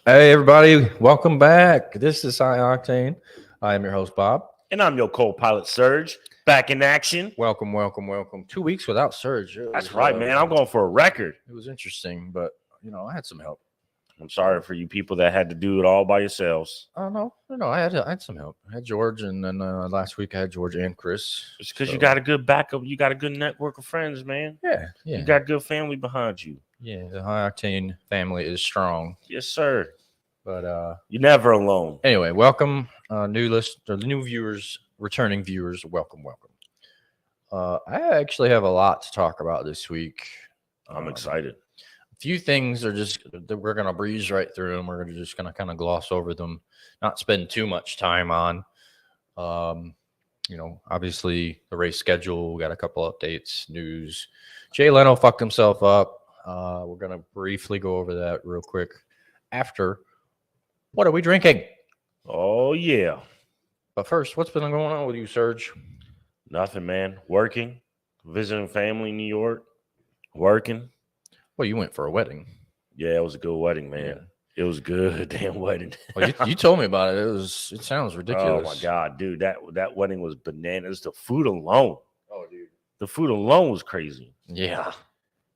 Hey, everybody, welcome back. This is Octane. I am your host, Bob. And I'm your co-pilot, Serge, back in action. Welcome. 2 weeks without Serge. That's right, man. I'm going for a record. It was interesting, but, I had some help. I'm sorry for you people that had to do it all by yourselves. Oh, no, I had some help. I had George, and then last week I had George and Chris. It's because you got a good backup. You got a good network of friends, man. Yeah. You got good family behind you. Yeah, the High Octane family is strong. Yes, sir. But you're never alone. Anyway, welcome, new viewers, returning viewers. Welcome. I actually have a lot to talk about this week. I'm excited. A few things are just that we're gonna breeze right through them. We're just gonna kind of gloss over them, not spend too much time on. Obviously the race schedule. We got a couple updates, news. Jay Leno fucked himself up. We're gonna briefly go over that real quick after. What are we drinking? Oh, yeah. But first, what's been going on with you, Serge? Nothing, man. Working, visiting family in New York, working. Well, you went for a wedding. Yeah, it was a good wedding, man. Yeah. It was good, damn wedding. Well, you told me about it. It sounds ridiculous. Oh, my God, dude. That wedding was bananas. The food alone. Oh, dude. The food alone was crazy. Yeah.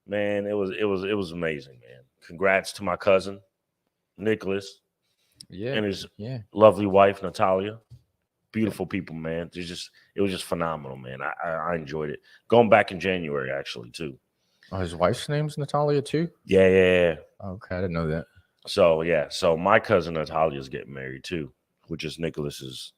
Man, it was amazing, man. Congrats to my cousin, Nicholas. Yeah, and his lovely wife Natalia. Beautiful people, man. It was just phenomenal, man. I enjoyed it. Going back in January, actually, too. Oh, his wife's name's Natalia too? Yeah. Okay, I didn't know that. So my cousin Natalia's getting married too, which is Nicholas's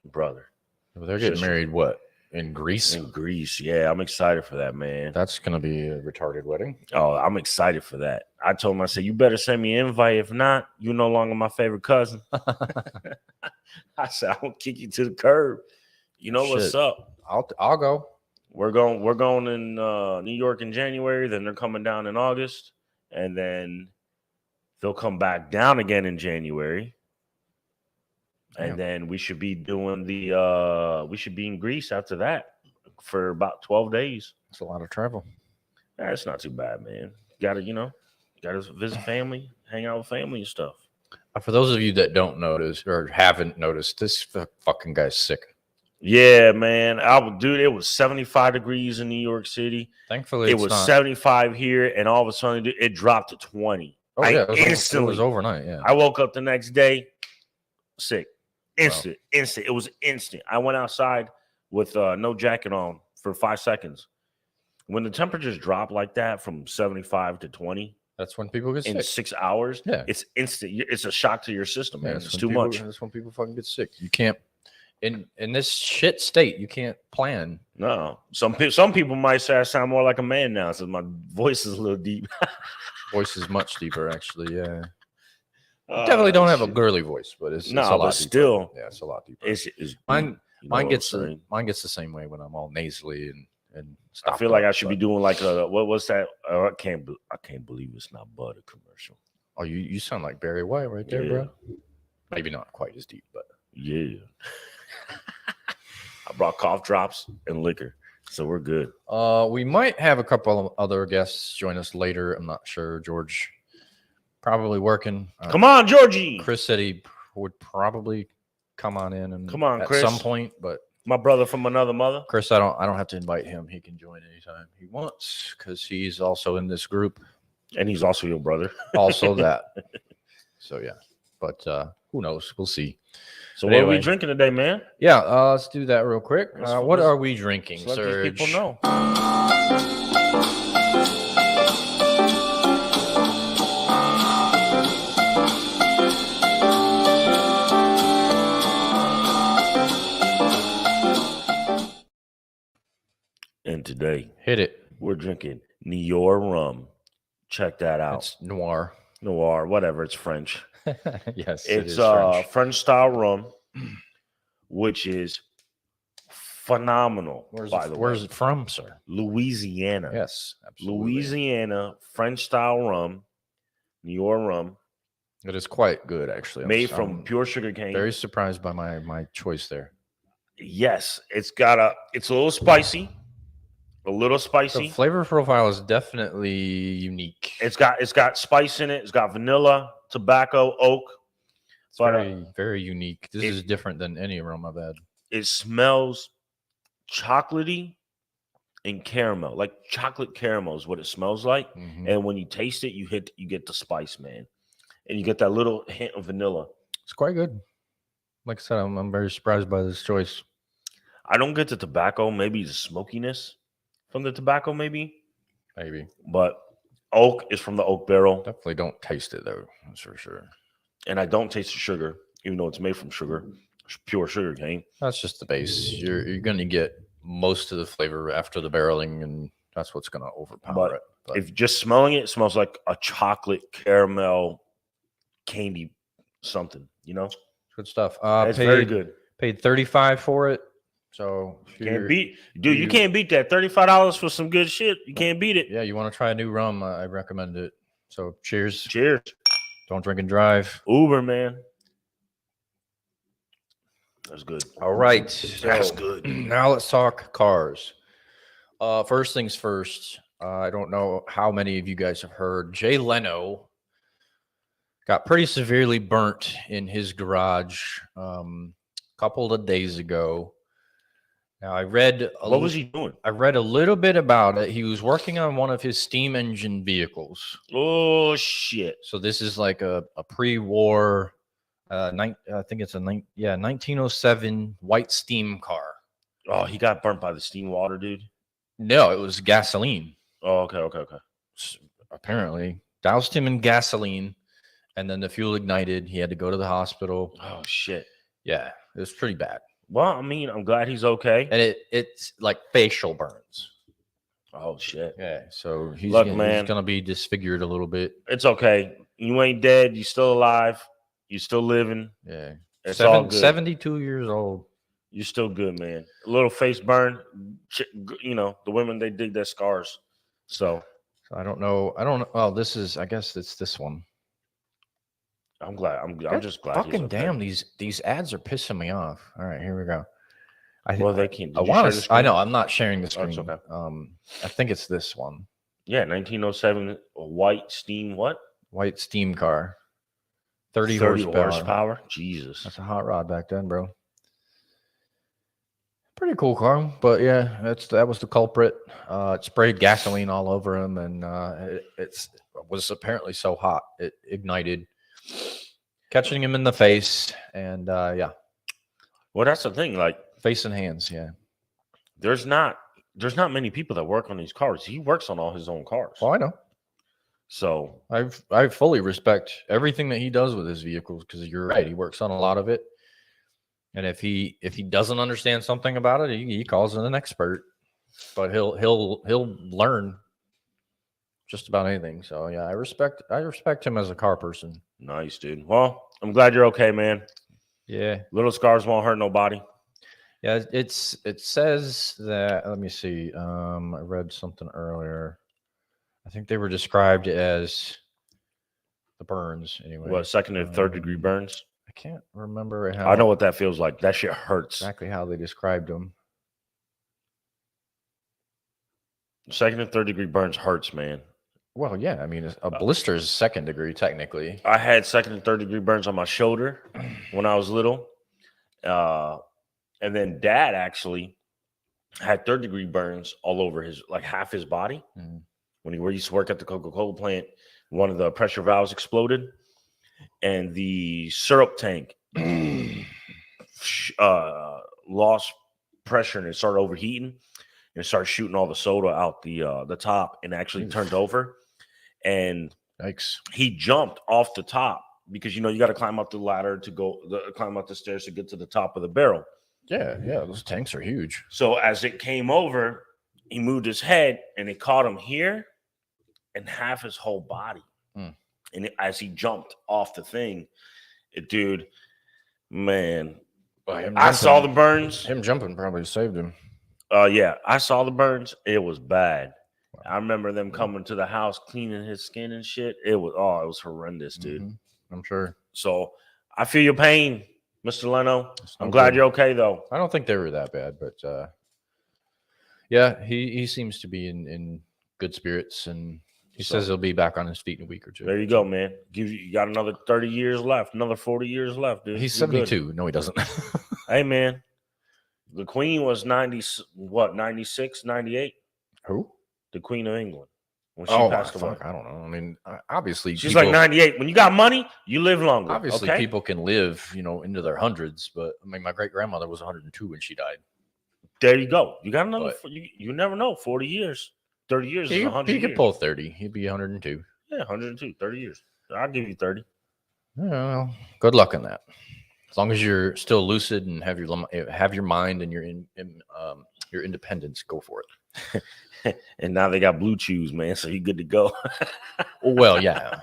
brother. Well, they're getting married what? In Greece? In Greece, yeah. I'm excited for that, man. That's going to be a retarded wedding. Oh, I'm excited for that. I told him, I said, you better send me an invite. If not, you're no longer my favorite cousin. I said, I'm going to kick you to the curb. You know what's up. I'll go. We're going in New York in January. Then they're coming down in August. And then they'll come back down again in January. And then we should be doing we should be in Greece after that for about 12 days. That's a lot of travel. That's not too bad, man. Gotta visit family, hang out with family and stuff. For those of you that don't notice or haven't noticed, this fucking guy's sick. Yeah, man. Dude, it was 75 degrees in New York City. Thankfully, it was 75 here, and all of a sudden it dropped to 20. Oh, yeah. It was overnight, yeah. I woke up the next day sick. Instant. It was instant. I went outside with no jacket on for 5 seconds. When the temperatures drop like that from 75 to 20, that's when people get sick. In 6 hours, it's instant. It's a shock to your system, man. It's too much. That's when people fucking get sick. You can't, in this shit state, you can't plan. No. Some people might say I sound more like a man now since my voice is a little deep. Voice is much deeper, actually, yeah. Definitely don't have a girly voice, but it's a lot deeper. Still, yeah, it's a lot deeper. Mine gets the same way when I'm all nasally and stuff. I feel like I should be doing like a what's that? I can't believe it's not butter commercial. Oh, you sound like Barry White right there, bro. Maybe not quite as deep, but yeah. I brought cough drops and liquor, so we're good. We might have a couple of other guests join us later. I'm not sure. George. Probably working. Come on, Georgie. Chris said he would probably come on in and Chris. Some point, but my brother from another mother. Chris, I don't have to invite him. He can join anytime he wants because he's also in this group. And he's also your brother. Also that. So yeah. But who knows? We'll see. So what are we drinking today, man? Yeah, let's do that real quick. What are we drinking, Serge? Let these people know. And today, hit it. We're drinking Nior rum. Check that out. It's noir, whatever. It's French. Yes, it's French style rum, which is phenomenal. Where's it from, sir? Louisiana. Yes, absolutely. Louisiana French style rum, Nior rum. It is quite good, actually. Made from pure sugar cane. Very surprised by my choice there. Yes, it's a little spicy. A little spicy. The flavor profile is definitely unique. It's got spice in it. It's got vanilla, tobacco, oak. It's But very, very unique. This is different than any rum I've had. it smells chocolatey and caramel, like chocolate caramel is what it smells like. Mhm. And when you taste it, you get the spice, man, and you get that little hint of vanilla. It's quite good. Like I said, I'm very surprised by this choice. I don't get the tobacco, maybe the smokiness from the tobacco, maybe, but oak is from the oak barrel. Definitely don't taste it though. That's for sure. And I don't taste the sugar, even though it's made from sugar, pure sugar cane. That's just the base. You're going to get most of the flavor after the barreling, and that's what's going to overpower it. But if just smelling it, it smells like a chocolate caramel candy something, you know? good stuff. It's very good. Paid $35 for it. So you can't beat that. $35 for some good shit. You can't beat it. Yeah, you want to try a new rum, I recommend it. So cheers. Cheers. Don't drink and drive. Uber, man. That's good. All right. That's good. Now let's talk cars. First things first. I don't know how many of you guys have heard. Jay Leno got pretty severely burnt in his garage a couple of days ago. Now I read what was he doing? I read a little bit about it. He was working on one of his steam engine vehicles. Oh shit! So this is like a pre-war, I think it's 1907 white steam car. Oh, he got burnt by the steam water, dude. No, it was gasoline. Oh, okay. Apparently, doused him in gasoline, and then the fuel ignited. He had to go to the hospital. Oh shit! Yeah, it was pretty bad. Well, I mean, I'm glad he's okay. And it's like facial burns. Oh shit! Yeah, so he's gonna be disfigured a little bit. It's okay. You ain't dead. You still alive. You still living. Yeah, it's all good. 72 years old. You're still good, man. A little face burn. You know, the women, they dig their scars. So I don't know. Well, I guess it's this one. I'm glad. I'm just glad. Fucking damn, these ads are pissing me off. All right, here we go. They can't. I know. I'm not sharing the screen. Okay. I think it's this one. Yeah, 1907 white steam. What? White steam car. 30 horsepower. Jesus, that's a hot rod back then, bro. Pretty cool car, but yeah, that was the culprit. It sprayed gasoline all over him, and it was apparently so hot it ignited, catching him in the face, and yeah. Well, that's the thing, like face and hands. Yeah, there's not many people that work on these cars. He works on all his own cars. Oh, I know. So I fully respect everything that he does with his vehicles, because you're right, he works on a lot of it. And if he doesn't understand something about it, he calls in an expert. But he'll learn just about anything. So yeah, I respect him as a car person. Nice, dude. Well, I'm glad you're okay, man. Yeah. Little scars won't hurt nobody. Yeah, it says that, let me see. I read something earlier. I think they were described as the burns anyway. What, second and third degree burns? I can't remember I know what that feels like. That shit hurts. Exactly how they described them. Second and third degree burns hurts, man. Well, yeah. I mean, a blister is second degree, technically. I had second and third degree burns on my shoulder when I was little. And then Dad actually had third degree burns all over half his body. Mm. When he used to work at the Coca-Cola plant, one of the pressure valves exploded, and the syrup tank lost pressure, and it started overheating, and it started shooting all the soda out the top, and actually turned over. And yikes. He jumped off the top, because you got to climb up the ladder to climb up the stairs to get to the top of the barrel. Yeah, those tanks are huge. So as it came over, he moved his head, and it caught him here and half his whole body. And as he jumped off the thing, dude, man, I saw the burns. Him jumping probably saved him. Yeah, I saw the burns. It was bad. Wow. I remember them coming to the house, cleaning his skin and shit. It was horrendous, dude. Mm-hmm. I'm sure. So I feel your pain, Mr. Leno. I'm glad you're okay, though. I don't think they were that bad, but yeah, he seems to be in good spirits, and He says he'll be back on his feet in a week or two. There you go, man. You got another 30 years left, another 40 years left, dude. He's You're 72. good. No, he doesn't. Hey, man. The Queen was 96, 98? Who? The Queen of England. When she passed away. Fuck, I don't know. I mean, obviously, She's like 98. When you got money, you live longer. Obviously, okay? people can live, into their hundreds. But I mean, my great grandmother was 102 when she died. There you go. You got another. You never know. 40 years, 30 years is 100 He could years. pull 30. He'd be 102. Yeah, 102. 30 years. I'll give you 30. Yeah, well, good luck on that. As long as you're still lucid and have your mind and your independence, go for it. And now they got blue chews, man. So you're good to go. Well, yeah.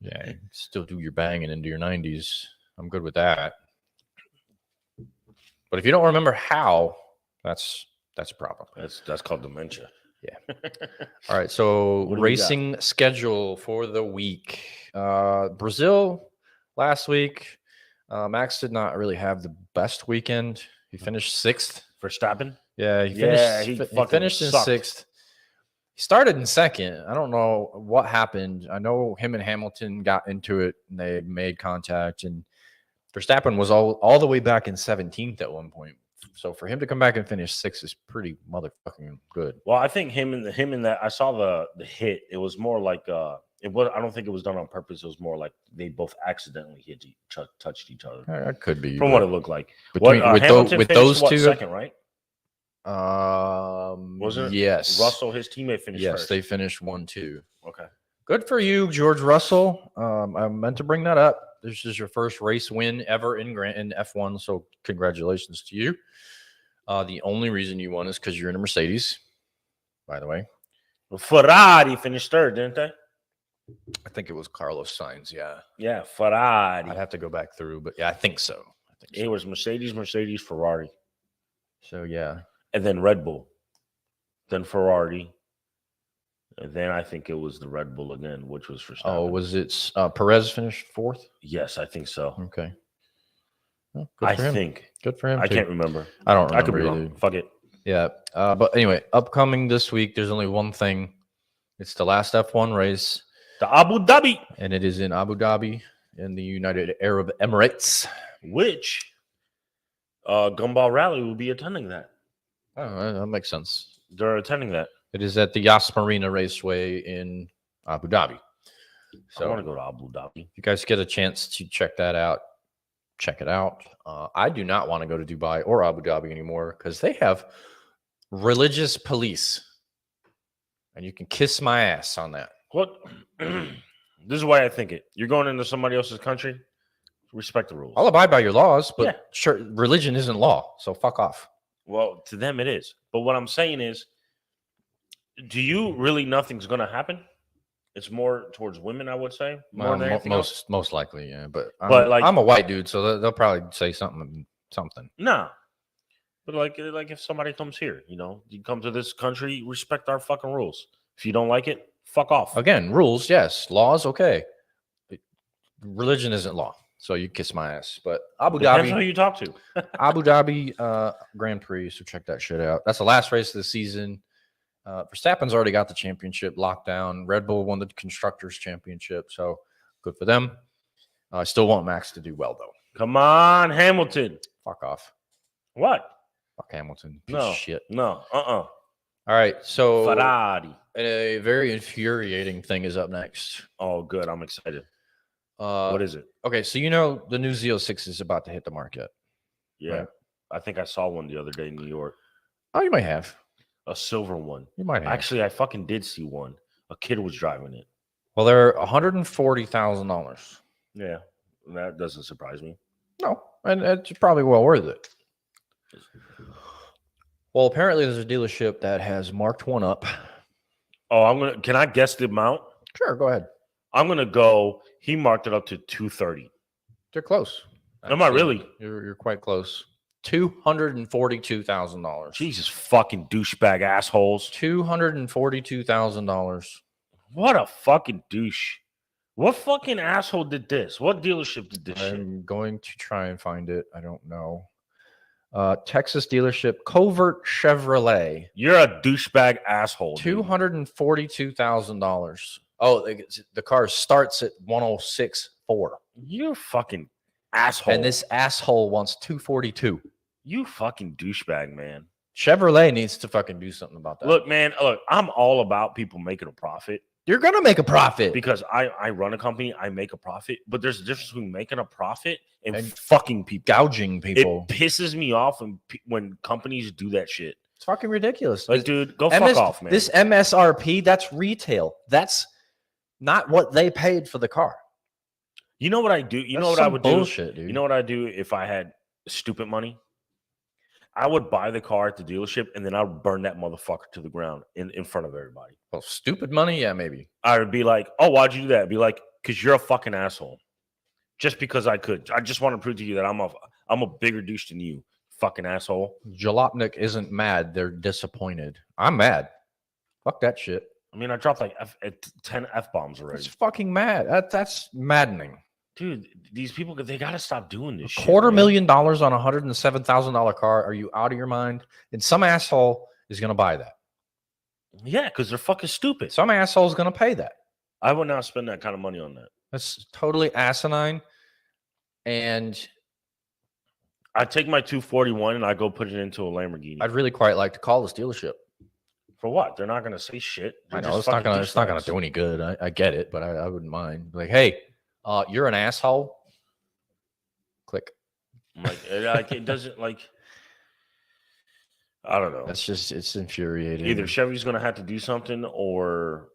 Yeah, you still do your banging into your 90s. I'm good with that. But if you don't remember how, that's a problem. That's called dementia. Yeah. All right. So racing schedule for the week. Brazil last week. Max did not really have the best weekend. He finished 6th. Verstappen? Yeah, he finished in 6th. He started in 2nd. I don't know what happened. I know him and Hamilton got into it and they made contact, and Verstappen was all the way back in 17th at one point. So for him to come back and finish 6th is pretty motherfucking good. Well, I think him and that I saw the hit. It was more like it was. I don't think it was done on purpose. It was more like they both accidentally touched each other. That could be from what it looked like. With those two, 2nd, right? Wasn't it? Yes. Russell, his teammate, finished first. Yes, they finished 1-2. Okay. Good for you, George Russell. I meant to bring that up. This is your first race win ever in F1, so congratulations to you. The only reason you won is because you're in a Mercedes, by the way. Well, Ferrari finished 3rd, didn't they? I think it was Carlos Sainz, yeah. Yeah, Ferrari. I'd have to go back through, but yeah, I think so. It was Mercedes, Ferrari. So, yeah. And then Red Bull. Then Ferrari. And then I think it was the Red Bull again, which was for Verstappen. Oh, was it Perez finished 4th? Yes, I think so. Okay. Well, I think. Good for him. I can't remember. I don't remember. I could be wrong. Fuck it. Yeah. But anyway, upcoming this week, there's only one thing. It's the last F1 race. The Abu Dhabi. And it is in Abu Dhabi in the United Arab Emirates. Which Gumball Rally will be attending that. Oh, that makes sense. They're attending that. It is at the Yas Marina Raceway in Abu Dhabi. So I want to go to Abu Dhabi. If you guys get a chance to check that out, check it out. I do not want to go to Dubai or Abu Dhabi anymore because they have religious police. And you can kiss my ass on that. What? This is why I think it. You're going into somebody else's country. Respect the rules. I'll abide by your laws, but sure, religion isn't law, so fuck off. Well, to them it is. But what I'm saying is, do you really nothing's going to happen? It's more towards women, I would say. More than anything else. Most likely, yeah. But like, I'm a white dude, so they'll probably say something. Nah. But like if somebody comes here, you come to this country, respect our fucking rules. If you don't like it, fuck off. Again, rules, yes. Laws, okay. Religion isn't law. So you kiss my ass. But Abu Depends Dhabi. who you talk to. Abu Dhabi Grand Prix. So check that shit out. That's the last race of the season. Verstappen's already got the championship locked down. Red Bull won the Constructors' Championship. So good for them. I still want Max to do well, though. Come on, Hamilton. Fuck off. What? Fuck Hamilton. Piece of shit. No. All right. So Ferrari. A very infuriating thing is up next. Oh, good. I'm excited. What is it? Okay, so the new Z06 is about to hit the market. Yeah. Right? I think I saw one the other day in New York. Oh, you might have. A silver one. You might have. Actually, I fucking did see one. A kid was driving it. Well, they're $140,000. Yeah. That doesn't surprise me. No, and it's probably well worth it. Well, apparently there's a dealership that has marked one up. Oh, can I guess the amount? Sure, go ahead. I'm gonna go. He marked it up to $230. They're close. Am I really? You're quite close. $242,000. Jesus fucking douchebag assholes. $242,000. What a fucking douche. What fucking asshole did this? What dealership did this shit? I'm going to try and find it. I don't know. Texas dealership Covert Chevrolet. You're a douchebag asshole. $242,000. Oh, the car starts at 106.4. You're a fucking asshole. And this asshole wants 242. You fucking douchebag, man. Chevrolet needs to fucking do something about that. Look, man, I'm all about people making a profit. You're going to make a profit. Because I run a company, I make a profit. But there's a difference between making a profit and fucking people. Gouging people. It pisses me off when companies do that shit. It's fucking ridiculous. Like, dude, go fuck off, man. This MSRP, that's retail. That's not what they paid for the car. You know what I do? You know what I would do? Dude. You know what I do if I had stupid money? I would buy the car at the dealership and then I would burn that motherfucker to the ground in front of everybody. Well, stupid money? Yeah, maybe. I would be like, oh, why'd you do that? I'd be like, because you're a fucking asshole. Just because I could. I just want to prove to you that I'm a bigger douche than you, fucking asshole. Jalopnik isn't mad. They're disappointed. I'm mad. Fuck that shit. I mean, I dropped like 10 F-bombs already. It's fucking mad. That's maddening. Dude, these people, they got to stop doing this shit. $250,000 on a $107,000 car. Are you out of your mind? And some asshole is going to buy that. Yeah, because they're fucking stupid. Some asshole is going to pay that. I would not spend that kind of money on that. That's totally asinine. And I'd take my 241 and I'd go put it into a Lamborghini. I'd really quite like to call this dealership. For what? They're not going to say shit. I know it's not going to do any good. I get it, but I wouldn't mind. Like, hey, you're an asshole. Click. Like it doesn't like. I don't know. It's infuriating. Either Chevy's going to have to do something, or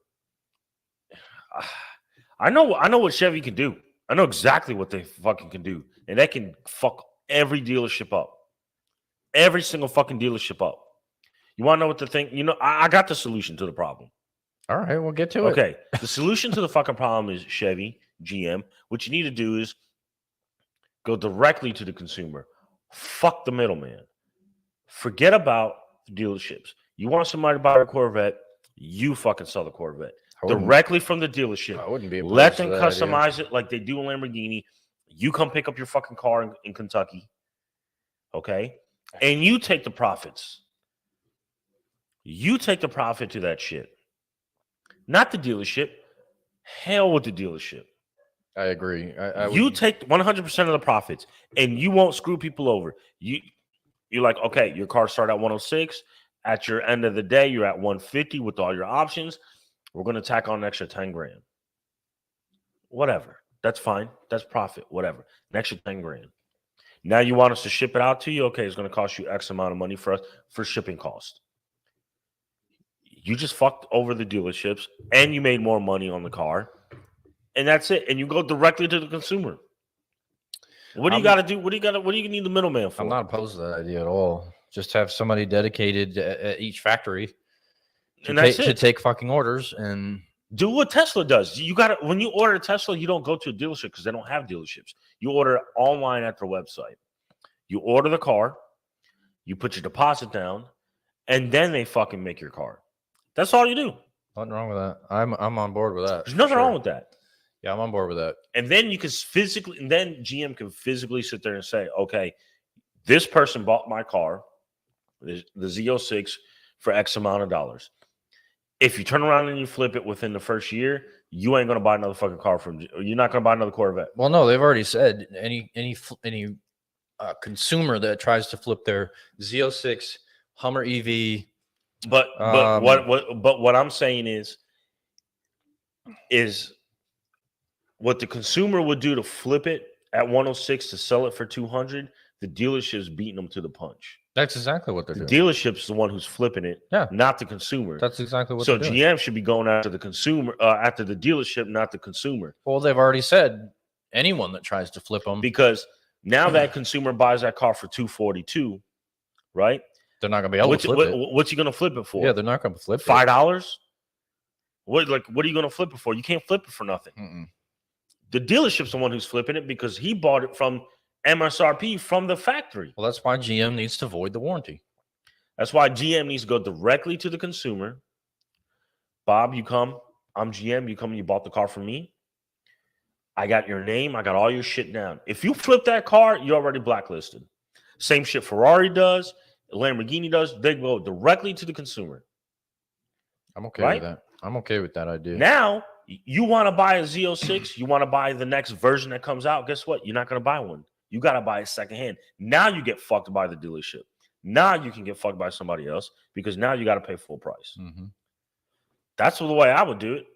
I know what Chevy can do. I know exactly what they fucking can do, and they can fuck every dealership up, every single fucking dealership up. You want to know what the thing? You know, I got the solution to the problem. All right, we'll get to it. Okay, the solution to the fucking problem is Chevy, GM. What you need to do is go directly to the consumer. Fuck the middleman. Forget about the dealerships. You want somebody to buy a Corvette, you fucking sell the Corvette. Directly from the dealership. I wouldn't be. Let them customize it like they do in Lamborghini. You come pick up your fucking car in Kentucky. Okay? And you take the profits. You take the profit to that shit. Not the dealership. Hell with the dealership. I agree. You take 100% of the profits and you won't screw people over. You're like, okay, your car started at 106. At your end of the day, you're at 150 with all your options. We're going to tack on an extra 10 grand. Whatever. That's fine. That's profit. Whatever. An extra 10 grand. Now you want us to ship it out to you? Okay, it's going to cost you X amount of money for shipping cost. You just fucked over the dealerships and you made more money on the car. And that's it. And you go directly to the consumer. What do you got to do? What do you need the middleman for? I'm not opposed to that idea at all. Just have somebody dedicated at each factory to take fucking orders and do what Tesla does. You got to, when you order a Tesla, you don't go to a dealership because they don't have dealerships. You order it online at their website. You order the car, you put your deposit down, and then they fucking make your car. That's all you do. Nothing wrong with that. I'm on board with that. There's nothing wrong with that. Yeah, I'm on board with that. And then you can then GM can physically sit there and say, okay, this person bought my car, the Z06, for X amount of dollars. If you turn around and you flip it within the first year, you ain't gonna buy another fucking car you're not gonna buy another Corvette. Well, no, they've already said any consumer that tries to flip their Z06 Hummer EV. But what I'm saying is what the consumer would do to flip it at 106 to sell it for 200. The dealership's beating them to the punch. That's exactly what they're doing. The dealership's the one who's flipping it, not the consumer. That's exactly what they're doing. So GM should be going after the consumer, after the dealership, not the consumer. Well, they've already said anyone that tries to flip them. Because now that consumer buys that car for $242, right? They're not going to be able to flip it. What's he going to flip it for? Yeah, they're not going to flip it. $5? What are you going to flip it for? You can't flip it for nothing. Mm-mm. The dealership's the one who's flipping it because he bought it from MSRP from the factory. Well, that's why GM needs to void the warranty. That's why GM needs to go directly to the consumer. Bob, you come. I'm GM. You come and you bought the car from me. I got your name. I got all your shit down. If you flip that car, you're already blacklisted. Same shit Ferrari does, Lamborghini does. They go directly to the consumer. I'm okay Right? with that. I'm okay with that idea. Now, you want to buy a Z06, you want to buy the next version that comes out. Guess what? You're not going to buy one. You got to buy it secondhand. Now you get fucked by the dealership. Now you can get fucked by somebody else because now you got to pay full price. Mm-hmm. That's the way I would do it.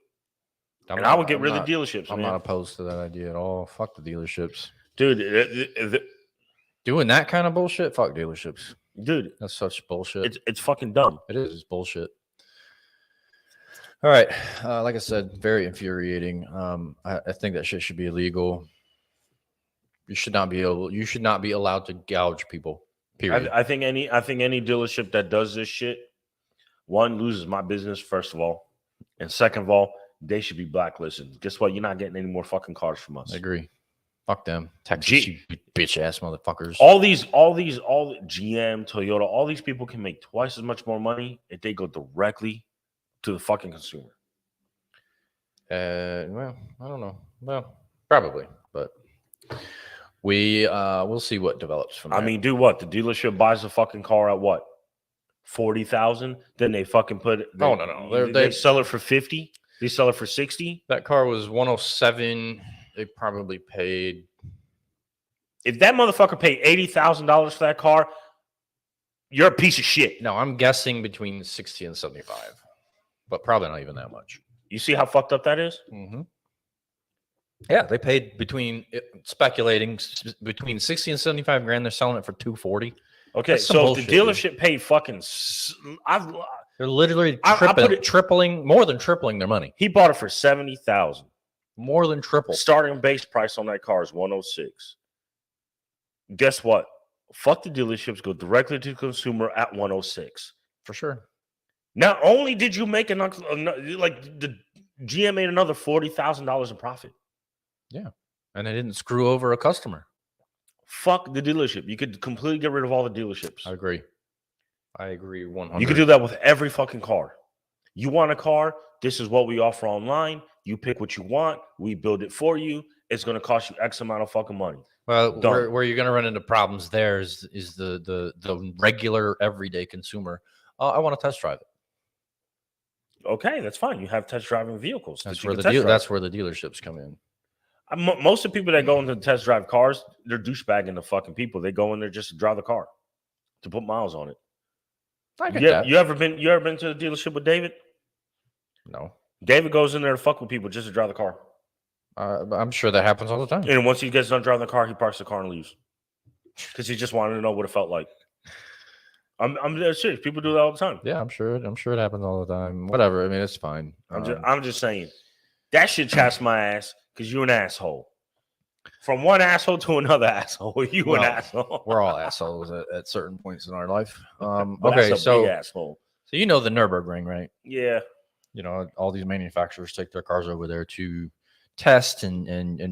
I would get rid of the dealerships, I'm man. not opposed to that idea at all. Fuck the dealerships. Dude, Doing that kind of bullshit? Fuck dealerships. dude, That's such bullshit. it's fucking dumb. It is. It's bullshit. All right. Like I said, very infuriating. I think that shit should be illegal. You should not be allowed to gouge people. Period. I think any dealership that does this shit, one, loses my business, first of all. And second of all, they should be blacklisted. Guess what? You're not getting any more fucking cars from us. I agree. Fuck them. Texas, you bitch ass motherfuckers. All GM, Toyota, all these people can make twice as much more money if they go directly to the fucking consumer. Well, I don't know. Well, probably, but we'll see what develops from there. I mean, do what? The dealership buys the fucking car at what? 40,000? Then they fucking put it. No. They sell it for 50. They sell it for 60. That car was 107. They probably paid. If that motherfucker paid $80,000 for that car, you're a piece of shit. No, I'm guessing between 60 and 75, but probably not even that much. You see how fucked up that is? Mm-hmm. Yeah, they paid speculating between 60 and 75 grand. They're selling it for 240. Okay, so if the dealership paid fucking, they're literally more than tripling their money. He bought it for 70,000. More than triple. Starting base price on that car is 106. Guess what? Fuck the dealerships. Go directly to the consumer at 106 for sure. Not only did you make like the GM made another $40,000 in profit. Yeah, and they didn't screw over a customer. Fuck the dealership. You could completely get rid of all the dealerships. I agree 100. You could do that with every fucking car. You want a car? This is what we offer online. You pick what you want. We build it for you. It's going to cost you X amount of fucking money. Well, where you're going to run into problems there is the regular everyday consumer. I want to test drive it. Okay, that's fine. You have test driving vehicles. That's where the dealerships come in. Most of the people that go into test drive cars, they're douchebagging the fucking people. They go in there just to drive the car, to put miles on it. I get that. You ever been to the dealership with David? No. David goes in there to fuck with people just to drive the car. I'm sure that happens all the time. And once he gets done driving the car, he parks the car and leaves because he just wanted to know what it felt like. I'm serious. People do that all the time. Yeah, I'm sure it happens all the time. Whatever. I mean, it's fine. I'm just saying that shit chaps my ass because you're an asshole. From one asshole to another asshole, an asshole. We're all assholes at certain points in our life. Okay, big asshole. So you know the Nürburgring, right? Yeah. You know, all these manufacturers take their cars over there to test and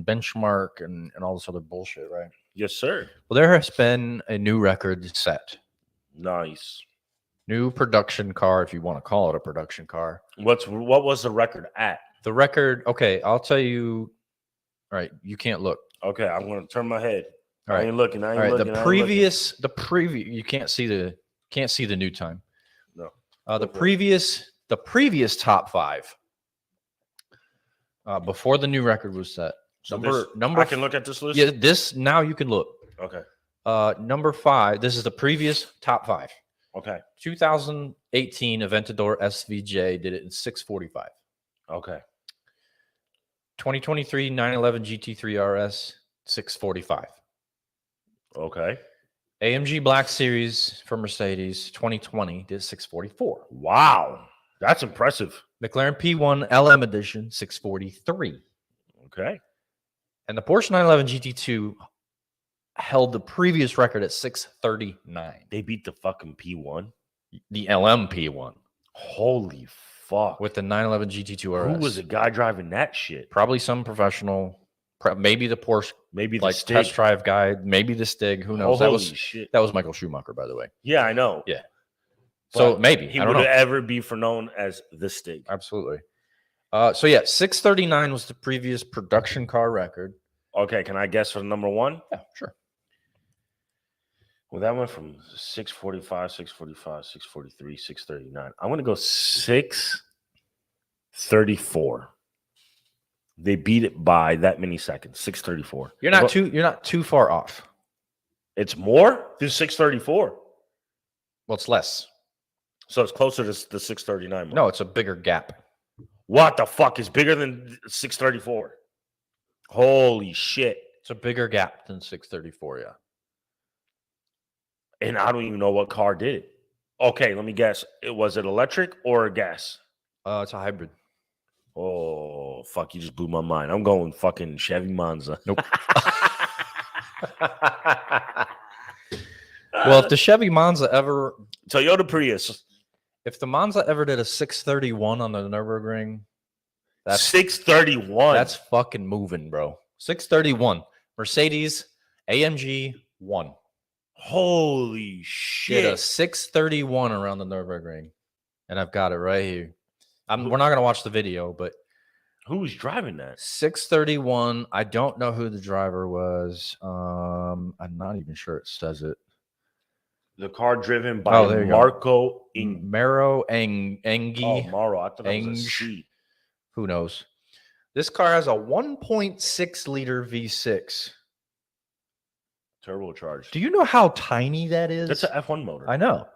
benchmark and all this other bullshit, right? Yes, sir. Well, there has been a new record set. Nice. New production car, if you want to call it a production car. What was the record at? The record, okay, I'll tell you. All right, you can't look. Okay, I'm going to turn my head. All right. I ain't looking. All right, the previous, you can't see the new time. No. The previous top five before the new record was set. So number. I can look at this list. Yeah, this now you can look. Okay. Number 5. This is the previous top 5. Okay. 2018 Aventador SVJ did it in 6:45. Okay. 2023 911 GT3 RS 6:45. Okay. AMG Black Series for Mercedes 2020 did 6:44. Wow, that's impressive. McLaren P1 LM Edition 6:43. Okay. And the Porsche 911 GT2 held the previous record at 6:39. They beat the fucking P1. The LM P1. Holy fuck. With the 911 GT2 RS. Who was the guy driving that shit? Probably some professional. Maybe the Porsche. Maybe the like Stig. Test drive guy. Maybe the Stig. Who knows? Holy shit. That was Michael Schumacher, by the way. Yeah, I know. Yeah. So maybe. He would ever be known as the Stig. Absolutely. So yeah, 6:39 was the previous production car record. Okay, can I guess for number 1? Yeah, sure. Well, that went from 645, 645, 643, 639. I'm gonna go 634. They beat it by that many seconds. 634. You're not too far off. It's more than 634. Well, it's less. So it's closer to the 639 mark. No, it's a bigger gap. What the fuck is bigger than 634? Holy shit. It's a bigger gap than 634, yeah. And I don't even know what car did it. Okay, let me guess. Was it electric or gas? It's a hybrid. Oh, fuck. You just blew my mind. I'm going fucking Chevy Monza. Nope. Well, if the Chevy Monza ever... Toyota Prius. If the Monza ever did a 631 on the Nürburgring... That's 631. That's fucking moving, bro. 631. Mercedes AMG 1. Holy shit. Did a 631 around the Nürburgring. And I've got it right here. We're not going to watch the video, but... Who was driving that? 631. I don't know who the driver was. I'm not even sure it says it. The car driven by Marco Maro Engi. Oh, Maro. I thought it was a C. Who knows? This car has a 1.6 liter V6. Turbocharged. Do you know how tiny that is? That's an F1 motor. I know.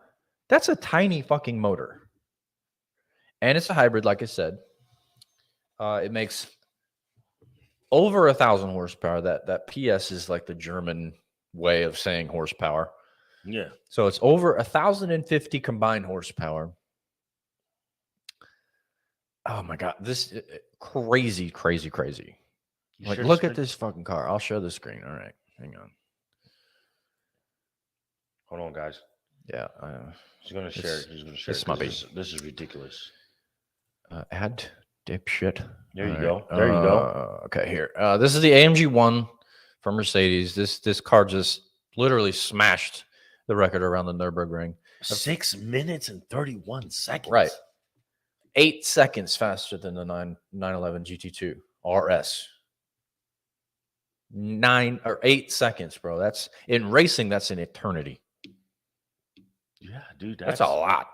That's a tiny fucking motor. And it's a hybrid, like I said. It makes over 1,000 horsepower. That PS is like the German way of saying horsepower. Yeah. So it's over 1,050 combined horsepower. Oh my God. This crazy. Like, look at this fucking car. I'll show the screen. All right. Hang on. Hold on, guys. Yeah. He's going to share it. He's going to share it. This is ridiculous. Add dipshit. There you go. There you go. Okay, here. This is the AMG 1 from Mercedes. This car just literally smashed the record around the Nürburgring. 6 minutes and 31 seconds. Right. 8 seconds faster than the 911 GT2 RS. 8 seconds, bro. That's in racing. That's an eternity. Yeah, dude. That's a lot.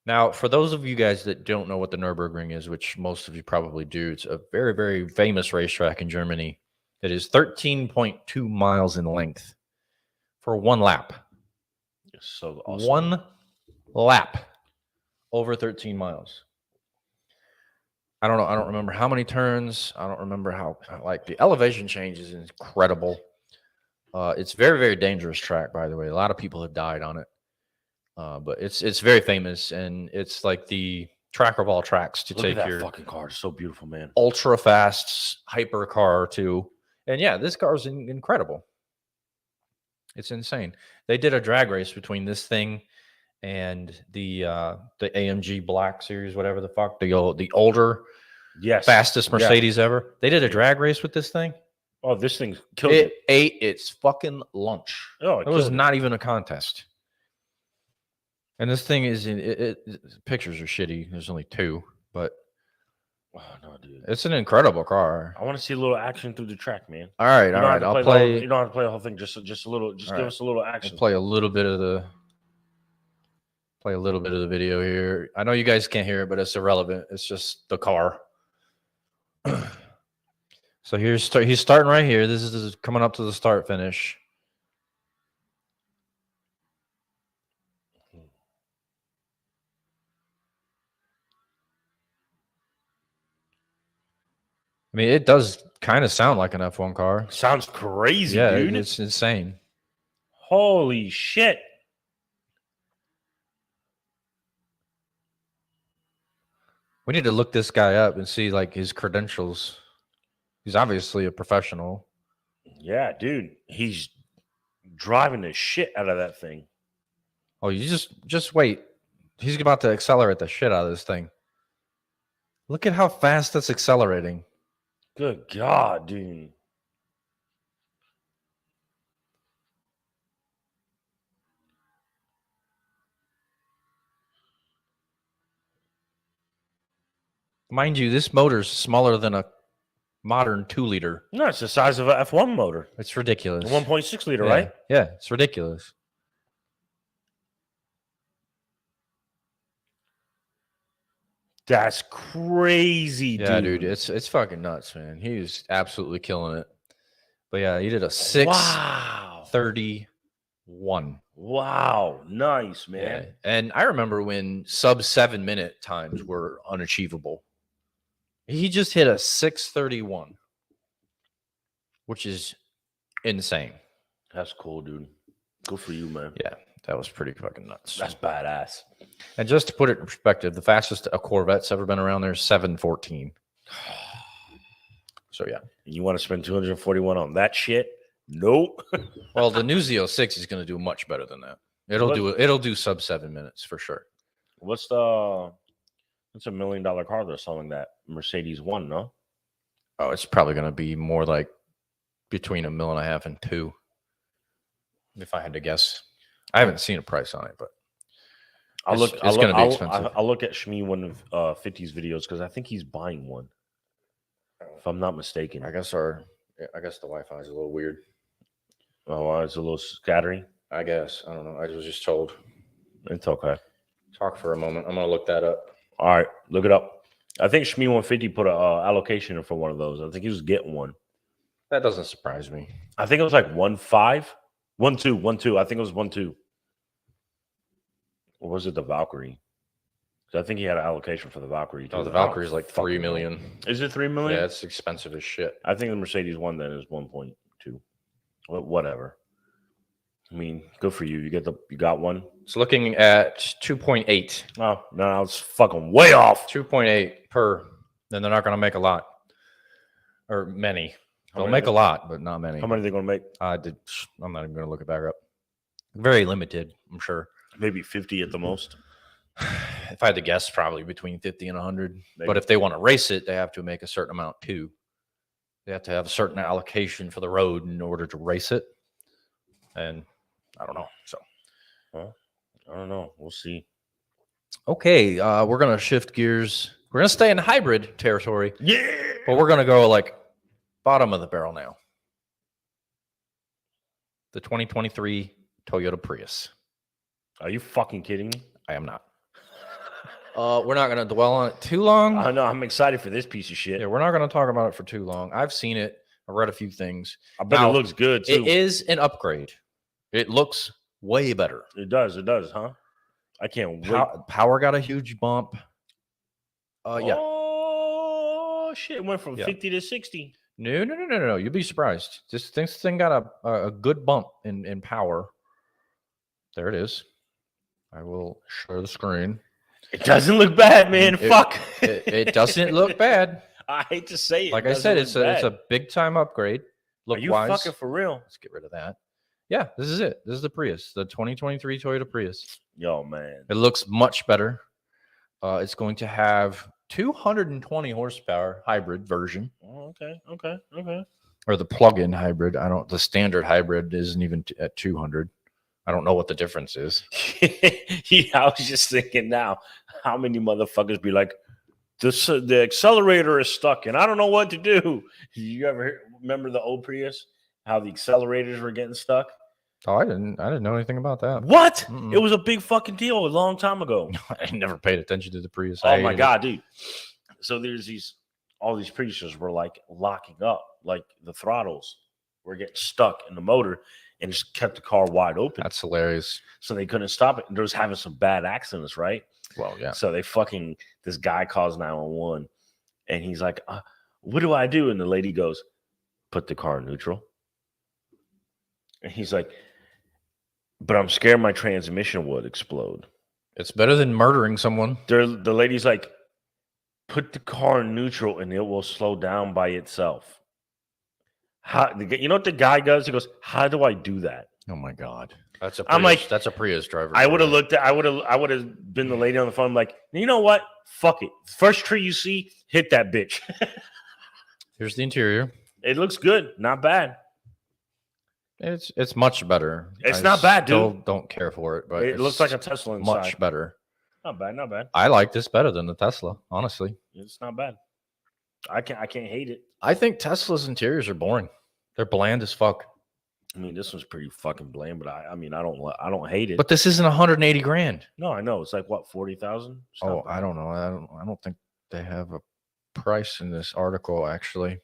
Now, for those of you guys that don't know what the Nürburgring is, which most of you probably do, it's a very, very famous racetrack in Germany. It is 13.2 miles in length for one lap. So awesome. One lap over 13 miles. I don't know. I don't remember how many turns. I don't remember how, like, the elevation change is incredible. It's very, very dangerous track, by the way. A lot of people have died on it. But it's very famous, and it's like the track of all tracks to take your fucking car. It's so beautiful, man. Ultra fast hyper car too. And yeah, this car is incredible. It's insane. They did a drag race between this thing and the AMG Black Series, whatever the fuck, the older, fastest Mercedes ever. They did a drag race with this thing. Oh, this thing killed it. Ate its fucking lunch. Oh, it was not even a contest. And this thing is pictures are shitty. There's only 2, but no, dude, it's an incredible car. I want to see a little action through the track, man. All right. I'll play. You don't have to play the whole thing. Just a little. Just give us a little action. I'll play a little bit of the video here. I know you guys can't hear it, but it's irrelevant. It's just the car. So he's starting right here. This is coming up to the start finish. I mean, it does kind of sound like an F1 car. Sounds crazy, dude. Yeah, it's insane. Holy shit. We need to look this guy up and see, like, his credentials. He's obviously a professional. Yeah, dude. He's driving the shit out of that thing. Oh, you just wait. He's about to accelerate the shit out of this thing. Look at how fast that's accelerating. Good God, dude. Mind you, this motor's smaller than a modern 2-liter. No, it's the size of a F1 motor. It's ridiculous. 1.6 liter, Yeah. right? Yeah, it's ridiculous. That's crazy, dude. Yeah, dude, it's fucking nuts, man. He's absolutely killing it. But yeah, he did a 6:31. Wow, nice, man. Yeah. And I remember when sub 7-minute times were unachievable. He just hit a 6:31, which is insane. That's cool, dude. Good for you, man. Yeah, that was pretty fucking nuts. That's badass. And just to put it in perspective, the fastest a Corvette's ever been around there is 7:14. So yeah. You want to spend 241 on that shit? Nope. Well, the new Z06 is going to do much better than that. It'll do sub 7 minutes for sure. What's $1 million car they're selling? That Mercedes one, no? Oh, it's probably going to be more like between $1.5 million and $2 million, if I had to guess. I haven't seen a price on it, but it's going to be expensive. I'll look at Shmi one of 50's videos because I think he's buying one, if I'm not mistaken. I guess the Wi-Fi is a little weird. Oh, it's a little scattering. I guess. I don't know. I was just told. It's okay. Talk for a moment. I'm going to look that up. All right, look it up. I think Shmi 150 put an allocation in for one of those. I think he was getting one. That doesn't surprise me. I think it was like 1.5, 1.2. I think it was 1.2. Or was it the Valkyrie? I think he had an allocation for the Valkyrie too. Oh, the Valkyrie is like 3 million. Is it 3 million? Yeah, it's expensive as shit. I think the Mercedes one then is 1.2. Whatever. I mean, good for you. You got one. It's looking at 2.8. Oh no, I was fucking way off. 2.8 per. Then they're not going to make a lot or many. They'll make a lot, but not many. How many are they going to make? I'm not even going to look it back up. Very limited, I'm sure. Maybe 50 at the most. If I had to guess, probably between 50 and 100. Maybe. But if they want to race it, they have to make a certain amount too. They have to have a certain allocation for the road in order to race it. And I don't know. So, I don't know. We'll see. Okay, we're going to shift gears. We're going to stay in hybrid territory. Yeah. But we're going to go like bottom of the barrel now. The 2023 Toyota Prius. Are you fucking kidding me? I am not. We're not going to dwell on it too long. I know. I'm excited for this piece of shit. Yeah, we're not going to talk about it for too long. I've seen it. I read a few things. I bet it looks good too. It is an upgrade. It looks way better. It does, huh? I can't wait. Power got a huge bump. Yeah. Oh shit! It went from 50 to 60. No. You'll be surprised. This thing got a good bump in power. There it is. I will share the screen. It doesn't look bad, man. Fuck. It doesn't look bad. I hate to say it. Like I said, it's a big time upgrade. Are you fucking for real? Let's get rid of that. Yeah, this is it. This is the Prius, the 2023 Toyota Prius. Yo, man. It looks much better. It's going to have 220 horsepower hybrid version. Oh, okay. Or the plug-in hybrid. The standard hybrid isn't even at 200. I don't know what the difference is. Yeah, I was just thinking now, how many motherfuckers be like, the accelerator is stuck and I don't know what to do. You ever remember the old Prius? How the accelerators were getting stuck? Oh, I didn't know anything about that. What? Mm-mm. It was a big fucking deal a long time ago. I never paid attention to the Prius. Oh my God, dude. So there's all these Priuses were like locking up, like the throttles were getting stuck in the motor and just kept the car wide open. That's hilarious. So they couldn't stop it. And they was having some bad accidents, right? Well, yeah. So this guy calls 911 and he's like, what do I do? And the lady goes, put the car in neutral. And he's like, but I'm scared my transmission would explode. It's better than murdering someone. The lady's like, put the car in neutral and it will slow down by itself. You know what the guy does? He goes, how do I do that? Oh my God. That's a Prius driver. I would have been the lady on the phone. I'm like, you know what? Fuck it. First tree you see, hit that bitch. Here's the interior. It looks good. Not bad. It's much better. It's not bad, dude. Don't care for it, but it looks like a Tesla inside. Much better. Not bad. I like this better than the Tesla, honestly. It's not bad. I can't hate it. I think Tesla's interiors are boring. They're bland as fuck. I mean, this one's pretty fucking bland, but I mean, I don't hate it. But this isn't 180 grand. No, I know it's like what 40,000. Oh, I don't know. I don't think they have a price in this article. Actually,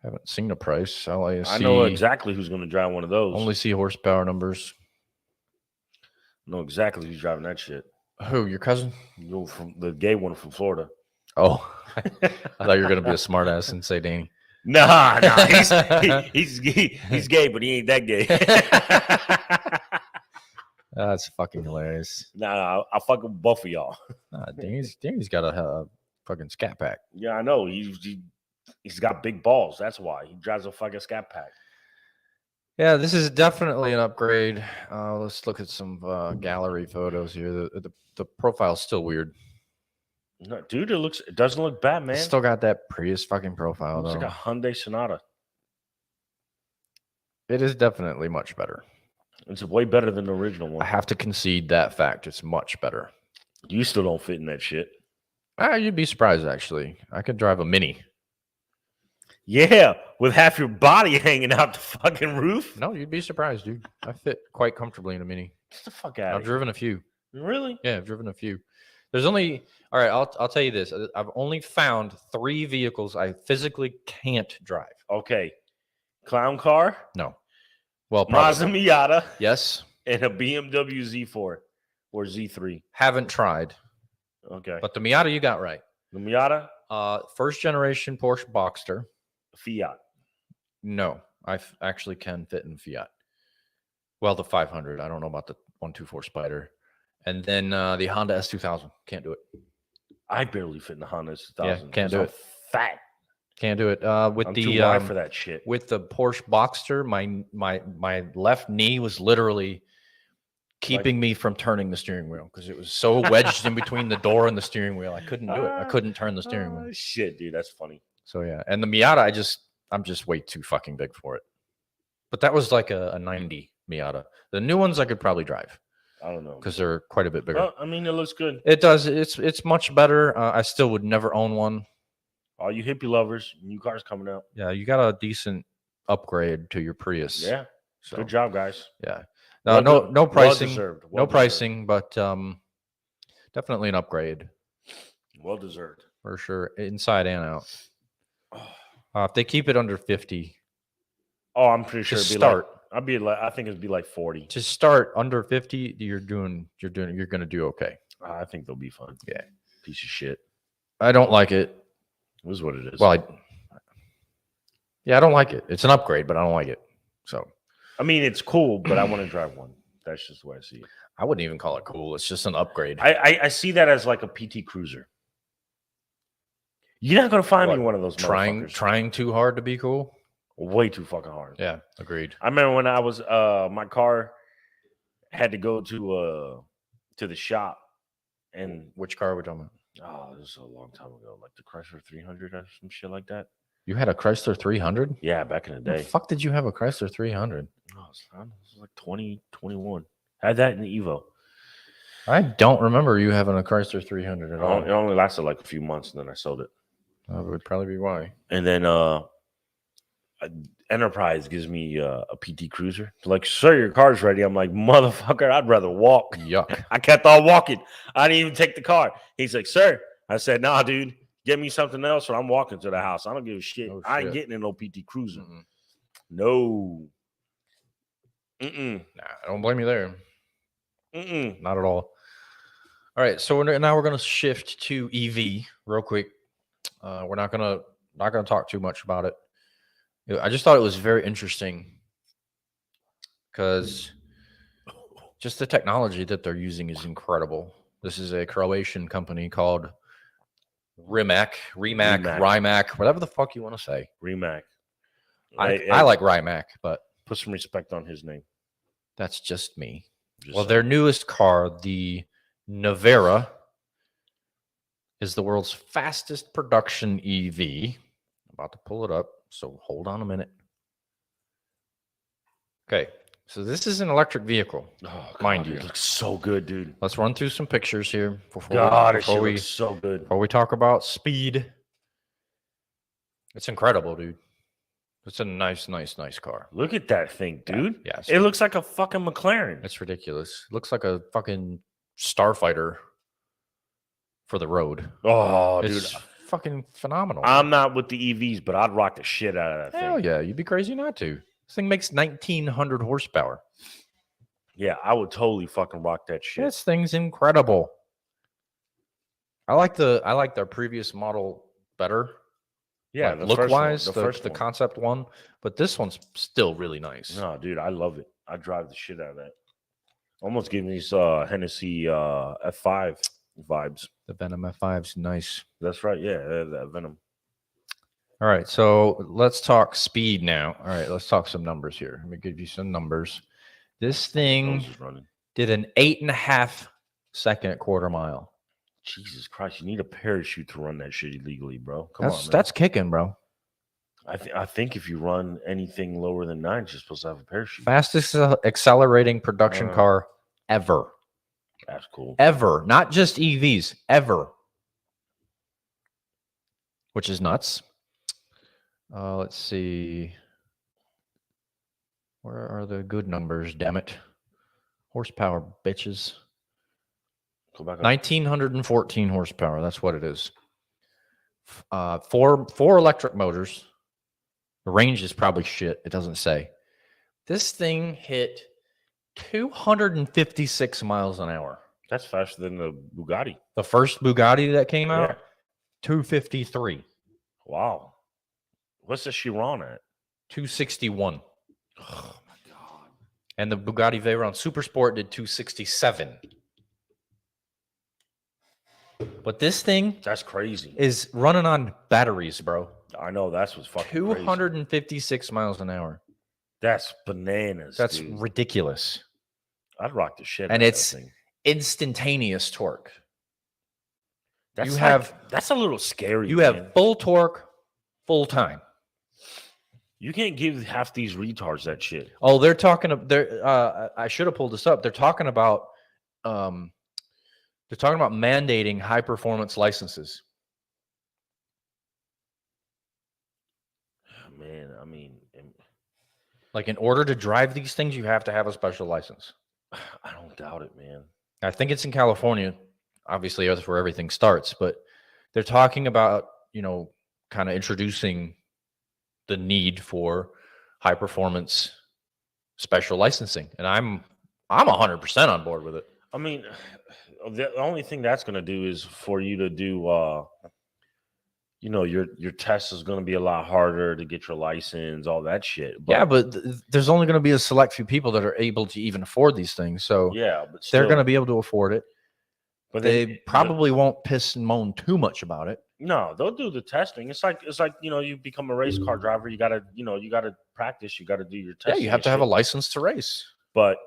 haven't seen a price. I know exactly who's going to drive one of those. Only see horsepower numbers. I know exactly who's driving that shit. Who? Your cousin? You from the gay one from Florida. Oh, I thought you were gonna be a smartass and say Danny. Nah, he's gay, but he ain't that gay. That's fucking hilarious. Nah, I'll fuck with both of y'all. Nah, Danny's got a fucking scat pack. Yeah, I know. He's got big balls. That's why he drives a fucking scat pack. Yeah, this is definitely an upgrade. Let's look at some gallery photos here. The profile's still weird. No, dude, it doesn't look bad, man. It's still got that Prius fucking profile, It's though. like a Hyundai Sonata. It is definitely much better. It's way better than the original I one. have to concede that fact. It's much better. You still don't fit in that shit. You'd be surprised, actually. I could drive a Mini. Yeah, with half your body hanging out the fucking roof. No, you'd be surprised, dude. I fit quite comfortably in a Mini. Get the fuck out I've of here. driven a few. Really? Yeah, I've driven a few. There's only all right. I'll tell you this. I've only found 3 vehicles I physically can't drive. Okay. Clown car, No. Well, Mazda probably. Miata, Yes. and a BMW Z4 or Z3. Haven't tried, Okay. but the Miata you got right. The Miata, First generation Porsche Boxster. Fiat. No, I actually can fit in Fiat. Well, the 500. I don't know about the 124 Spider. And then the Honda S2000. Can't do it. I barely fit in the Honda S2000. Yeah, can't do I'm it. Fat. Can't do it. With I'm the too wide for that shit. with the Porsche Boxster, my left knee was literally keeping me from turning the steering wheel because it was so wedged in between the door and the steering wheel. I couldn't do it. I couldn't turn the steering wheel. Shit, dude, that's funny. So yeah, and the Miata, I'm just way too fucking big for it. But that was like a 90 Miata. The new ones I could probably drive I don't know. because they're quite a bit bigger. Well, I mean, it looks good. It does. It's much better. I still would never own one. All you hippie lovers, new cars coming out. Yeah, you got a decent upgrade to your Prius. Yeah. So Good job, guys. yeah. Well No pricing. deserved. No pricing, but definitely an upgrade Well deserved. for sure, inside and out. If they keep it under 50, Oh, I'm pretty to sure it'd be start, I think it'd be like 40. to start under 50, you're going to do okay. I think they'll be fun. Yeah. Piece of shit. I don't like it. It is what it is. Well, I don't like it. It's an upgrade, but I don't like it. So I mean, it's cool, but I want to drive one. That's just the way I see it. I wouldn't even call it cool. It's just an upgrade. I see that as like a PT Cruiser. You're not gonna find me one of those motherfuckers. Trying too hard to be cool. Way too fucking hard. Yeah, agreed. I remember when I was my car had to go to the shop, and Which car are we talking about? this was a long time ago, like the Chrysler 300 or some shit like that. You had a Chrysler 300? Yeah, back in the When day. the fuck did you have a Chrysler 300? Oh, it was like 2021. I had that in the Evo. I don't remember you having a Chrysler 300 at all. It only lasted like a few months, and then I sold it. That would probably be why. And then Enterprise gives me a PT Cruiser. They're like, sir, your car's ready. I'm like, motherfucker, I'd rather walk. Yuck. I kept on walking. I didn't even take the car. He's like, sir. I said, nah, dude, get me something else or I'm walking to the house. I don't give a shit. Oh, I ain't shit. getting in no PT Cruiser. Mm-mm. No. Mm-mm. Nah, I don't blame you there. Mm-mm. Not at all. All right, so now we're gonna shift to EV real quick. We're not gonna talk too much about it. I just thought it was very interesting because just the technology that they're using is incredible. This is a Croatian company called Rimac, whatever the fuck you want to say. Rimac. I like Rimac, but Put some respect on his name. that's just me. Just Well, saying. their newest car, the Navara, is the world's fastest production EV. I'm about to pull it up, so hold on a minute. Okay, so this is an electric vehicle, Oh, mind God, you. it looks so good, dude. Let's run through some pictures here God, it before looks so good. we talk about speed. It's incredible, dude. It's a nice car. Look at that thing, dude. Yeah, It looks like a fucking McLaren. it's ridiculous. It looks like a fucking starfighter for the road. Oh, It's dude. fucking phenomenal. I'm not with the EVs, but I'd rock the shit out of that Hell thing. yeah, you'd be crazy not to. This thing makes 1,900 horsepower. Yeah, I would totally fucking rock that shit. This thing's incredible. I like their previous model better. Yeah, like the look first one, wise, the the first one. concept one, but this one's still really nice. No, dude, I love it. I drive the shit out of that. Almost give me these Hennessy F5 vibes. The Venom F5's nice. That's right. Yeah, that Venom. All right, so let's talk speed now. All right, let's talk some numbers here. Let me give you some numbers. This thing Nose is running. did an 8.5 second at quarter mile. Jesus Christ, you need a parachute to run that shit illegally, bro. Come on, man. That's kicking, bro. I think if you run anything lower than 9, you're supposed to have a parachute. Fastest accelerating production car ever. That's cool. Ever. Not just EVs. Ever. Which is nuts. Let's see. Where are the good numbers, damn it? Horsepower, bitches. Go back up. 1,914 horsepower. That's what it is. Four electric motors. The range is probably shit. It doesn't say. This thing hit 256 miles an hour. That's faster than the Bugatti. The first Bugatti that came out, Yeah. 253. Wow. What's the Chiron at? 261. Oh my god. And the Bugatti Veyron Super Sport did 267. But this thing That's crazy. is running on batteries, bro. I know that's what's fucking 256 miles an hour. That's bananas. That's dude. ridiculous. I'd rock the shit. And out of it's that thing. instantaneous torque. That's you like- have- that's a little scary. You man. have full torque, full time. You can't give half these retards that shit. Oh, they're talking. I should have pulled this up. They're talking about mandating high performance licenses. Man, I mean, Like in order to drive these things, you have to have a special license. I don't doubt it, man. I think it's in California. Obviously, that's where everything starts. But they're talking about, kind of introducing the need for high performance special licensing, and I'm 100% on board with it. I mean, the only thing that's going to do is for you to do, your test is going to be a lot harder to get your license, all that shit. Yeah, but there's only going to be a select few people that are able to even afford these things. So yeah, but they're still, going to be able to afford it. But They probably won't piss and moan too much about it. no, they'll do the testing. It's like you become a race car driver. You gotta practice. You gotta do your testing. Yeah, you have to have a license to race. But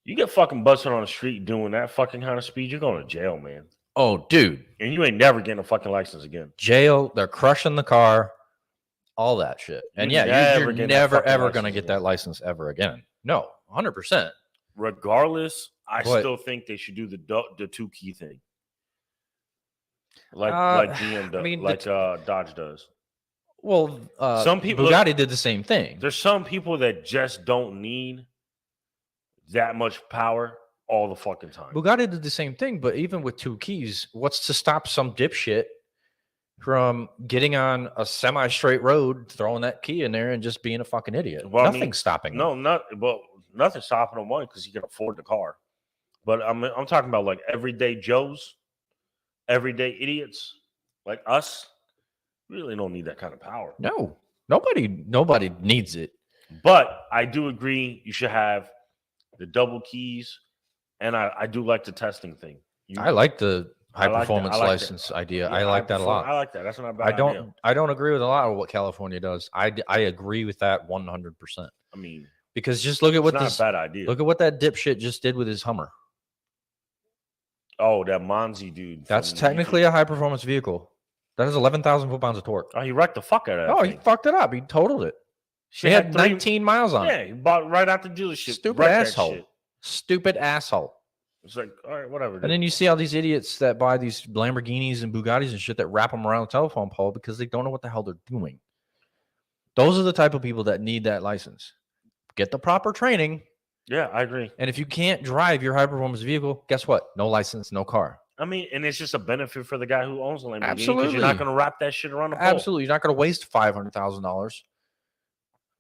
you get fucking busted on the street doing that fucking kind of speed, you're going to jail, man. Oh, dude, And you ain't never getting a fucking license again. jail. They're crushing the car, all that shit. And You're yeah, you're never getting that never fucking ever going to license get again. that license ever again. No, 100%. Regardless, I But- still think they should do the 2-key thing. Like GM does, I mean, Dodge does. Well, Some people- Bugatti did the same thing. There's some people that just don't need that much power all the fucking time. Bugatti did the same thing, but even with 2 keys, what's to stop some dipshit from getting on a semi-straight road, throwing that key in there, and just being a fucking idiot? Well, I mean, Nothing's stopping them. Nothing's stopping them, one, because you can afford the car. But I'm talking about like everyday Joes, everyday idiots like us. Really don't need that kind of power. No, nobody needs it. But I do agree you should have the double keys, and I do like the testing thing. I like the high I like that. performance I like that. license idea. Yeah, I like that a lot. I like that. That's not a bad I idea. don't agree with a lot of what California does. I agree with that 100%. I mean, Because just look at it's what not this a bad idea. look at what that dipshit just did with his Hummer. Oh, that Monzi dude. That's from technically YouTube. a high performance vehicle. That is 11,000 foot-pounds of torque. Oh, he wrecked the fuck out of that. Oh, he thing. fucked it up. He totaled it. She He had three- 19 miles on it. Yeah, he bought right out the dealership. Stupid wrecked that asshole. shit. Stupid asshole. It's like, all right, whatever. And then you see all these idiots that buy these Lamborghinis and Bugattis and shit that wrap them around a telephone pole because they don't know what the hell they're doing. Those are the type of people that need that license. Get the proper training. Yeah, I agree. And if you can't drive your high performance vehicle, guess what? No license, no car. I mean, and it's just a benefit for the guy who owns a Lamborghini because Absolutely. you're not going to wrap that shit around the pole. Absolutely. You're not going to waste $500,000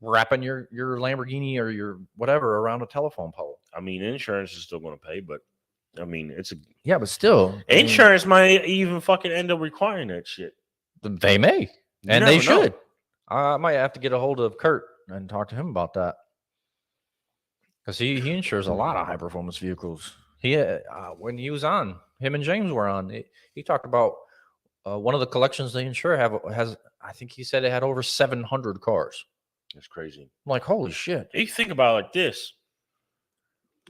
wrapping your Lamborghini or your whatever around a telephone pole. I mean, insurance is still going to pay, but I mean, it's a Yeah, but still, insurance might even fucking end up requiring that shit. They may, You and they never know. should. I might have to get a hold of Kurt and talk to him about that because he insures a lot of high performance vehicles. He when he was on, him and James were on. He talked about one of the collections they insure has. I think he said it had over 700 cars. It's crazy. I'm like, holy shit! You think about it like this.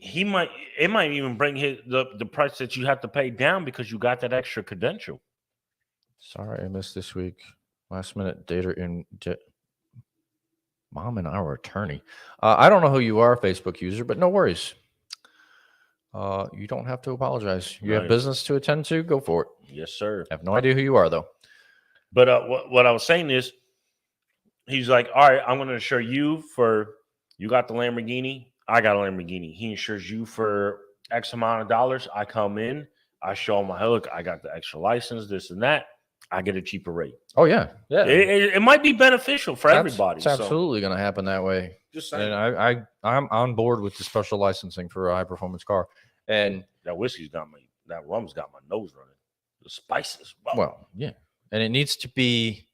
It might even bring the price that you have to pay down because you got that extra credential. Sorry, I missed this week. Last minute data Mom and our attorney. I don't know who you are, Facebook user, but no worries. You don't have to apologize. You have business to attend to. Go for it. Yes, sir. I have no idea who you are, though. But what I was saying is, he's like, all right, I'm going to insure you for, you got the Lamborghini, I got a Lamborghini. He insures you for X amount of dollars. I come in, I show him, look, I got the extra license, this and that. I get a cheaper rate. Oh, yeah. Yeah. It might be beneficial for everybody. It's absolutely going to happen that way. Just saying. And I'm on board with the special licensing for a high performance car. And that whiskey's got that rum's got my nose running. The spices. Wow. Well, yeah. And it needs to be,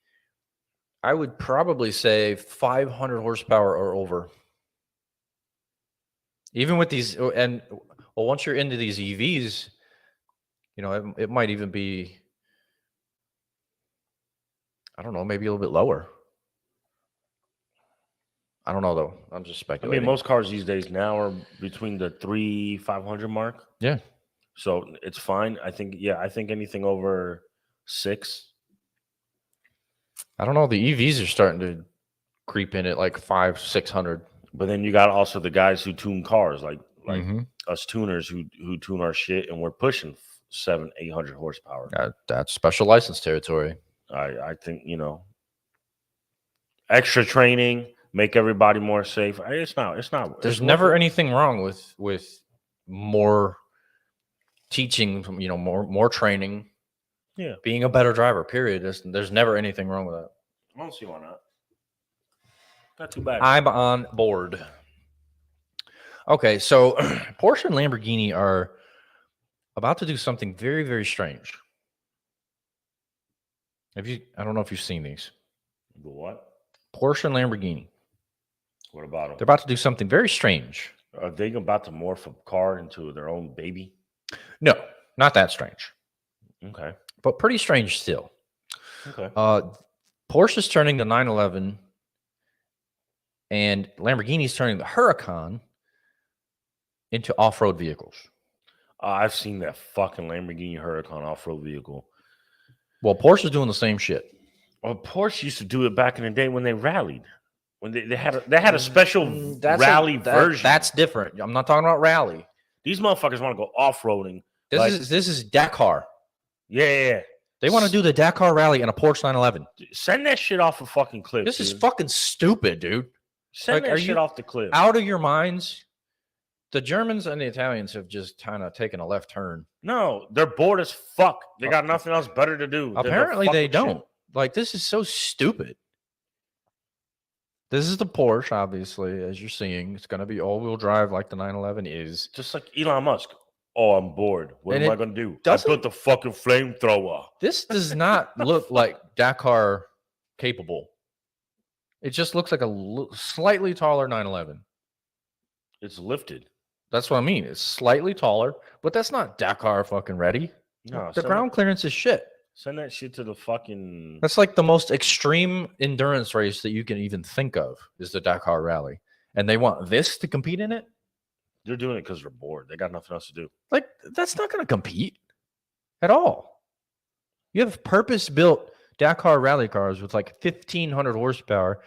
I would probably say 500 horsepower or over. Even with these, and well, once you're into these EVs, you know, it might even be, I don't know, maybe a little bit lower. I don't know, though. I'm just speculating. I mean, most cars these days now are between the 300-500 mark. Yeah. So it's fine. I think anything over 6. I don't know. The EVs are starting to creep in at like 500-600. But then you got also the guys who tune cars, like us tuners who tune our shit, and we're pushing 700-800 horsepower. That's special license territory. I think, you know, extra training, make everybody more safe. It's not. There's never anything wrong with more teaching, you know, more training. Yeah, being a better driver. Period. There's never anything wrong with that. I don't see why not. Not too bad. I'm on board. Okay, so Porsche and Lamborghini are about to do something very, very strange. I don't know if you've seen these. What? Porsche and Lamborghini. What about them? They're about to do something very strange. Are they about to morph a car into their own baby? No, not that strange. Okay. But pretty strange still. Okay. Porsche's turning the 911 and Lamborghini's turning the Huracan into off-road vehicles. I've seen that fucking Lamborghini Huracan off-road vehicle. Well, Porsche's doing the same shit. Well, Porsche used to do it back in the day when they rallied. When they had a special rally version. That's different. I'm not talking about rally. These motherfuckers want to go off-roading. This is Dakar. Yeah. They want to do the Dakar rally in a Porsche 911. Send that shit off a fucking cliff. This is fucking stupid, dude. Send that shit off the cliff. Out of your minds? The Germans and the Italians have just kind of taken a left turn. No, they're bored as fuck. They got nothing else better to do. Apparently they don't. Shit. Like, this is so stupid. This is the Porsche, obviously, as you're seeing. It's going to be all-wheel drive like the 911 is. Just like Elon Musk. Oh, I'm bored. What am I going to do? I built the fucking flamethrower. This does not look like Dakar capable. It just looks like a slightly taller 911. It's lifted. That's what I mean. It's slightly taller, but that's not Dakar fucking ready. No, the ground clearance is shit. Send that shit to the fucking... That's like the most extreme endurance race that you can even think of is the Dakar Rally. And they want this to compete in it? They're doing it because they're bored. They got nothing else to do. Like, that's not going to compete at all. You have purpose-built Dakar rally cars with like 1,500 horsepower,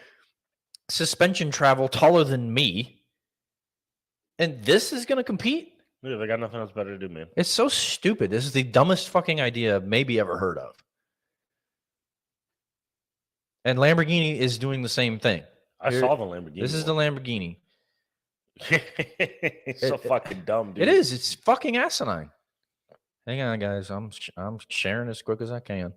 suspension travel taller than me, and this is going to compete? Yeah, they got nothing else better to do, man. It's so stupid. This is the dumbest fucking idea I've maybe ever heard of. And Lamborghini is doing the same thing. I saw the Lamborghini. This is the Lamborghini. It's so fucking dumb, dude. It is. It's fucking asinine. Hang on, guys. I'm sharing as quick as I can.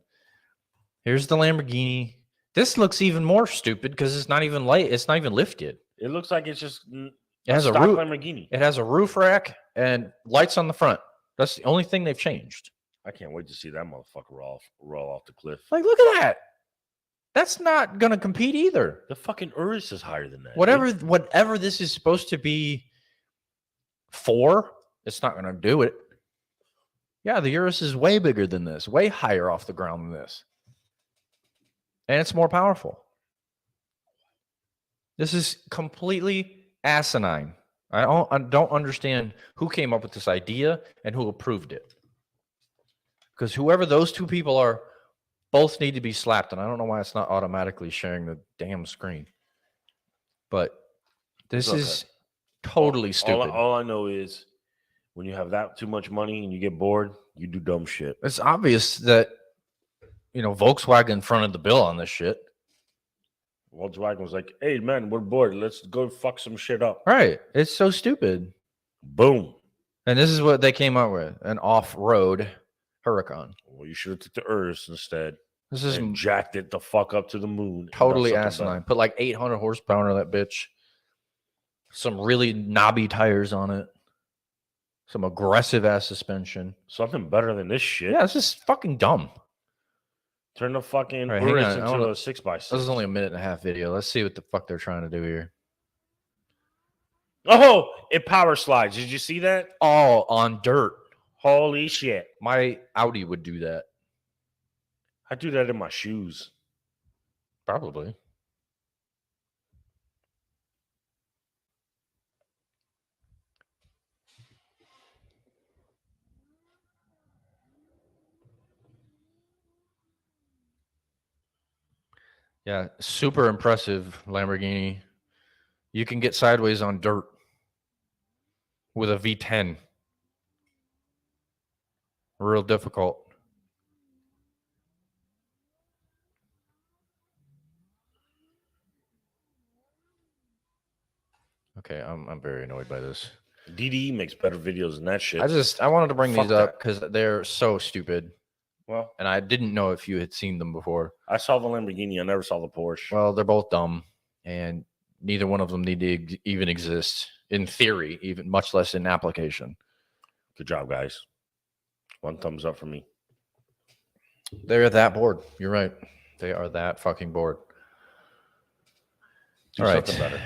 Here's the Lamborghini. This looks even more stupid because it's not even light. It's not even lifted. It looks like it's just It has a a stock roof. Lamborghini. It has a roof rack and lights on the front. That's the only thing they've changed. I can't wait to see that motherfucker roll off the cliff. Like, look at that. That's not gonna compete either. The fucking Urus is higher than that. Whatever this is supposed to be for, it's not gonna do it. Yeah, the Urus is way bigger than this, way higher off the ground than this. And it's more powerful. This is completely asinine. I don't understand who came up with this idea and who approved it. Because whoever those two people are, both need to be slapped. And I don't know why it's not automatically sharing the damn screen. But this is totally stupid. All I know is when you have that too much money and you get bored, you do dumb shit. It's obvious that, Volkswagen fronted the bill on this shit. Volkswagen was like, hey, man, we're bored. Let's go fuck some shit up. Right. It's so stupid. Boom. And this is what they came up with, an off-road Huracan. Well, you should have took the Urus instead. This is and jacked it the fuck up to the moon. Totally asinine. Put like 800 horsepower on that bitch. Some really knobby tires on it. Some aggressive-ass suspension. Something better than this shit. Yeah, it's just fucking dumb. Turn the fucking right, Urus into a 6x6. This is only a minute and a half video. Let's see what the fuck they're trying to do here. Oh, it power slides. Did you see that? Oh, on dirt. Holy shit. My Audi would do that. I do that in my shoes. Probably. Yeah, super impressive Lamborghini. You can get sideways on dirt with a V10. Real difficult. Okay, I'm very annoyed by this. DDE makes better videos than that shit. I wanted to bring these up because they're so stupid. Well, and I didn't know if you had seen them before. I saw the Lamborghini. I never saw the Porsche. Well, they're both dumb, and neither one of them need to even exist in theory, even much less in application. Good job, guys. One thumbs up for me. They're that bored. You're right. They are that fucking bored. Do all right. something better.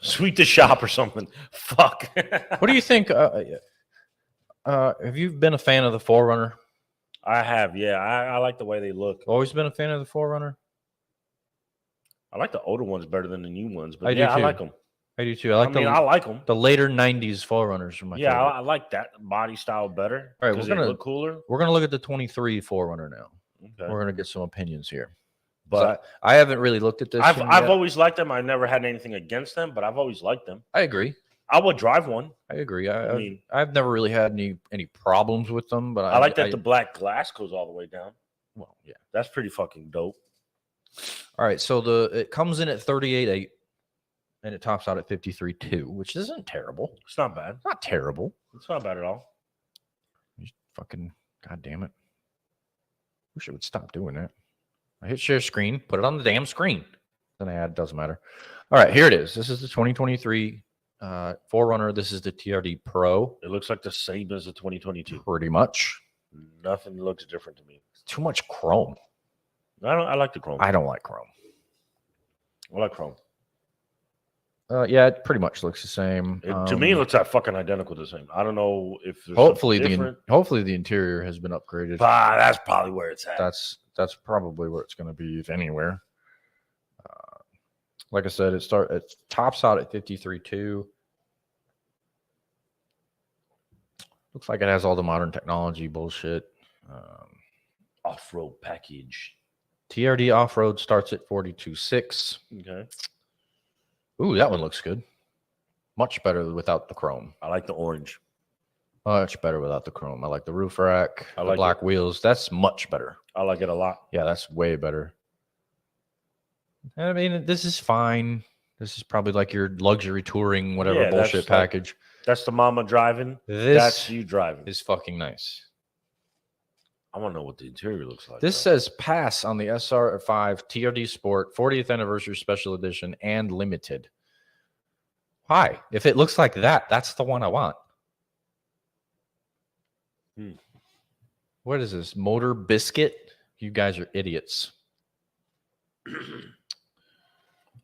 Sweep the shop or something. Fuck. What do you think? Have you been a fan of the 4Runner? I have, yeah. I like the way they look. Always been a fan of the 4Runner? I like the older ones better than the new ones, but I I like them. I do too. I like them. The later 90s 4Runners are my favorite. I like that body style better. All right, we're gonna look cooler. We're gonna look at the 23 4Runner now. Okay. We're gonna get some opinions here. But I haven't really looked at this. I've always liked them. I never had anything against them, but I've always liked them. I agree. I would drive one. I agree. I've never really had any problems with them, but I like that the black glass goes all the way down. Well, yeah, that's pretty fucking dope. All right, so it comes in at 38.8, and it tops out at 53.2, which isn't terrible. It's not bad. It's not terrible. It's not bad at all. Just fucking goddamn it! Wish it would stop doing that. I hit share screen, put it on the damn screen. Then I add, doesn't matter. All right, here it is. This is the 2023 4Runner. This is the TRD Pro. It looks like the same as the 2022. Pretty much. Nothing looks different to me. Too much chrome. I like the chrome. I don't like chrome. I like chrome. Yeah, it pretty much looks the same. To me, it looks like fucking identical to the same. I don't know if there's hopefully the interior has been upgraded. That's probably where it's at. That's probably where it's going to be, if anywhere. Like I said, it tops out at 53.2. Looks like it has all the modern technology bullshit. Off-road package. TRD off-road starts at 42.6. Okay. Ooh, that one looks good. Much better without the chrome. I like the orange. Much better without the chrome. I like the roof rack, I the like black wheels. That's much better. I like it a lot. Yeah, that's way better. I mean, this is fine. This is probably like your luxury touring, whatever Yeah, bullshit that's like- package. That's the mama driving. This That's you driving. is fucking nice. I want to know what the interior looks like. This though. says pass on the SR5 TRD Sport 40th Anniversary Special Edition and Limited. Why? If it looks like that, that's the one I want. What is this? Motor Biscuit? You guys are idiots.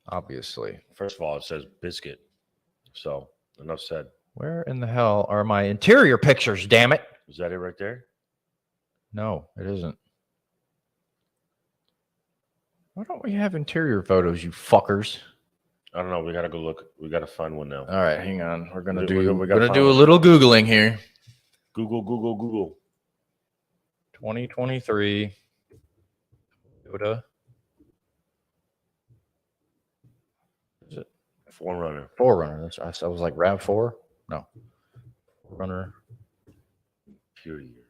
Obviously. First of all, it says biscuit. So enough said. Where in the hell are my interior pictures, damn it? Is that it right there? No, it isn't. Why don't we have interior photos, you fuckers? I don't know. We gotta go look. We gotta find one now. All right, hang on. We're gonna We do gotta find a one. little Googling here. Google. 2023 Toyota. Is it Forerunner. 4Runner? I was like RAV4. No, 4Runner. Pure year.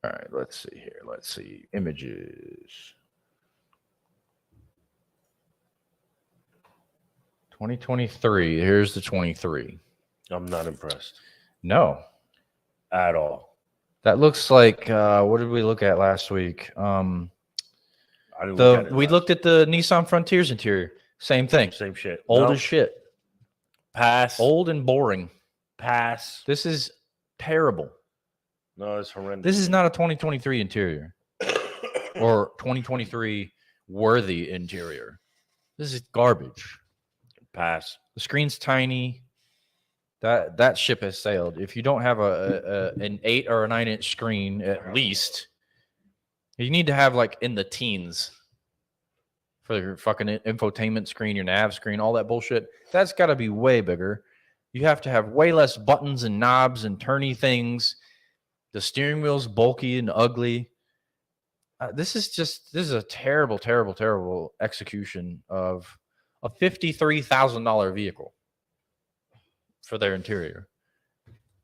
All right, let's see here. Let's see images. 2023. Here's the 23. I'm not impressed No, at all. that looks like what did we look at last week? I didn't look at it. We looked at the Nissan Frontier's interior. Same thing. Same shit. Old No. as shit. Pass. Old and boring. Pass. This is terrible. No, it's horrendous. This is not a 2023 interior or 2023 worthy interior. This is garbage. Pass. The screen's tiny. That ship has sailed. If you don't have an 8 or a 9-inch screen at least, you need to have like in the teens for your fucking infotainment screen, your nav screen, all that bullshit. That's got to be way bigger. You have to have way less buttons and knobs and turny things. The steering wheel's bulky and ugly. This is a terrible, terrible, terrible execution of a $53,000 vehicle for their interior.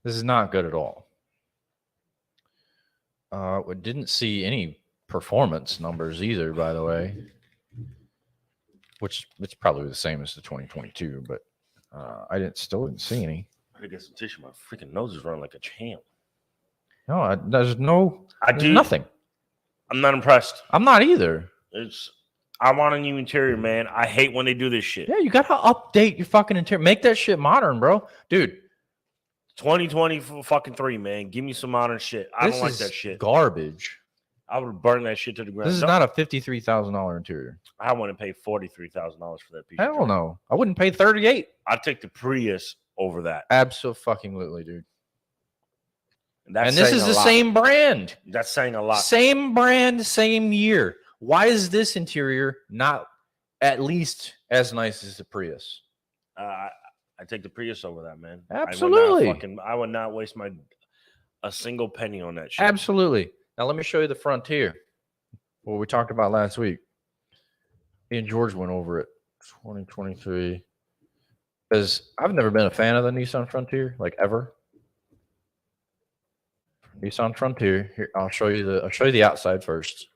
This is not good at all. We didn't see any performance numbers either, by the way, which it's probably the same as the 2022, but I still didn't see any. I gotta get some tissue. My freaking nose is running like a champ. No, there's nothing. I'm not impressed. I'm not either. I want a new interior, man. I hate when they do this shit. Yeah, you gotta update your fucking interior. Make that shit modern, bro. Dude, 2020 fucking 3, man. Give me some modern shit. I don't like that shit. Garbage. I would burn that shit to the ground. This is not a $53,000 interior. I want to pay $43,000 for that piece. Hell no. I wouldn't pay 38. I'd take the Prius over that. Absolutely, dude. And this is the same brand. That's saying a lot. Same brand, same year. Why is this interior not at least as nice as the Prius? I take the Prius over that, man. Absolutely. I would not waste a single penny on that shit. Absolutely. Now let me show you the Frontier. What we talked about last week. Me and George went over it. 2023. Because I've never been a fan of the Nissan Frontier, like ever. Nissan Frontier. Here, I'll show you the outside first.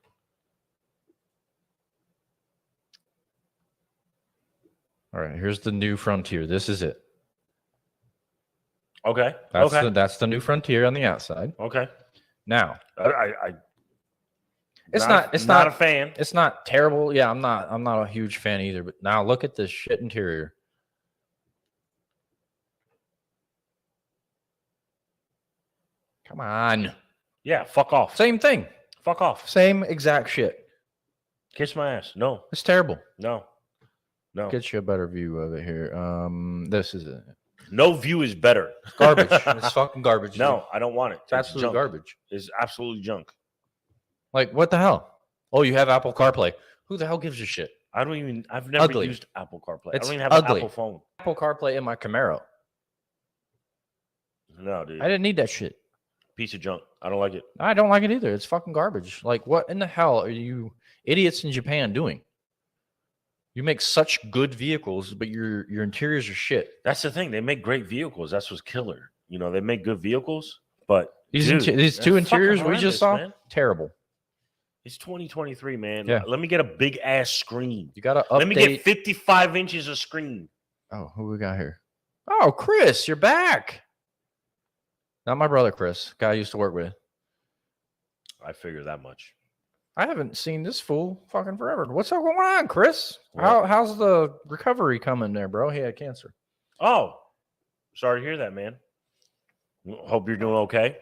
All right, here's the new Frontier. This is it. Okay. That's the new Frontier on the outside. Okay. Now, it's not a fan. It's not terrible. Yeah, I'm not a huge fan either. But now look at this shit interior. Come on. Yeah, fuck off. Same thing. Fuck off. Same exact shit. Kiss my ass. No. It's terrible. No. Get you a better view of it here. This is it. No view is better. It's garbage. It's fucking garbage. No, dude. I don't want it. It's absolute junk. garbage. It's absolutely junk. Like, what the hell? Oh, you have Apple CarPlay. Who the hell gives a shit? I've never Ugly. used Apple CarPlay. It's I don't even have ugly. an Apple phone. Apple CarPlay in my Camaro. No, dude. I didn't need that shit. Piece of junk. I don't like it. I don't like it either. It's fucking garbage. Like, what in the hell are you idiots in Japan doing? You make such good vehicles, but your interiors are shit. That's the thing. They make great vehicles. That's what's killer. You know, they make good vehicles, but These dude, these they're two fucking interiors we just horrendous, saw, man. terrible. It's 2023, man. Yeah. Let me get a big ass screen. You got to update. Let me get 55 inches of screen. Oh, who we got here? Oh, Chris, you're back. Not my brother, Chris. Guy I used to work with. I figure that much. I haven't seen this fool fucking forever. What's up going on, Chris? What? How's the recovery coming there, bro? He had cancer. Oh, sorry to hear that, man. Hope you're doing okay.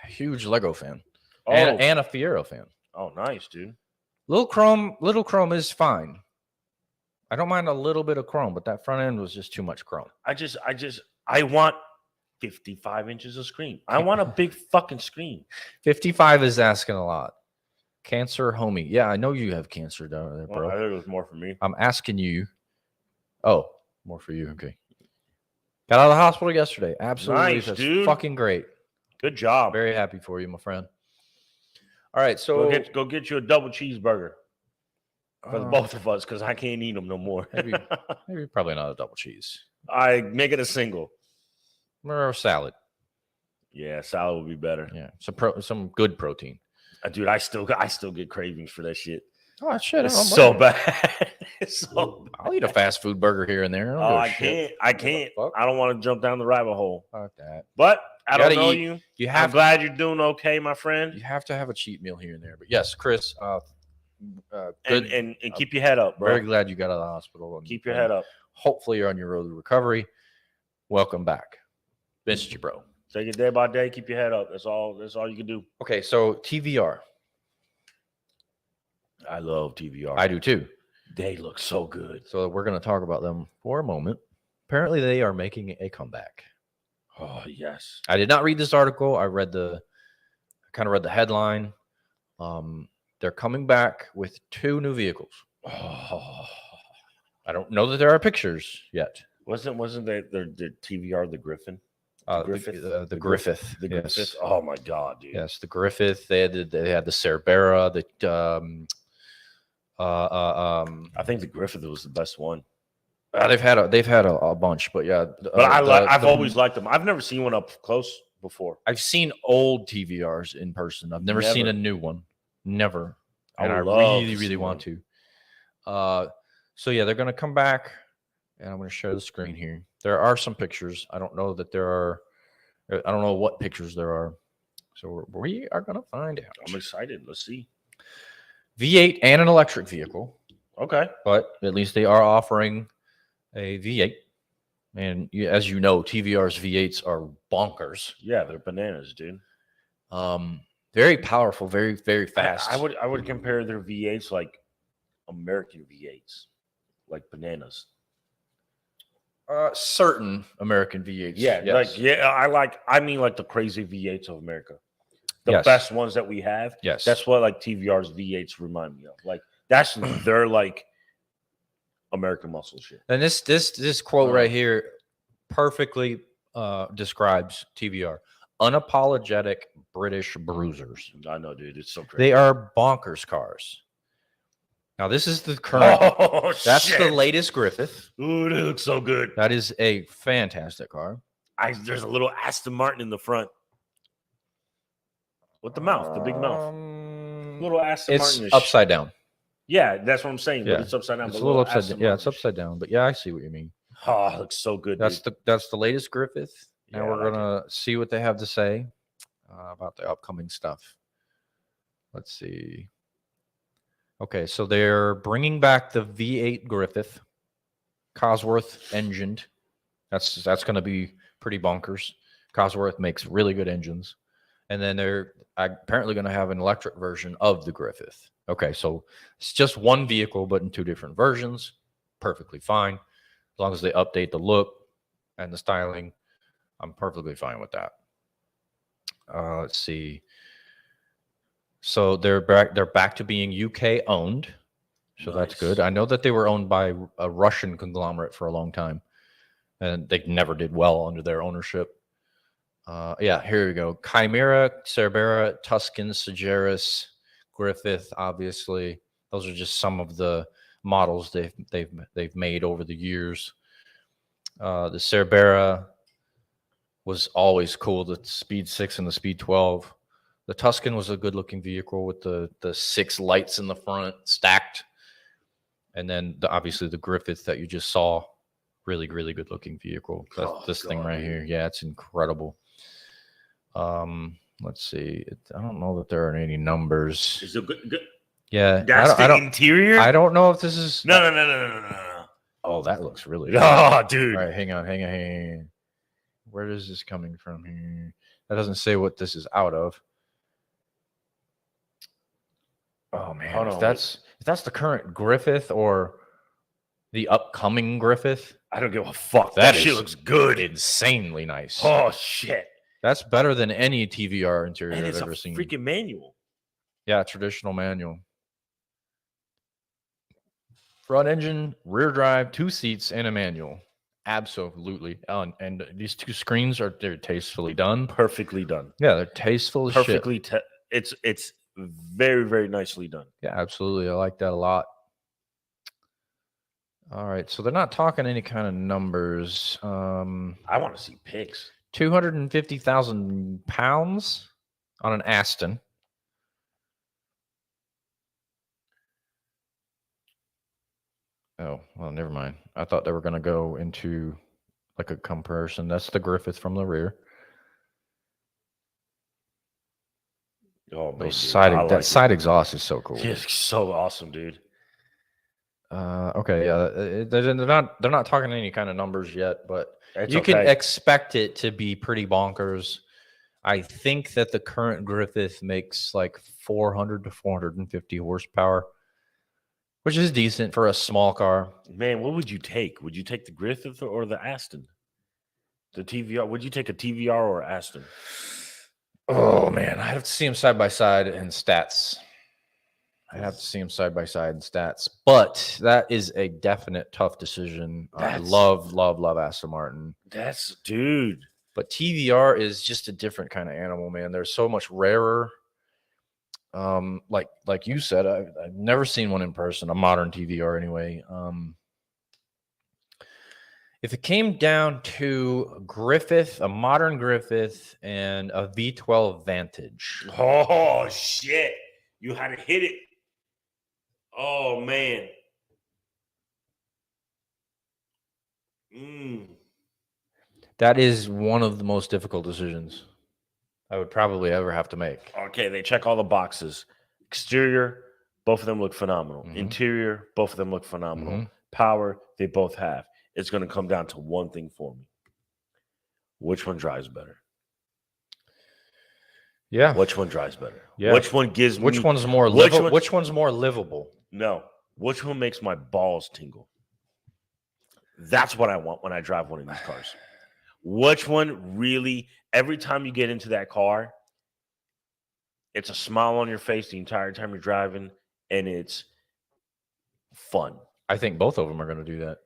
Huge Lego fan. Oh, And a Fiero fan. oh, nice, dude. Little Chrome is fine. I don't mind a little bit of chrome, but that front end was just too much chrome. I want 55 inches of screen. I want a big fucking screen. 55 is asking a lot. Cancer, homie. Yeah, I know you have cancer down there, bro. Well, I think it was more for me. I'm asking you. Oh, more for you. Okay. Got out of the hospital yesterday. Absolutely. Nice, That's dude. fucking great. Good job. Very happy for you, my friend. All right, so Go get you a double cheeseburger for the both of us because I can't eat them no more. maybe probably not a double cheese. I make it a single. Or a salad. Yeah, salad would be better. Yeah, some good protein. Dude, I still get cravings for that shit. Oh shit! It's so bad. It's so bad. I'll eat a fast food burger here and there. I can't. I don't want to jump down the rabbit hole. Fuck that. But I don't know eat. you. I'm glad you're doing okay, my friend. You have to have a cheat meal here and there. But yes, Chris. Good. And keep your head up, bro. Very glad you got out of the hospital. Keep your head up. Hopefully, you're on your road to recovery. Welcome back. Missed you, bro. Take it day by day. Keep your head up. That's all you can do. Okay, so TVR. I love TVR. I do too. They look so good. So we're going to talk about them for a moment. Apparently, they are making a comeback. Oh yes. I did not read this article. I kind of read the headline. They're coming back with 2 new vehicles. Oh. I don't know that there are pictures yet. Wasn't their TVR the Griffin? The Griffith. The Griffith. Yes. Oh my god, dude. Yes, the Griffith. They had the Cerbera. I think the Griffith was the best one. They've had a bunch, but yeah. But I've always liked them. I've never seen one up close before. I've seen old TVRs in person. I've never seen a new one. Never. And I really want to. So yeah, they're going to come back, and I'm going to share the screen here. There are some pictures. I don't know that there are. I don't know what pictures there are. So we are going to find out. I'm excited. Let's see. V8 and an electric vehicle. Okay. But at least they are offering a V8. And as you know, TVR's V8s are bonkers. Yeah, they're bananas, dude. Very powerful, very, very fast. I would compare their V8s like American V8s, like bananas. Certain American V8s. Yeah, yes. I mean like the crazy V8s of America. The Yes. best ones that we have. Yes. That's what like TVR's V8s remind me of. Like that's they're like American muscle shit. And this quote right here perfectly describes TVR. Unapologetic British bruisers. I know, dude. It's so crazy. They are bonkers cars. Now, this is the current. Oh, that's shit. the latest Griffith. Ooh, they look so good. That is a fantastic car. There's a little Aston Martin in the front. With the mouth, the big mouth. Little Aston Martin. It's upside down. Yeah, that's what I'm saying. Yeah. But it's upside down. It's a little upside down. Yeah, it's upside down. But yeah, I see what you mean. Oh, it looks so good. That's dude. the latest Griffith. Now Yeah, we're gonna see what they have to say about the upcoming stuff. Let's see. Okay, so they're bringing back the V8 Griffith, Cosworth engined. That's going to be pretty bonkers. Cosworth makes really good engines, and then they're apparently going to have an electric version of the Griffith. Okay, so it's just one vehicle, but in 2 different versions. Perfectly fine, as long as they update the look and the styling. I'm perfectly fine with that. Let's see. So they're back to being UK owned. So that's good. I know that they were owned by a Russian conglomerate for a long time, and they never did well under their ownership. Yeah, here we go. Chimera, Cerbera, Tuscan, Sageris, Griffith, obviously. Those are just some of the models they've made over the years. The Cerbera was always cool. The Speed 6 and the Speed 12. The Tuscan was a good-looking vehicle with the 6 lights in the front stacked. And then, obviously, the Griffith that you just saw, really, really good-looking vehicle. This thing right here. Yeah, it's incredible. Let's see. I don't know that there are any numbers. Is it good? Yeah. That's the interior? I don't know if this is... No. Oh, that looks really good. Oh, dude. All right, hang on. Where is this coming from here? That doesn't say what this is out of. Oh man, if that's the current Griffith or the upcoming Griffith, I don't give a fuck. That shit looks good. Insanely nice. Oh shit. That's better than any TVR interior And I've it's ever seen. Freaking manual. Yeah, traditional manual. Front engine, rear drive, 2 seats, and a manual. Absolutely. And these 2 screens they're tastefully done. Perfectly done. Yeah, they're tasteful as Perfectly shit. It's very, very nicely done. Yeah, absolutely. I like that a lot. All right, so they're not talking any kind of numbers. I want to see pics. 250,000 pounds on an Aston. Oh, well, never mind. I thought they were going to go into like a comparison. That's the Griffith from the rear. Oh, man, that side exhaust is so cool. It's so awesome, dude. Okay, yeah, they're not talking any kind of numbers yet, but you okay. can expect it to be pretty bonkers. I think that the current Griffith makes like 400 to 450 horsepower, which is decent for a small car. Man, what would you take? Would you take the Griffith or the Aston? The TVR? Would you take a TVR or Aston? Oh, man. I have to see them side by side in stats. But that is a definite tough decision. I love Aston Martin. Dude. But TVR is just a different kind of animal, man. They're so much rarer. Like you said, I've never seen one in person, a modern TVR anyway. If it came down to a modern Griffith, and a V12 Vantage. Oh, shit. You had to hit it. Oh, man. That is one of the most difficult decisions I would probably ever have to make. Okay, they check all the boxes. Exterior, both of them look phenomenal. Mm-hmm. Interior, both of them look phenomenal. Mm-hmm. Power, they both have. It's going to come down to one thing for me. Which one drives better? Yeah. Which one drives better? Yeah. Which one gives me... Which one's more livable? Which one's more livable? No. Which one makes my balls tingle? That's what I want when I drive one of these cars. Which one really, every time you get into that car, it's a smile on your face the entire time you're driving, and it's fun. I think both of them are going to do that.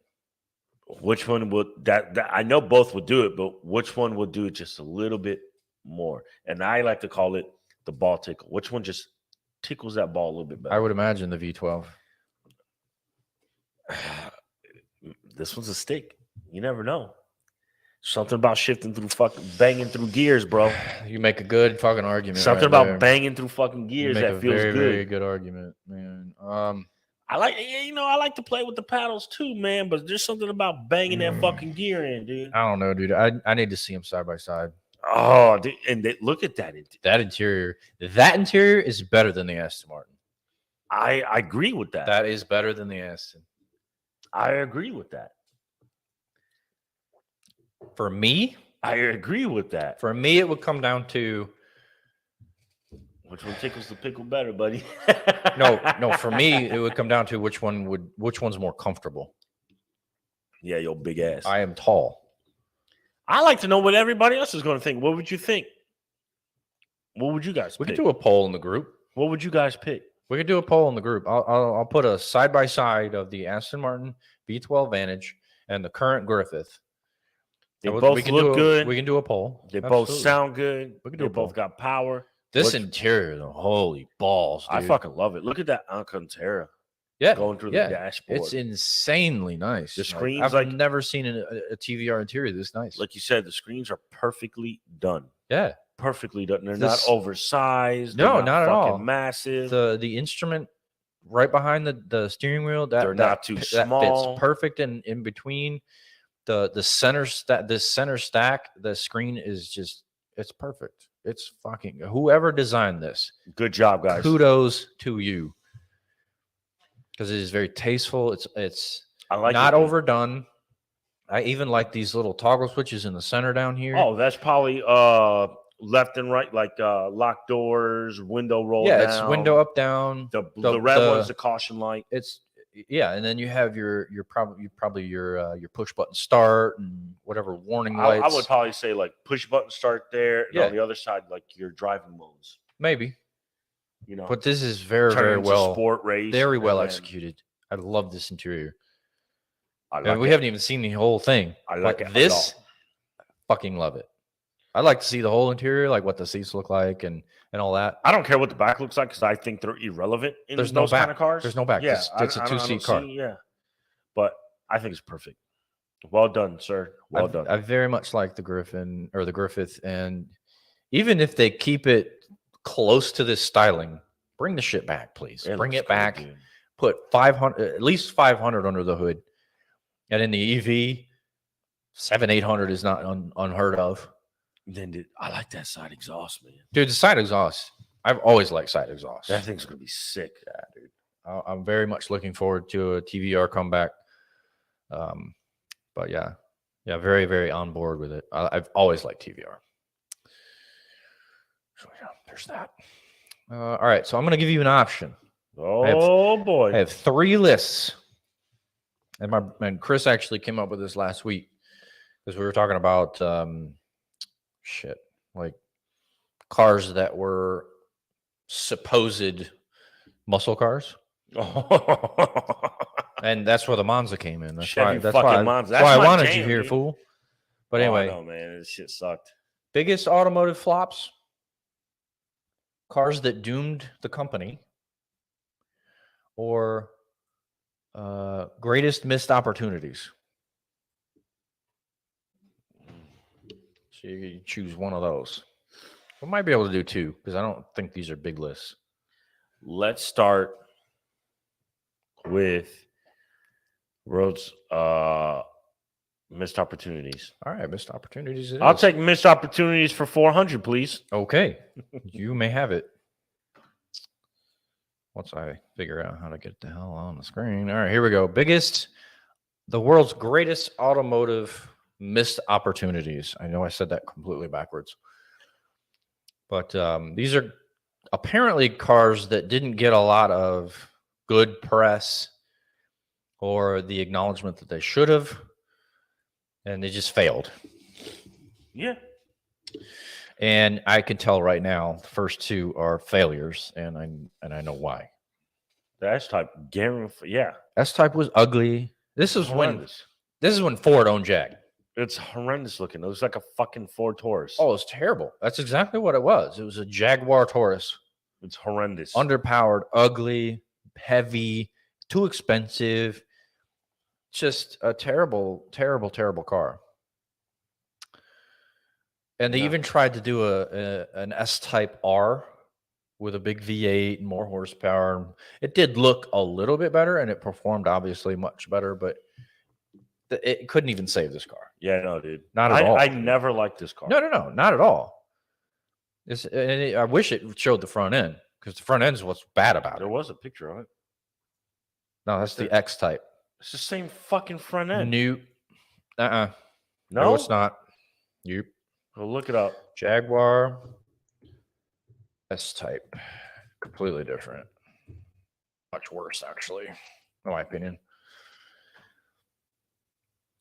Which one would that I know both would do it, but which one would do it just a little bit more? And I like to call it the ball tickle. Which one just tickles that ball a little bit better? I would imagine the V12. This one's a stick. You never know. Something about banging through gears, bro. You make a good fucking argument. Something right about there. banging through fucking gears that feels very, good. Very good argument, man. I like to play with the paddles too, man. But there's something about banging that fucking gear in, dude. I don't know, dude. I need to see them side by side. Oh, dude, and look at that. That interior. That interior is better than the Aston Martin. I agree with that. That is better than the Aston. I agree with that. For me, I agree with that. For me, it would come down to which one tickles the pickle better, buddy. No. For me, it would come down to which one's more comfortable. Yeah, your big ass. I am tall. I like to know what everybody else is going to think. What would you think? What would you guys pick? We could do a poll in the group. What would you guys pick? We could do a poll in the group. I'll put a side by side of the Aston Martin V12 Vantage and the current Griffith. They both look good. We can do a poll. They both sound good. They both got power. This interior, though, holy balls, dude. I fucking love it. Look at that Alcantara. Yeah, going through yeah. the dashboard. It's insanely nice. The Like, screens, I've like- never seen a TVR interior this nice. Like you said, the screens are perfectly done. Yeah, Perfectly done. They're This- not oversized. No, They're not at fucking all. massive. the instrument right behind the steering wheel, They're not too that small. fits perfect in between. The center stack, the screen is just, it's perfect. It's fucking, whoever designed this, Good job, guys. kudos to you, because it is very tasteful. It's I like not it. overdone. I even like these little toggle switches in the center down here. Oh, that's probably left and right, like lock doors, window roll yeah, down. it's window up, down. The red one's the caution light. It's, yeah, and then you have your probably your push button start and whatever warning lights. I would probably say like push button start there, and Yeah. on the other side like your driving modes. Maybe, You know, but this is very turn it very into well sport race, very well and then executed. I love this interior. I And like we it. haven't even seen the whole thing. I like But it a this, lot. fucking love it. I'd like to see the whole interior, like what the seats look like and all that. I don't care what the back looks like because I think they're irrelevant in There's no those kind back. of cars. There's no back. Yeah, It's a I don't two-seat car. see- yeah, but I think it's perfect. Well done, sir. Well done. I very much like the Griffin or the Griffith, and even if they keep it close to this styling, bring the shit back, please. Bring looks it back. good, dude. Put 500, at least 500 under the hood, and in the EV, 700-800 is not unheard of. Then I like that side exhaust, man. Dude, the side exhaust. I've always liked side exhaust. That thing's gonna be sick. Yeah, dude. I'm very much looking forward to a TVR comeback. But yeah, very, very on board with it. I've always liked TVR. So yeah, there's that. All right, so I'm going to give you an option. Oh boy. I have 3 lists, and Chris actually came up with this last week because we were talking about like cars that were supposed muscle cars. And that's where the Monza came in. That's Chevy why, that's fucking why, Monza. that's why That's I my wanted jam, you here, dude. fool. But Oh, I anyway, know, man, this shit sucked. biggest automotive flops, cars that doomed the company, or greatest missed opportunities. So you choose one of those. We might be able to do 2 because I don't think these are big lists. Let's start with Rhodes missed opportunities. All right, missed opportunities. I'll take missed opportunities for 400, please. Okay, you may have it. Once I figure out how to get the hell on the screen. All right, here we go. The world's greatest automotive missed opportunities. I know I said that completely backwards. But these are apparently cars that didn't get a lot of good press or the acknowledgement that they should have, and they just failed. Yeah. And I can tell right now the first 2 are failures, and I know why. The S-Type, yeah. S-Type was ugly. This is when Ford owned Jag. It's horrendous looking. It looks like a fucking Ford Taurus. Oh, it's terrible. That's exactly what it was. It was a Jaguar Taurus. It's horrendous. Underpowered, ugly, heavy, too expensive. Just a terrible, terrible, terrible car. And they even tried to do an S-Type R with a big V8 and more horsepower. It did look a little bit better, and it performed obviously much better, but it couldn't even save this car. Yeah, no, dude. Not at all. I never liked this car. No, not at all. I wish it showed the front end, because the front end is what's bad about There it. was a picture of it. No, that's the X-Type. It's the same fucking front end. New. No, No, it's not. Nope. Well, look it up. Jaguar S-Type. Completely different. Much worse, actually, in my opinion.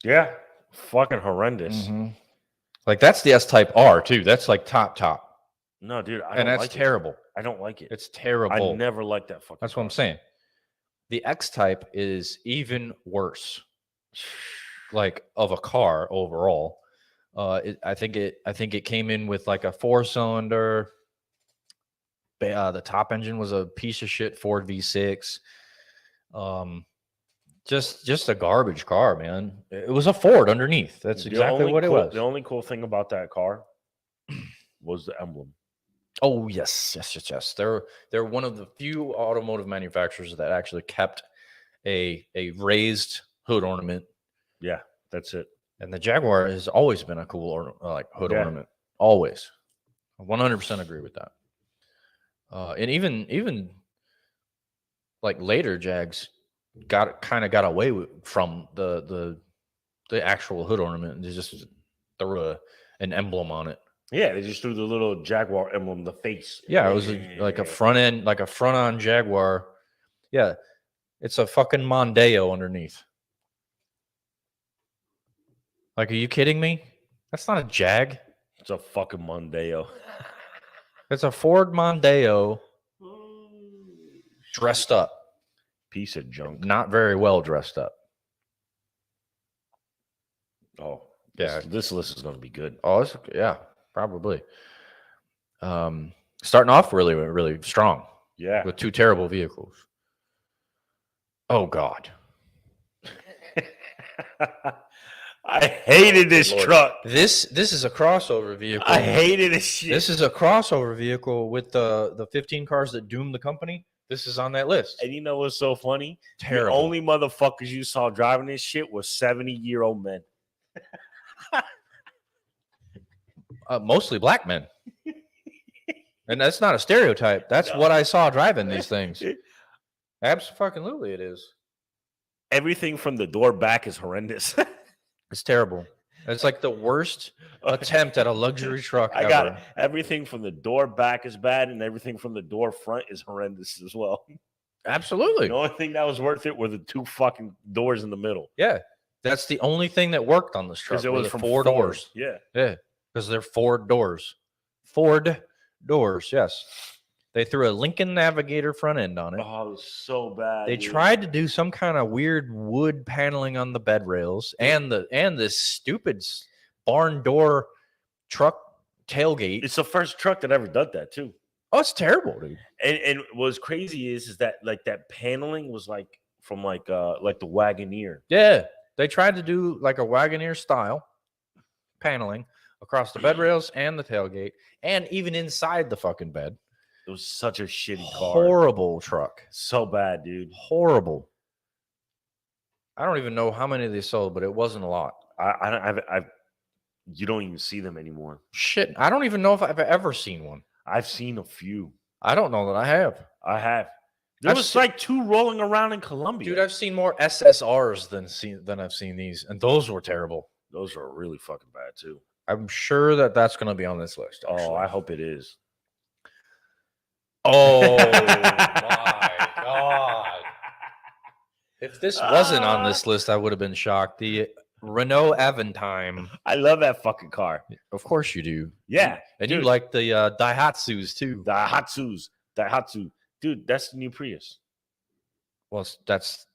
Yeah, fucking horrendous. Mhm. Like, that's the S-Type R, too. That's like top. No, dude, I And don't that's like it. terrible. I don't like it. It's terrible. I never liked that fucking. That's what I'm saying. The X-Type is even worse, like, of a car overall. I think it came in with like a 4-cylinder. The top engine was a piece of shit Ford V6. Just a garbage car, man. It was a Ford underneath. That's exactly what it was. The only cool thing about that car was the emblem. Oh yes. They're one of the few automotive manufacturers that actually kept a raised hood ornament. Yeah, that's it. And the Jaguar has always been a cool hood ornament. Always. 100% agree with that. And even like later Jags kind of got away from the actual hood ornament. They just threw an emblem on it. Yeah, they just threw the little Jaguar emblem, the face. Yeah, it was like a front on Jaguar. Yeah, it's a fucking Mondeo underneath. Like, are you kidding me? That's not a Jag. It's a fucking Mondeo. It's a Ford Mondeo dressed up. Piece of junk. Not very well dressed up. Oh, yeah. This list is going to be good. Oh, yeah, probably. Starting off really, really strong. Yeah. With two terrible vehicles. Oh, God. I hated this truck. This is a crossover vehicle. I hated this shit. This is a crossover vehicle with the 15 cars that doomed the company. This is on that list. And you know what's so funny? Terrible. The only motherfuckers you saw driving this shit was 70-year-old men. Mostly black men. And that's not a stereotype. That's what I saw driving these things. Absolutely it is. Everything from the door back is horrendous. It's terrible. It's like the worst attempt at a luxury truck ever. Got it. Everything from the door back is bad, and everything from the door front is horrendous as well. Absolutely. The only thing that was worth it were the two fucking doors in the middle. Yeah. That's the only thing that worked on this truck. Because it was from four doors. Yeah. Yeah. Because they're Ford doors. Ford doors, yes. They threw a Lincoln Navigator front end on it. Oh, it was so bad. They tried to do some kind of weird wood paneling on the bed rails and this stupid barn door truck tailgate. It's the first truck that ever did that too. Oh, it's terrible, dude. And what's crazy is that like that paneling was like from like the Wagoneer. Yeah, they tried to do like a Wagoneer style paneling across the bed rails and the tailgate, and even inside the fucking bed. It was such a shitty car. Horrible truck. So bad, dude. Horrible. I don't even know how many they sold, but it wasn't a lot. You don't even see them anymore. Shit, I don't even know if I've ever seen one. I've seen a few. I don't know that I have. I have. There was like two rolling around in Colombia. Dude, I've seen more SSRs than I've seen these, and those were terrible. Those are really fucking bad too. I'm sure that's going to be on this list. Actually. Oh, I hope it is. Oh my God. If this wasn't on this list, I would have been shocked. The Renault Aventime. I love that fucking car. Of course you do. Yeah. And dude, you like the Daihatsus too. Daihatsu. Dude, that's the new Prius. Well, that's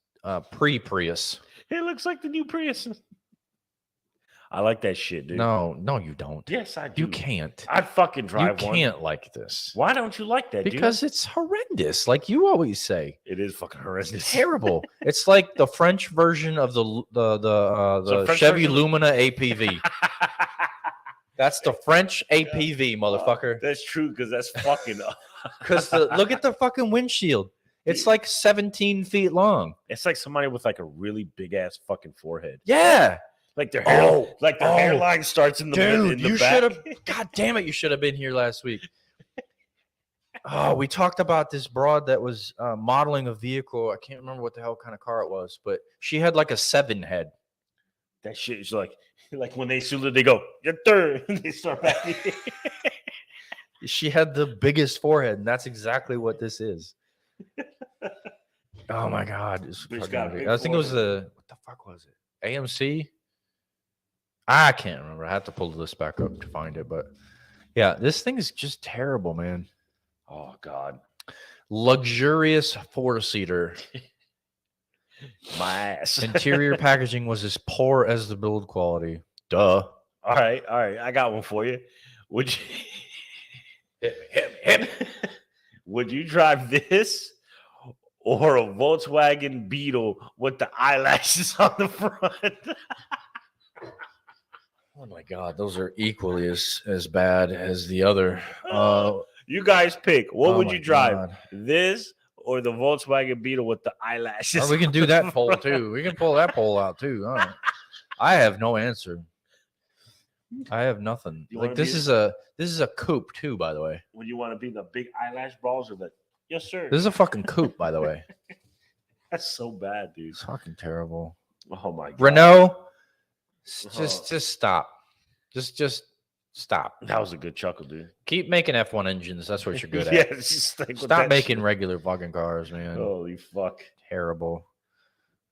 pre-Prius. It looks like the new Prius. I like that shit, dude. No, you don't. Yes, I do. You can't. I fucking drive one. You can't like this. Why don't you like that, Because it's horrendous, like you always say. It is fucking horrendous. It's terrible. It's like the French version of the Chevy Lumina APV. That's the French APV, motherfucker. That's true, because that's fucking... Because look at the fucking windshield. It's like 17 feet long. It's like somebody with like a really big-ass fucking forehead. Yeah. Like their hair, hairline starts in the dude, in the you back. should have. God damn it, you should have been here last week. Oh, we talked about this broad that was modeling a vehicle. I can't remember what the hell kind of car it was, but she had like a 7 head. That shit is like when they salute, they go, "Your third." They start back. She had the biggest forehead, and that's exactly what this is. Oh my God! I think it was what the fuck was it? AMC. I can't remember. I have to pull the list back up to find it. But yeah, this thing is just terrible, man. Oh, God. Luxurious 4-seater. My ass. Interior packaging was as poor as the build quality. Duh. All right. I got one for you. Would you... Would you drive this or a Volkswagen Beetle with the eyelashes on the front? Oh my God, those are equally as bad as the other. You guys pick. What oh would my you drive? God. This or the Volkswagen Beetle with the eyelashes? Or we can on do the that poll front? too. We can pull that poll out too. All right. I have no answer. I have nothing. You Like wanna this be- is a coupe too, by the way. Would you want to be the big eyelash balls or the? Yes, sir. This is a fucking coupe, by the way. That's so bad, dude. It's fucking terrible. Oh my god. Renault, Uh-huh. just stop. Just stop. That was a good chuckle, dude. Keep making F1 engines. That's what you're good at. Yeah, just stick with Stop that making shit. regular fucking cars, man. Holy fuck. Terrible.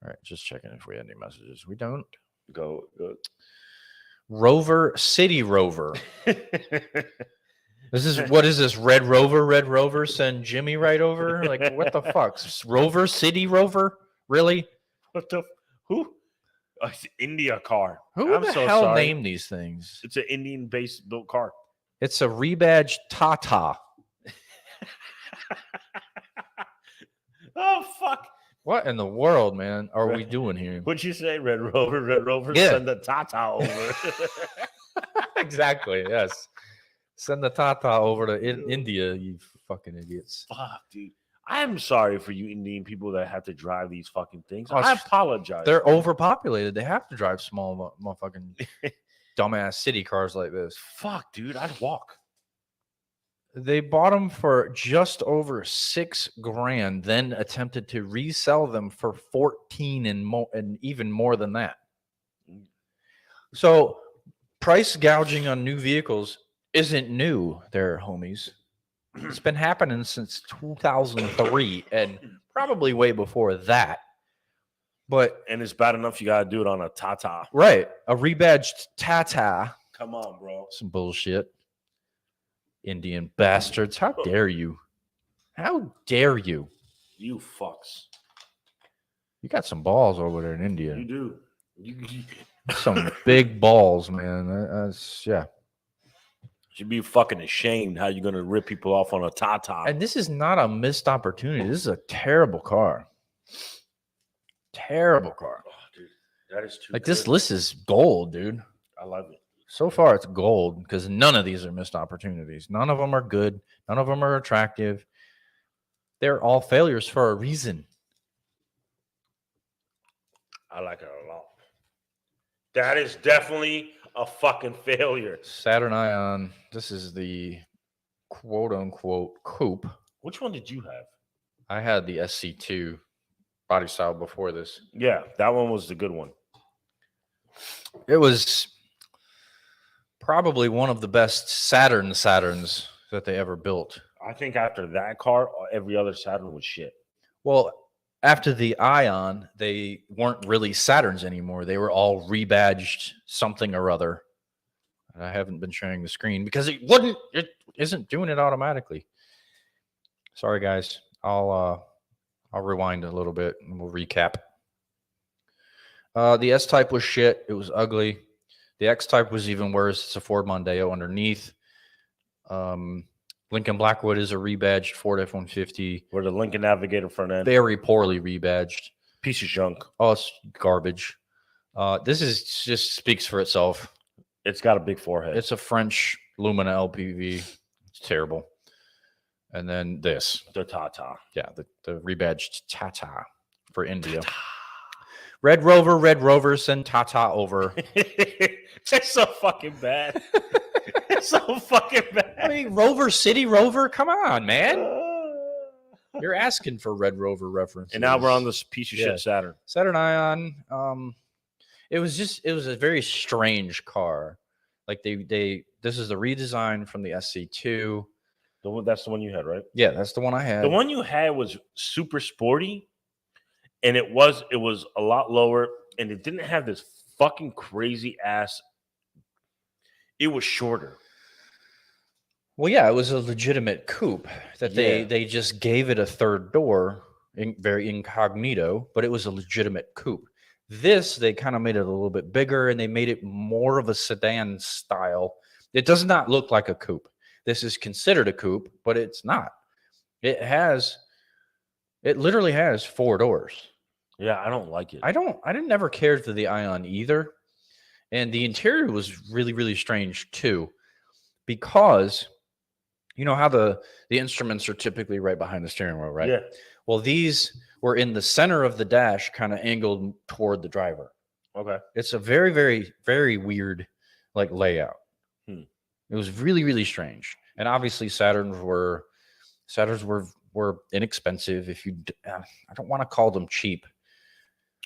All right, just checking if we had any messages. We don't. Go. Rover City Rover. What is this? Red Rover? Red Rover send Jimmy right over? Like what the fuck? Rover City Rover? Really? What the? Who? It's an India car. Who I'm the so hell sorry. named these things? It's an Indian-based built car. It's a rebadged Tata. Oh fuck! What in the world, man, are we doing here? What'd you say, Red Rover? Red Rover, Yeah. send the Tata over. Exactly. Yes. Send the Tata over to India, you fucking idiots. Fuck, dude. I am sorry for you Indian people that have to drive these fucking things. Oh, I apologize. They're overpopulated. They have to drive small motherfucking dumbass city cars like this. Fuck, dude. I'd walk. They bought them for just over $6,000, then attempted to resell them for 14 and more, and even more than that. So price gouging on new vehicles isn't new, there, homies. It's been happening since 2003 and probably way before that. But And it's bad enough you got to do it on a Tata. right, a rebadged Tata, Come on, bro. some bullshit. Indian bastards, how dare you? How dare you? You fucks. You got some balls over there in India. You do. You Some big balls, man. That's yeah. should be fucking ashamed how you're going to rip people off on a Tata. And this is not a missed opportunity. This is a terrible car. Terrible car. Oh, dude, that is too Like good. this list is gold, dude. I love it. So far, it's gold because none of these are missed opportunities. None of them are good. None of them are attractive. They're all failures for a reason. I like it a lot. That is definitely a fucking failure. Saturn Ion. This is the quote unquote coupe. Which one did you have? I had the SC2 body style before this. Yeah, that one was the good one. It was probably one of the best Saturns that they ever built. I think after that car, every other Saturn was shit. Well, after the Ion, they weren't really Saturns anymore. They were all rebadged something or other. I haven't been sharing the screen because it isn't doing it automatically. Sorry, guys. I'll rewind a little bit and we'll recap. The S-Type was shit. It was ugly. The X-Type was even worse. It's a Ford Mondeo underneath. Lincoln Blackwood is a rebadged Ford F-150. Where the Lincoln Navigator front end. Very poorly rebadged. Piece of junk. Oh, it's garbage. This is just speaks for itself. It's got a big forehead. It's a French Lumina LPV. It's terrible. And then this. the Tata. Yeah, the rebadged Tata for India. Red Rover, send Tata over. That's so fucking bad. It's so fucking bad. I mean, Rover City Rover? Come on, man. You're asking for Red Rover references. And now we're on this piece of Yeah. shit Saturn. Saturn Ion. It was a very strange car. Like this is the redesign from the SC2. That's the one you had, right? Yeah, that's the one I had. The one you had was super sporty, and it was a lot lower, and it didn't have this fucking crazy ass. It was shorter. Well, yeah, it was a legitimate coupe that Yeah. they just gave it a third door, very incognito, but it was a legitimate coupe. This, they kind of made it a little bit bigger and they made it more of a sedan style. It does not look like a coupe. This is considered a coupe, but it's not. It has It literally has 4 doors. Yeah, I don't like it. I didn't never care for the Ion either. And the interior was really, really strange too, because you know how the instruments are typically right behind the steering wheel, right? Yeah. Well, these were in the center of the dash, kind of angled toward the driver. Okay. It's a very, very, very weird like layout. Hmm. It was really, really strange. And obviously Saturns were inexpensive. I don't want to call them cheap,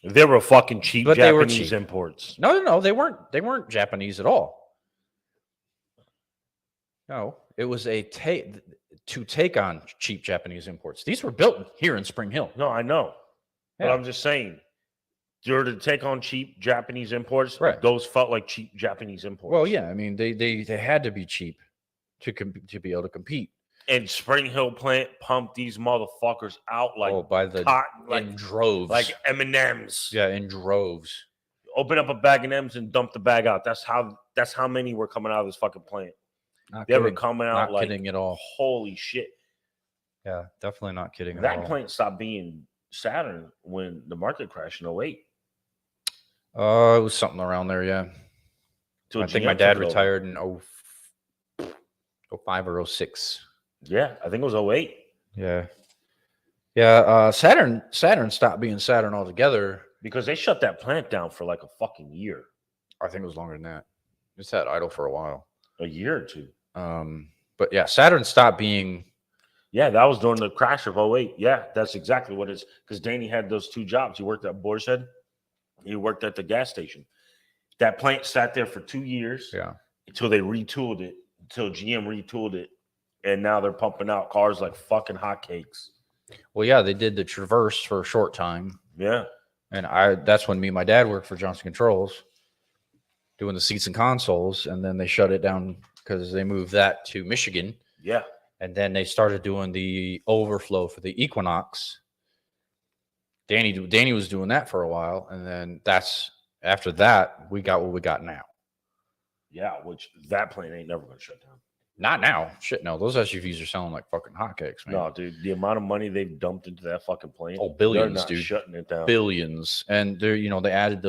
They were fucking cheap but they were Japanese cheap. imports. No, they weren't Japanese at all. No, it was to take on cheap Japanese imports. These were built here in Spring Hill. No, I know. But Yeah. I'm just saying, you're to take on cheap Japanese imports, Right. those felt like cheap Japanese imports. Well, yeah, I mean they had to be cheap to be able to compete. And Spring Hill plant pumped these motherfuckers out like By the cotton, like in droves, like M&Ms. Yeah, in droves. Open up a bag of M's and dump the bag out. That's how many were coming out of this fucking plant. Not They were kidding. coming out Not like kidding at all. holy shit. Yeah, definitely not kidding at That all. plant stopped being Saturn when the market crashed in 08. It was something around there, yeah. Till I think my GM dad took over. retired in 05 or 06. Yeah, I think it was 08. Yeah. Yeah, Saturn stopped being Saturn altogether. Because they shut that plant down for like a fucking year. I think it was longer than that. It's had idle for a while. A year or two. But yeah, Saturn stopped being. Yeah, that was during the crash of 08. Yeah, that's exactly what it is. Because Danny had those 2 jobs. He worked at Boar's Head. He worked at the gas station. That plant sat there for 2 years. Yeah. Until they retooled it. Until GM retooled it. And now they're pumping out cars like fucking hotcakes. Well, yeah, they did the Traverse for a short time. Yeah. And that's when me and my dad worked for Johnson Controls, doing the seats and consoles, and then they shut it down because they moved that to Michigan. Yeah. And then they started doing the overflow for the Equinox. Danny was doing that for a while, and then after that we got what we got now. Yeah, which that plane ain't never gonna shut down. Not now. Shit, no. Those SUVs are selling like fucking hotcakes, man. No, dude, the amount of money they've dumped into that fucking plane. Oh, billions, they're not dude. Shutting it down. Billions. And they're, they added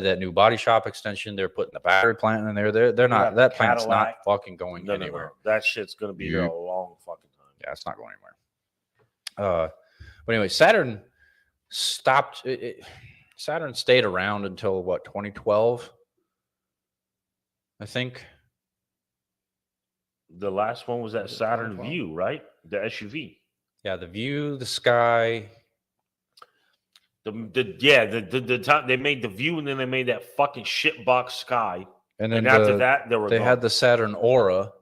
that new body shop extension. They're putting the battery plant in there. They're not, that plant's not fucking going anywhere. No. That shit's gonna be there a long fucking time. Yeah, it's not going anywhere. But anyway, Saturn stopped. Saturn stayed around until what, 2012, I think. The last one was that Saturn View, right? The SUV. Yeah, the View, the Sky. The time they made the View, and then they made that fucking shitbox Sky. And then after that, they had the Saturn Aura,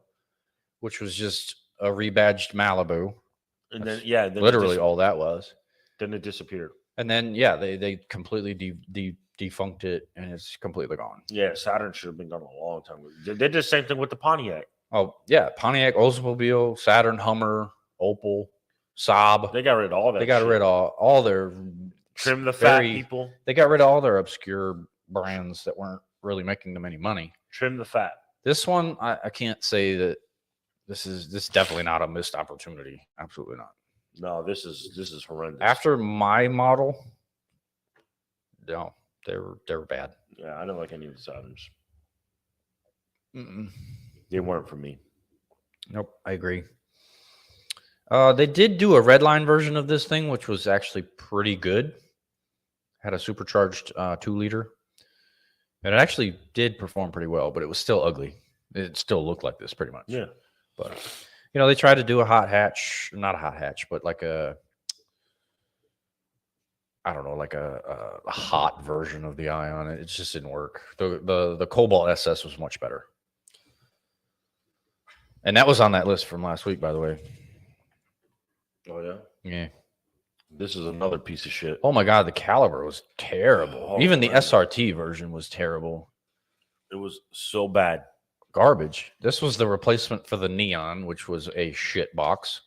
which was just a rebadged Malibu. And then then literally all that was. Then it disappeared. And then they completely defunct it, and it's completely gone. Yeah, Saturn should have been gone a long time ago. They did the same thing with the Pontiac. Oh yeah, Pontiac, Oldsmobile, Saturn, Hummer, Opel, Saab. They got rid of all that. They got rid of all their trim the fat people. They got rid of all their obscure brands that weren't really making them any money. Trim the fat. This one, I can't say that this is definitely not a missed opportunity. Absolutely not. No, this is horrendous. After my model, no, they were bad. Yeah, I don't like any of the Saturns. Mm-mm. They weren't for me. Nope, I agree. They did do a redline version of this thing, which was actually pretty good. Had a supercharged 2-liter. And it actually did perform pretty well, but it was still ugly. It still looked like this pretty much. Yeah. But, they tried to do a hot hatch, not a hot hatch, but like a hot version of the Ion. It just didn't work. The Cobalt SS was much better. And that was on that list from last week, by the way. Oh, yeah? Yeah. This is another piece of shit. Oh, my God. The Caliber was terrible. Oh, even the man. SRT version was terrible. It was so bad. Garbage. This was the replacement for the Neon, which was a shit box.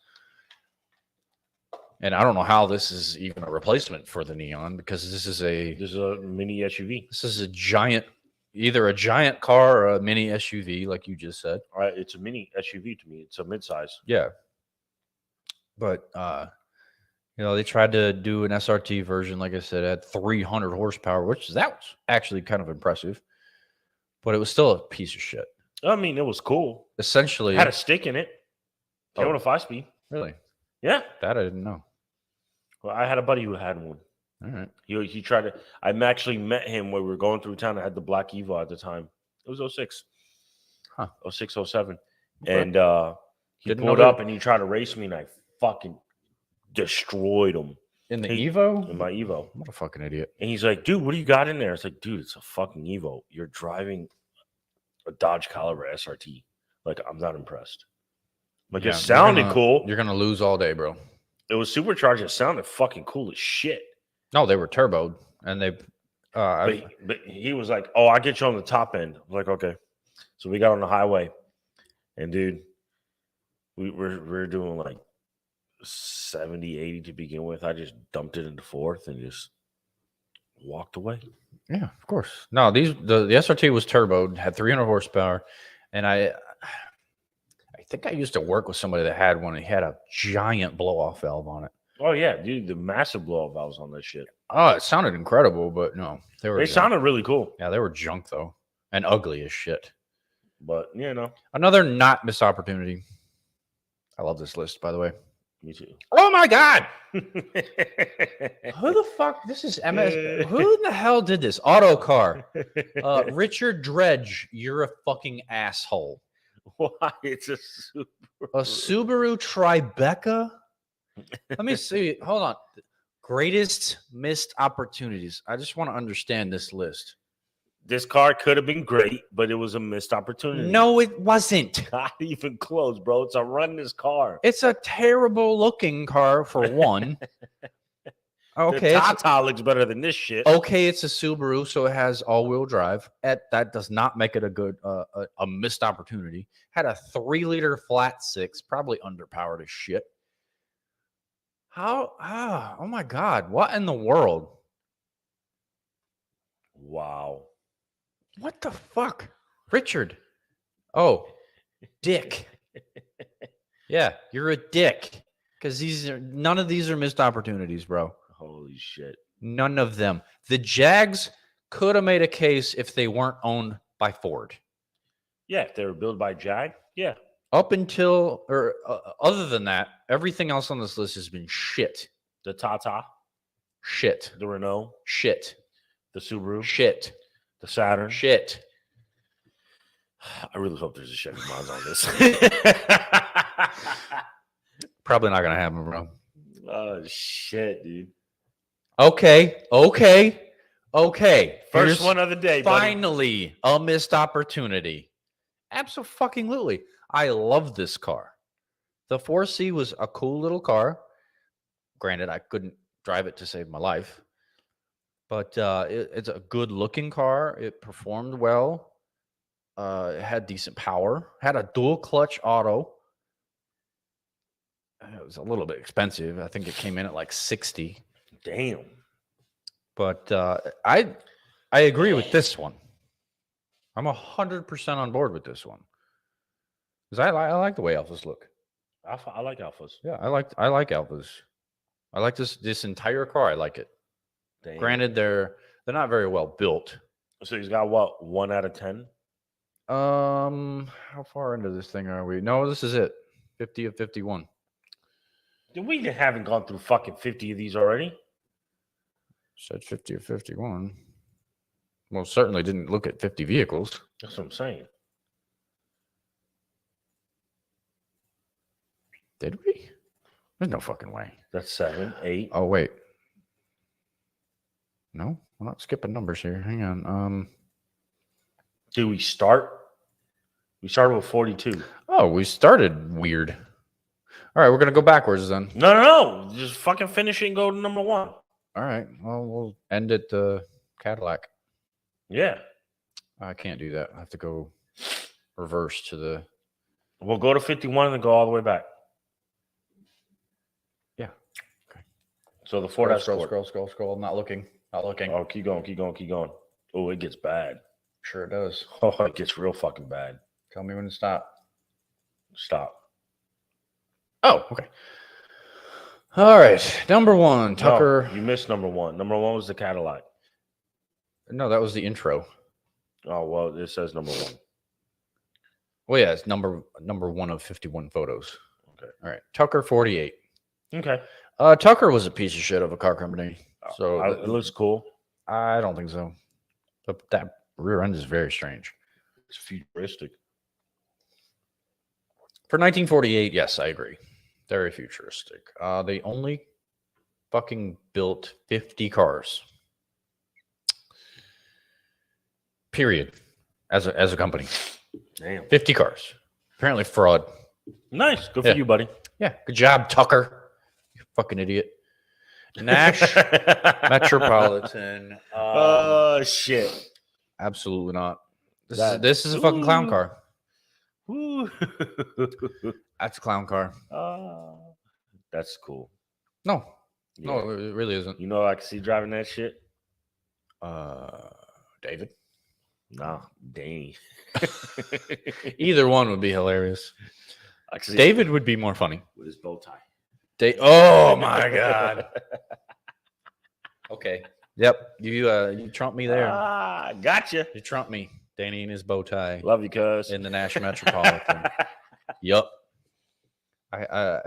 And I don't know how this is even a replacement for the Neon, because this is a mini SUV. This is either a giant car or a mini SUV, like you just said. All right, it's a mini SUV to me. It's a midsize. Yeah. But You know, they tried to do an SRT version, like I said, it had 300 horsepower, which that was actually kind of impressive, but it was still a piece of shit. I mean, it was cool. Essentially, It had a stick in it. Came with a 5-speed. Really? Yeah. That I didn't know. Well, I had a buddy who had one. All right. He tried to. I actually met him when we were going through town. I had the black Evo at the time. It was 06. Huh. 06, 07. Okay. And he Didn't pulled know up and he tried to race me, and I fucking destroyed him. In the Evo? In my Evo. What a fucking idiot. And he's like, dude, what do you got in there? It's like, dude, it's a fucking Evo. You're driving a Dodge Caliber SRT. Like, I'm not impressed. Like, Yeah, it sounded cool. You're going to lose all day, bro. It was supercharged. It sounded fucking cool as shit. No, they were turboed, and they... But he was like, oh, I'll get you on the top end. I was like, okay. So we got on the highway. And, dude, we're doing like 70, 80 to begin with. I just dumped it into fourth and just walked away. Yeah, of course. No, the SRT was turboed, had 300 horsepower, and I think I used to work with somebody that had one. He had a giant blow-off valve on it. Oh, yeah, dude, the massive blow-off valves on that shit. Oh, it sounded incredible, but no. They sounded really cool. Yeah, they were junk, though, and ugly as shit. But, you know. Another not missed opportunity. I love this list, by the way. Me too. Oh, my God. Who the fuck? This is MS. Who in the hell did this? Autocar. Richard Dredge, you're a fucking asshole. Why? It's a Subaru. A Subaru Tribeca? Let me see. Hold on. Greatest missed opportunities. I just want to understand this list. This car could have been great, but it was a missed opportunity. No, it wasn't. Not even close, bro. It's a runner's car. It's a terrible looking car for one. Okay. The Tata looks better than this shit. Okay, it's a Subaru, so it has all-wheel drive. That does not make it a good a missed opportunity. Had a 3-liter flat six, probably underpowered as shit. How? Oh my God! What in the world? Wow. What the fuck, Richard? Oh, dick. Yeah, you're a dick. Because none of these are missed opportunities, bro. Holy shit. None of them. The Jags could have made a case if they weren't owned by Ford. Yeah, if they were built by Jag, yeah. Up until, or other than that, everything else on this list has been shit. The Tata, Shit. the Renault, Shit. the Subaru, Shit. the Saturn. Shit. I really hope there's a Chevy Monza on this. Probably not going to happen, bro. Oh, shit, dude. Okay. First one of the day, finally, buddy. A missed opportunity. Absolutely. I love this car. The 4C was a cool little car. Granted, I couldn't drive it to save my life. But it's a good-looking car. It performed well. It had decent power. Had a dual-clutch auto. It was a little bit expensive. I think it came in at like $60. Damn. But I agree with this one. I'm 100% on board with this one. Because I like the way Alphas look. I like Alphas. Yeah, I like Alphas. I like this entire car. I like it. Damn. Granted, they're not very well built. So he's got what, 1 out of 10? How far into this thing are we? No, this is it. 50 of 51. We haven't gone through fucking 50 of these already. Said 50 of 51. Well, certainly didn't look at 50 vehicles. That's what I'm saying. Did we? There's no fucking way. That's 7, 8. Oh, wait. No, we're not skipping numbers here. Hang on. Did we start? We started with 42. Oh, we started weird. All right, we're going to go backwards then. No. Just fucking finish it and go to number 1. All right. Well, we'll end at the Cadillac. Yeah. I can't do that. I have to go reverse to the... We'll go to 51 and then go all the way back. Yeah. Okay. So the Ford Scroll. I'm not looking. Oh, keep going. Oh, it gets bad. Sure it does. Oh, it gets real fucking bad. Tell me when to stop. Stop. Oh, okay. All right, number one, Tucker. No, you missed number one. Number one was the Cadillac. No, that was the intro. Oh well, it says number one. Well, yeah, it's number one of 51 photos. Okay. All right, Tucker 48. Okay. Tucker was a piece of shit of a car company. So It looks cool. I don't think so. But that rear end is very strange. It's futuristic. For 1948, yes, I agree. Very futuristic. They only fucking built 50 cars. Period. As a company. Damn. 50 cars. Apparently fraud. Nice. Good for you, buddy. Yeah. Good job, Tucker. You fucking idiot. Nash Metropolitan. Oh shit. Absolutely not. This is a fucking clown car. Woo. That's a clown car. That's cool. No. Yeah. No, it really isn't. You know I can see driving that shit? David? Nah, dang. Either one would be hilarious. I can see David would be more funny. with his bow tie. Oh my god. Okay. Yep. You trumped me there. Gotcha. You trumped me. Danny and his bow tie Love you, cuz. in the Nash Metropolitan. Yup. I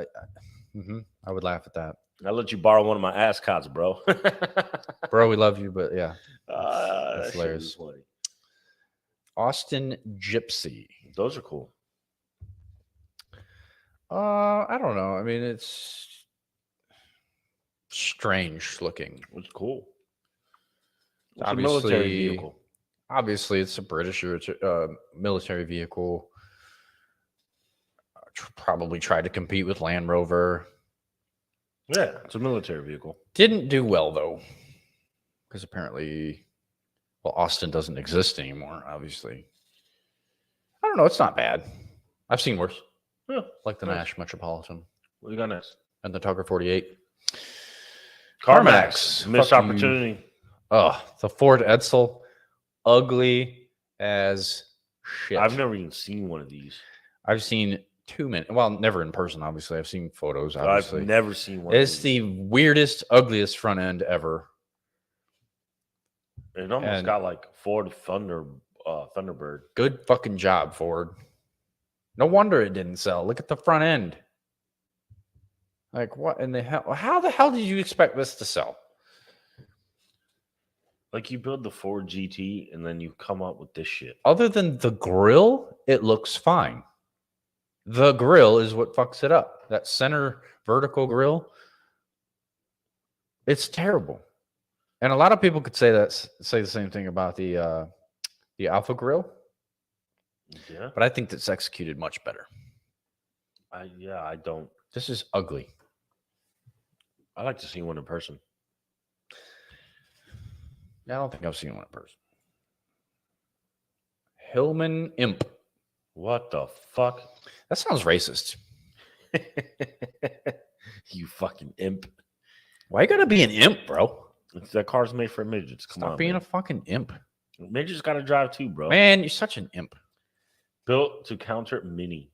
would laugh at that. I let you borrow one of my ascots, bro. Bro, we love you, but yeah. That's That's hilarious. Austin Gypsy. Those are cool. I don't know. I mean, it's strange looking. It's cool. It's Obviously, a military vehicle. Obviously, it's a British military vehicle. Probably tried to compete with Land Rover. Yeah, it's a military vehicle. Didn't do well, though. Because apparently, well, Austin doesn't exist anymore, obviously. I don't know. It's not bad. I've seen worse. Yeah, like the nice. Nash Metropolitan. What you got next? And the Tucker 48. CarMax. Missed Fucking- opportunity. Oh, the Ford Edsel. Ugly as shit. I've never even seen one of these. I've seen too many. Well, never in person, obviously. I've seen photos, obviously. I've never seen one. It's the weirdest, ugliest front end ever. It almost got like Ford Thunderbird. Good fucking job, Ford. No wonder it didn't sell. Look at the front end. Like, what in the hell? How the hell did you expect this to sell? Like, you build the Ford GT and then you come up with this shit. Other than the grill, it looks fine. The grill is what fucks it up. That center vertical grill, it's terrible. And a lot of people could say the same thing about the Alpha grill. Yeah. But I think that's executed much better. I don't. This is ugly. I like to see one in person. I don't think I've seen one in person. Hillman Imp. What the fuck? That sounds racist. You fucking imp. Why you gotta be an imp, bro? That car's made for midgets. Come Stop on, being man. a fucking imp. Midgets got to drive too, bro. Man, you're such an imp. Built to counter Mini.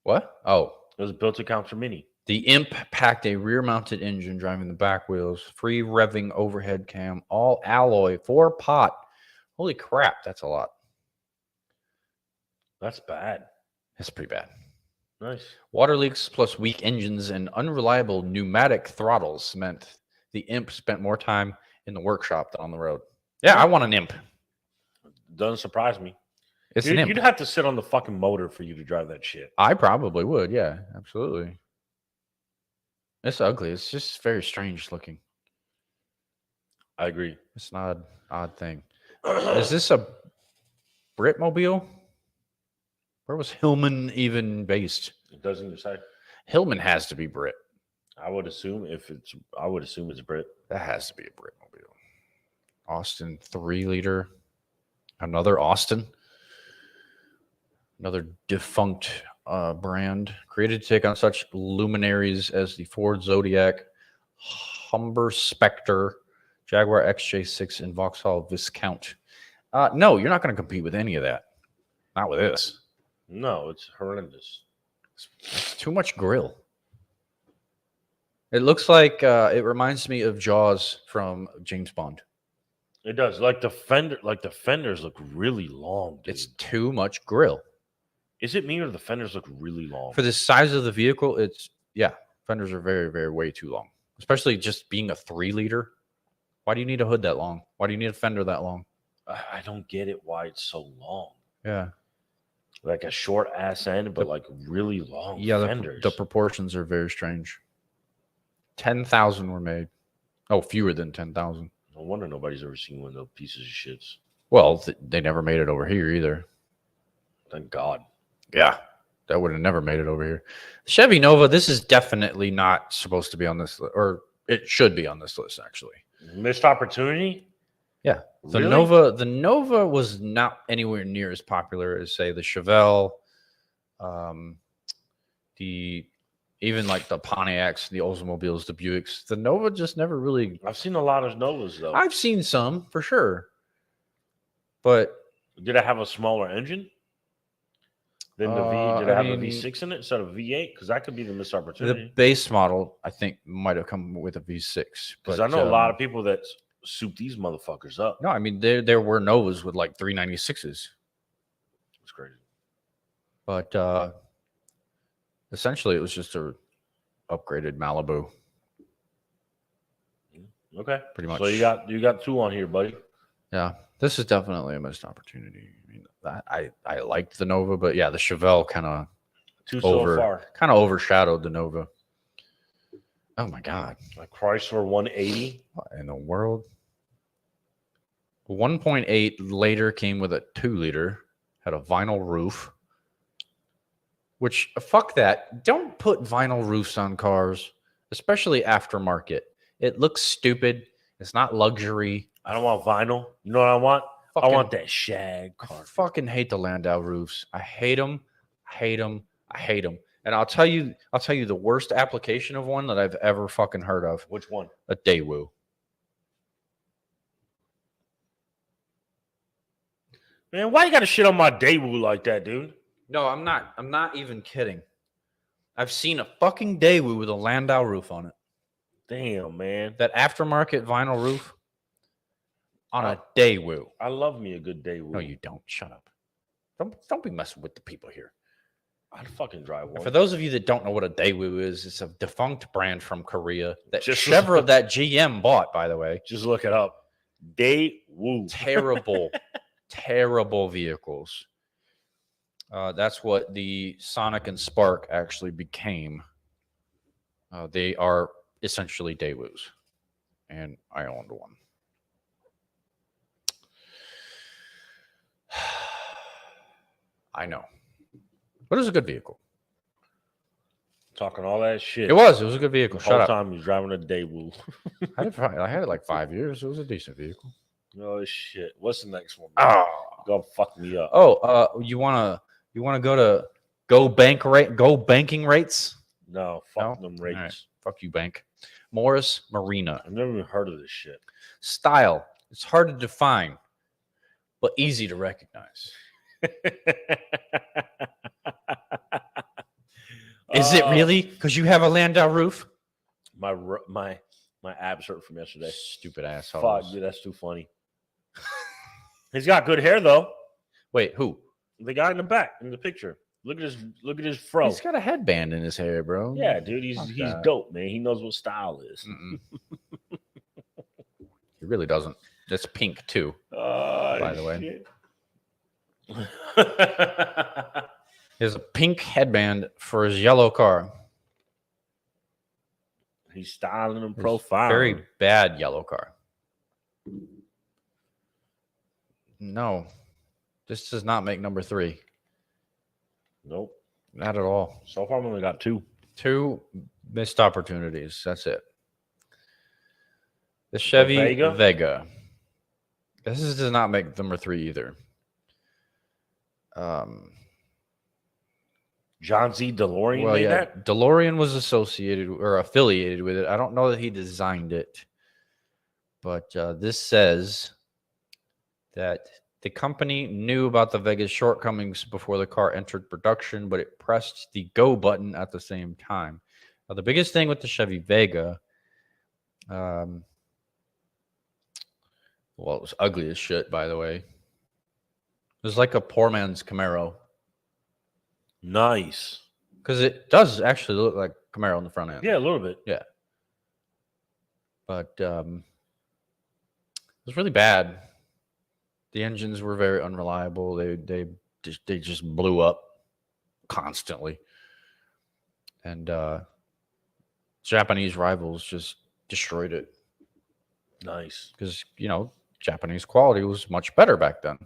What? Oh. It was built to counter Mini. The Imp packed a rear-mounted engine driving the back wheels, free revving overhead cam, all alloy, 4-pot. Holy crap, that's a lot. That's bad. That's pretty bad. Nice. Water leaks plus weak engines and unreliable pneumatic throttles meant the Imp spent more time in the workshop than on the road. Yeah, I want an Imp. Doesn't surprise me. It's an Imp. You'd have to sit on the fucking motor for you to drive that shit. I probably would. Yeah, absolutely. It's ugly. It's just very strange looking. I agree. It's an odd thing. Is this a Britmobile? Where was Hillman even based? It doesn't even say. Hillman has to be Brit. I would assume it's Brit. That has to be a Britmobile. Austin 3-liter. Another Austin. Another defunct brand. Created to take on such luminaries as the Ford Zodiac, Humber Spectre, Jaguar XJ6, and Vauxhall Viscount. No, you're not going to compete with any of that. Not with this. No, it's horrendous. It's too much grill. It looks like it reminds me of Jaws from James Bond. It does. Like the fenders look really long, dude. It's too much grill. Is it me or the fenders look really long? For the size of the vehicle, fenders are very, very way too long. Especially just being a 3-liter. Why do you need a hood that long? Why do you need a fender that long? I don't get it why it's so long. Yeah. Like a short ass end, but like really long fenders. The proportions are very strange. 10,000 were made. Oh, fewer than 10,000. No wonder nobody's ever seen one of those pieces of shits. Well, they never made it over here either. Thank God. Yeah. That would have never made it over here. Chevy Nova, this is definitely not supposed to be on this list, or it should be on this list, actually. Missed opportunity? Yeah. The Really? Nova was not anywhere near as popular as, say, the Chevelle, even like the Pontiacs, the Oldsmobiles, the Buicks. The Nova just never really. I've seen a lot of Novas though. I've seen some for sure, but did it have a smaller engine than the V? Did it have a V6 in it instead of V8? Because that could be the missed opportunity. The base model, I think, might have come with a V6. Because I know a lot of people that soup these motherfuckers up. No, I mean there were Novas with like 396s. It's crazy. But essentially, it was just a upgraded Malibu. Okay, pretty much. So you got 2 on here, buddy. Yeah, this is definitely a missed opportunity. I mean, I liked the Nova, but yeah, the Chevelle kind of overshadowed the Nova. Oh my God! A Chrysler 180. What in the world? 1.8 later came with a 2-liter, had a vinyl roof. Which, fuck that. Don't put vinyl roofs on cars, especially aftermarket. It looks stupid. It's not luxury. I don't want vinyl. You know what I want? I want that shag car. I fucking hate the Landau roofs. I hate them. I hate them. I hate them. And I'll tell you the worst application of one that I've ever fucking heard of. Which one? A Daewoo. Man, why you got to shit on my Daewoo like that, dude? No, I'm not. I'm not even kidding. I've seen a fucking Daewoo with a Landau roof on it. Damn, man. That aftermarket vinyl roof on a Daewoo. I love me a good Daewoo. No, you don't. Shut up. Don't be messing with the people here. I'd fucking drive one. For those of you that don't know what a Daewoo is, it's a defunct brand from Korea that that GM bought, by the way. Just look it up. Daewoo. Terrible, terrible vehicles. That's what the Sonic and Spark actually became. They are essentially Daewoos, and I owned one. I know, but it was a good vehicle. Talking all that shit. It was a good vehicle. The whole time he was driving a Daewoo. I had it like 5 years. It was a decent vehicle. Oh shit! What's the next one? Oh, go fuck me up. Oh, you wanna go to go banking rates? No, fuck them rates. Right. Fuck you, bank. Morris Marina. I've never even heard of this shit. Style. It's hard to define, but easy to recognize. Is it really? Because you have a Landau roof? My abs hurt from yesterday. Stupid asshole. Fuck, dude, that's too funny. He's got good hair though. Wait, who? The guy in the back in the picture. Look at his fro. He's got a headband in his hair, bro. Yeah, dude, he's dope, man. He knows what style is. He really doesn't. That's pink too. By the way. He has a pink headband for his yellow car. He's styling and profiling. Very bad yellow car. No, this does not make number 3. Nope. Not at all. So far, I've only got 2. 2 missed opportunities. That's it. The Chevy Vega. This does not make number 3 either. John Z. DeLorean made that? DeLorean was associated or affiliated with it. I don't know that he designed it. But this says that the company knew about the Vega's shortcomings before the car entered production, but it pressed the go button at the same time. The biggest thing with the Chevy Vega, well, it was ugly as shit, by the way. It was like a poor man's Camaro. Nice. Because it does actually look like Camaro on the front end. Yeah, a little bit. Yeah. But it was really bad. The engines were very unreliable. They just blew up constantly. And Japanese rivals just destroyed it. Nice. Because, Japanese quality was much better back then.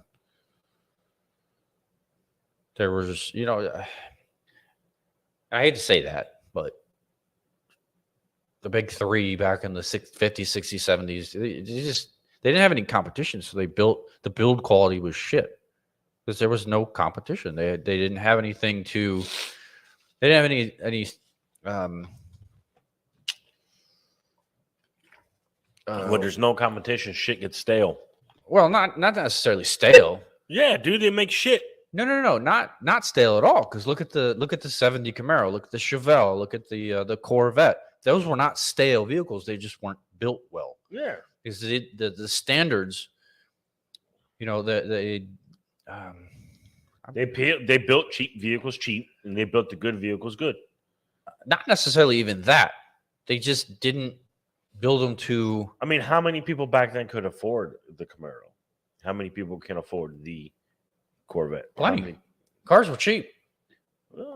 There was, I hate to say that, but the big three back in the 50s, 60s, 70s, they didn't have any competition. So the build quality was shit because there was no competition. They didn't have anything to, they didn't have any when there's no competition, shit gets stale. well, not necessarily stale. Yeah, dude, they make shit. No, not stale at all. Because look at the 70 Camaro, look at the Chevelle, look at the Corvette. Those were not stale vehicles. They just weren't built well. Yeah, Because the standards, they built cheap vehicles cheap, and they built the good vehicles good. not necessarily even that. They just didn't build them to. I mean, how many people back then could afford the Camaro? How many people can afford the Corvette? Plenty. Cars were cheap.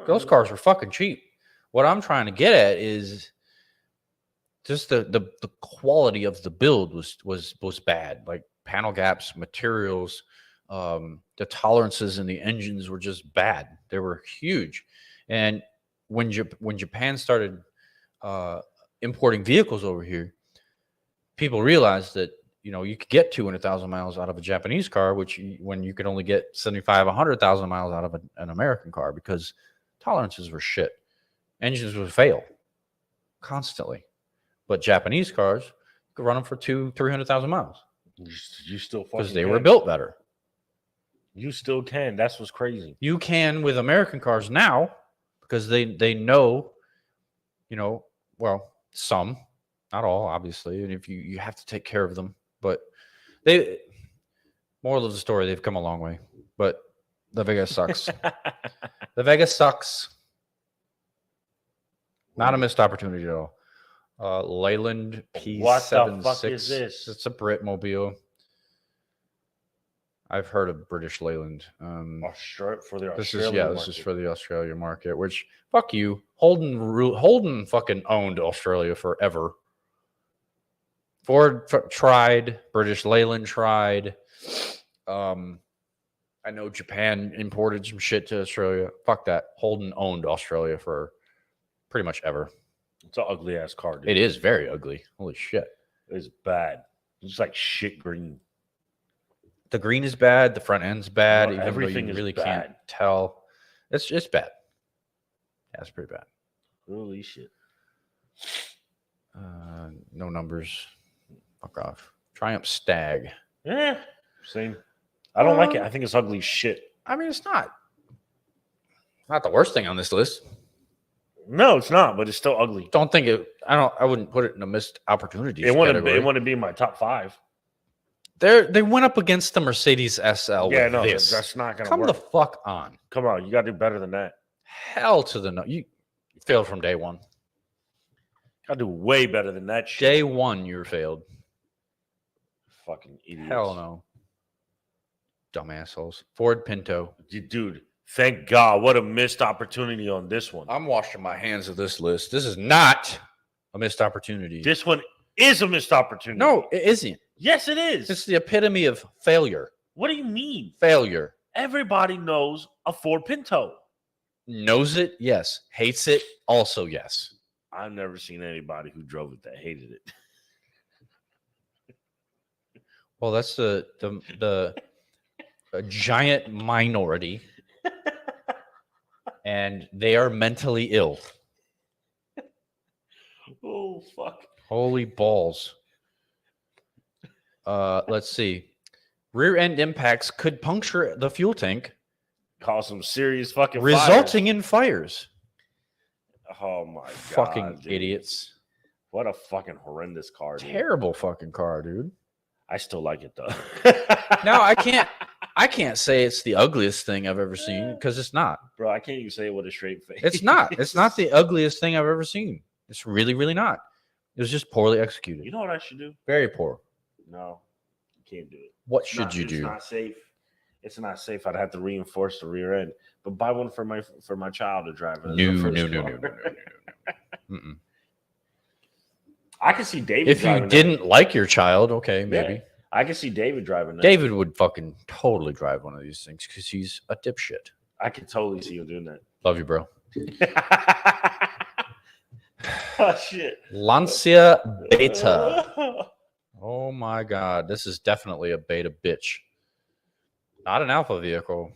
Those cars were fucking cheap. What I'm trying to get at is just the quality of the build was bad. Like panel gaps, materials, the tolerances in the engines were just bad. They were huge. And when Japan started importing vehicles over here, people realized that you could get 200,000 miles out of a Japanese car, when you could only get 75, 100,000 miles out of an American car because tolerances were shit. Engines would fail constantly. But Japanese cars, you could run them for 200,000-300,000 miles. You still because they were built better. You still can. That's what's crazy. You can with American cars now because they know, well, some, not all, obviously, and if you have to take care of them. But moral of the story, they've come a long way. But the Vega sucks. The Vega sucks. Not a missed opportunity at all. Leyland P76. What the fuck is this? It's a Britmobile. I've heard of British Leyland. For the This Australian is for the Australia market. Which fuck you, Holden fucking owned Australia forever. Ford tried, British Leyland tried. I know Japan imported some shit to Australia. Fuck that. Holden owned Australia for pretty much ever. It's an ugly ass car, dude. It is very ugly. Holy shit. It's bad. It's like shit green. The green is bad. The front end's bad. No, even everything though you is really bad. can't tell. It's bad. Yeah, it's pretty bad. Holy shit. No numbers. Fuck off. Triumph Stag. Yeah. Same. I don't like it. I think it's ugly shit. I mean, it's not the worst thing on this list. No, it's not, but it's still ugly. Don't think it. I wouldn't put it in a missed opportunity. It wouldn't be in my top 5. They went up against the Mercedes SL. Yeah, with no, this. that's not gonna Come work. the fuck on. Come on, you gotta do better than that. Hell to the no. You failed from day one. Gotta do way better than that shit. Day one, you failed. Fucking idiots. Hell no. Dumb assholes. Ford Pinto. Dude, thank God. What a missed opportunity on this one. I'm washing my hands of this list. This is not a missed opportunity. This one is a missed opportunity. No, it isn't. Yes, it is. It's the epitome of failure. What do you mean? Failure. Everybody knows a Ford Pinto. Knows it? Yes. Hates it? Also, yes. I've never seen anybody who drove it that hated it. Well, that's a giant minority, and they are mentally ill. Oh, fuck. Holy balls. Let's see. Rear end impacts could puncture the fuel tank, Cause some serious fucking resulting in fires. Oh my god. Fucking dude. idiots. What a fucking horrendous car, dude. Terrible fucking car, dude. I still like it though. No, I can't say it's the ugliest thing I've ever seen because it's not. Bro, I can't even say it with a straight face. It's not. It's not the ugliest thing I've ever seen. It's really, really not. It was just poorly executed. You know what I should do? Very poor. No, you can't do it. What should you do? It's not safe. It's not safe. I'd have to reinforce the rear end, but buy one for my child to drive. No. Mm-mm. I can see David. If you didn't like your child, okay, maybe. Yeah, I can see David driving that. David would fucking totally drive one of these things because he's a dipshit. I could totally see him doing that. Love you, bro. Oh shit. Lancia Beta. Oh my god, this is definitely a beta bitch. Not an alpha vehicle.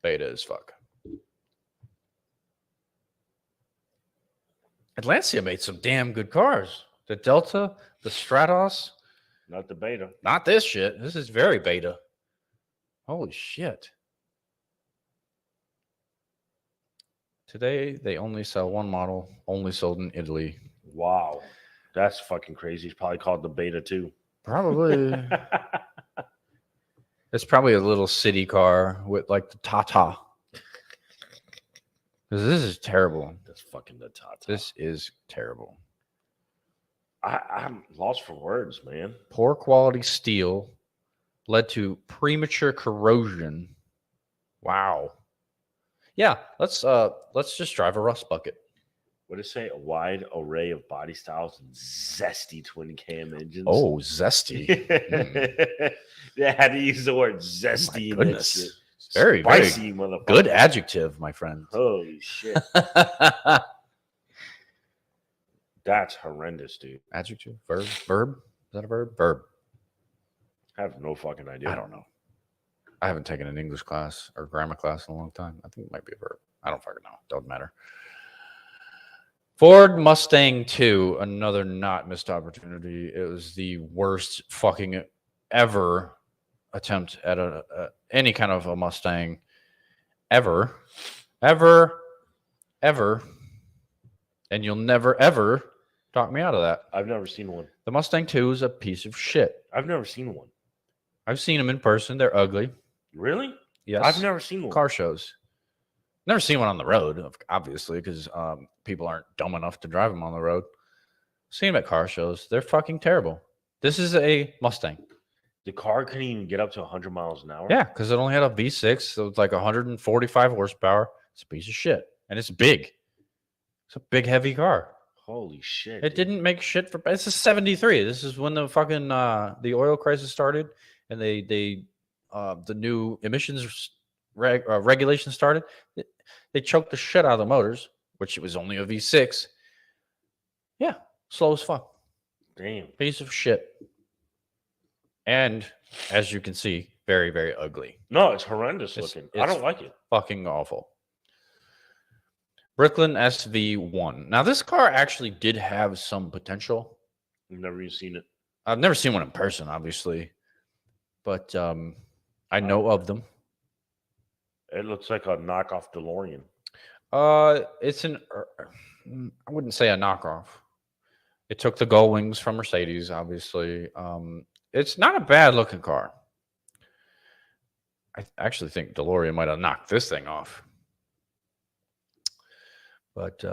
Beta as fuck. Lancia made some damn good cars. The Delta, the Stratos. Not the Beta. Not this shit. This is very beta. Holy shit. Today, they only sell one model, only sold in Italy. Wow. That's fucking crazy. It's probably called the Beta too. Probably. It's probably a little city car with like the Tata. Because this is terrible. That's fucking the Tata. This is terrible. I'm lost for words, man. Poor quality steel led to premature corrosion. Wow. Yeah, let's just drive a rust bucket. What did it say? A wide array of body styles and zesty twin cam engines. Oh, zesty. They had to use the word zesty. Oh my goodness. Shit. Very, Spicy, very motherfucker. good adjective, my friend. Holy shit. That's horrendous, dude. Adjective? Verb? Verb? Is that a verb? Verb. I have no fucking idea. I don't know. I haven't taken an English class or grammar class in a long time. I think it might be a verb. I don't fucking know. Doesn't matter. Ford Mustang 2, another not missed opportunity. It was the worst fucking ever attempt at any kind of a Mustang ever. And you'll never, ever talk me out of that. I've never seen one. The Mustang 2 is a piece of shit. I've never seen one. I've seen them in person. They're ugly. Really? Yes. I've never seen one. Car shows. Never seen one on the road, obviously, because people aren't dumb enough to drive them on the road. Seen them at car shows. They're fucking terrible. This is a Mustang. The car couldn't even get up to 100 miles an hour? Yeah, because it only had a V6, so it's like 145 horsepower. It's a piece of shit. And it's big. It's a big, heavy car. Holy shit. It didn't make shit for... It's a 73. This is when the fucking the oil crisis started, and the new emissions regulation started. They choked the shit out of the motors, which it was only a V6. Yeah, slow as fuck. Damn. Piece of shit. And as you can see, very, very ugly. No, it's horrendous looking. I don't like it. Fucking awful. Brooklyn SV1. Now, this car actually did have some potential. I've never even seen it. I've never seen one in person, obviously, but I know of them. It looks like a knockoff DeLorean. It's I wouldn't say a knockoff. It took the gull wings from Mercedes, obviously. It's not a bad looking car. I actually think DeLorean might have knocked this thing off. But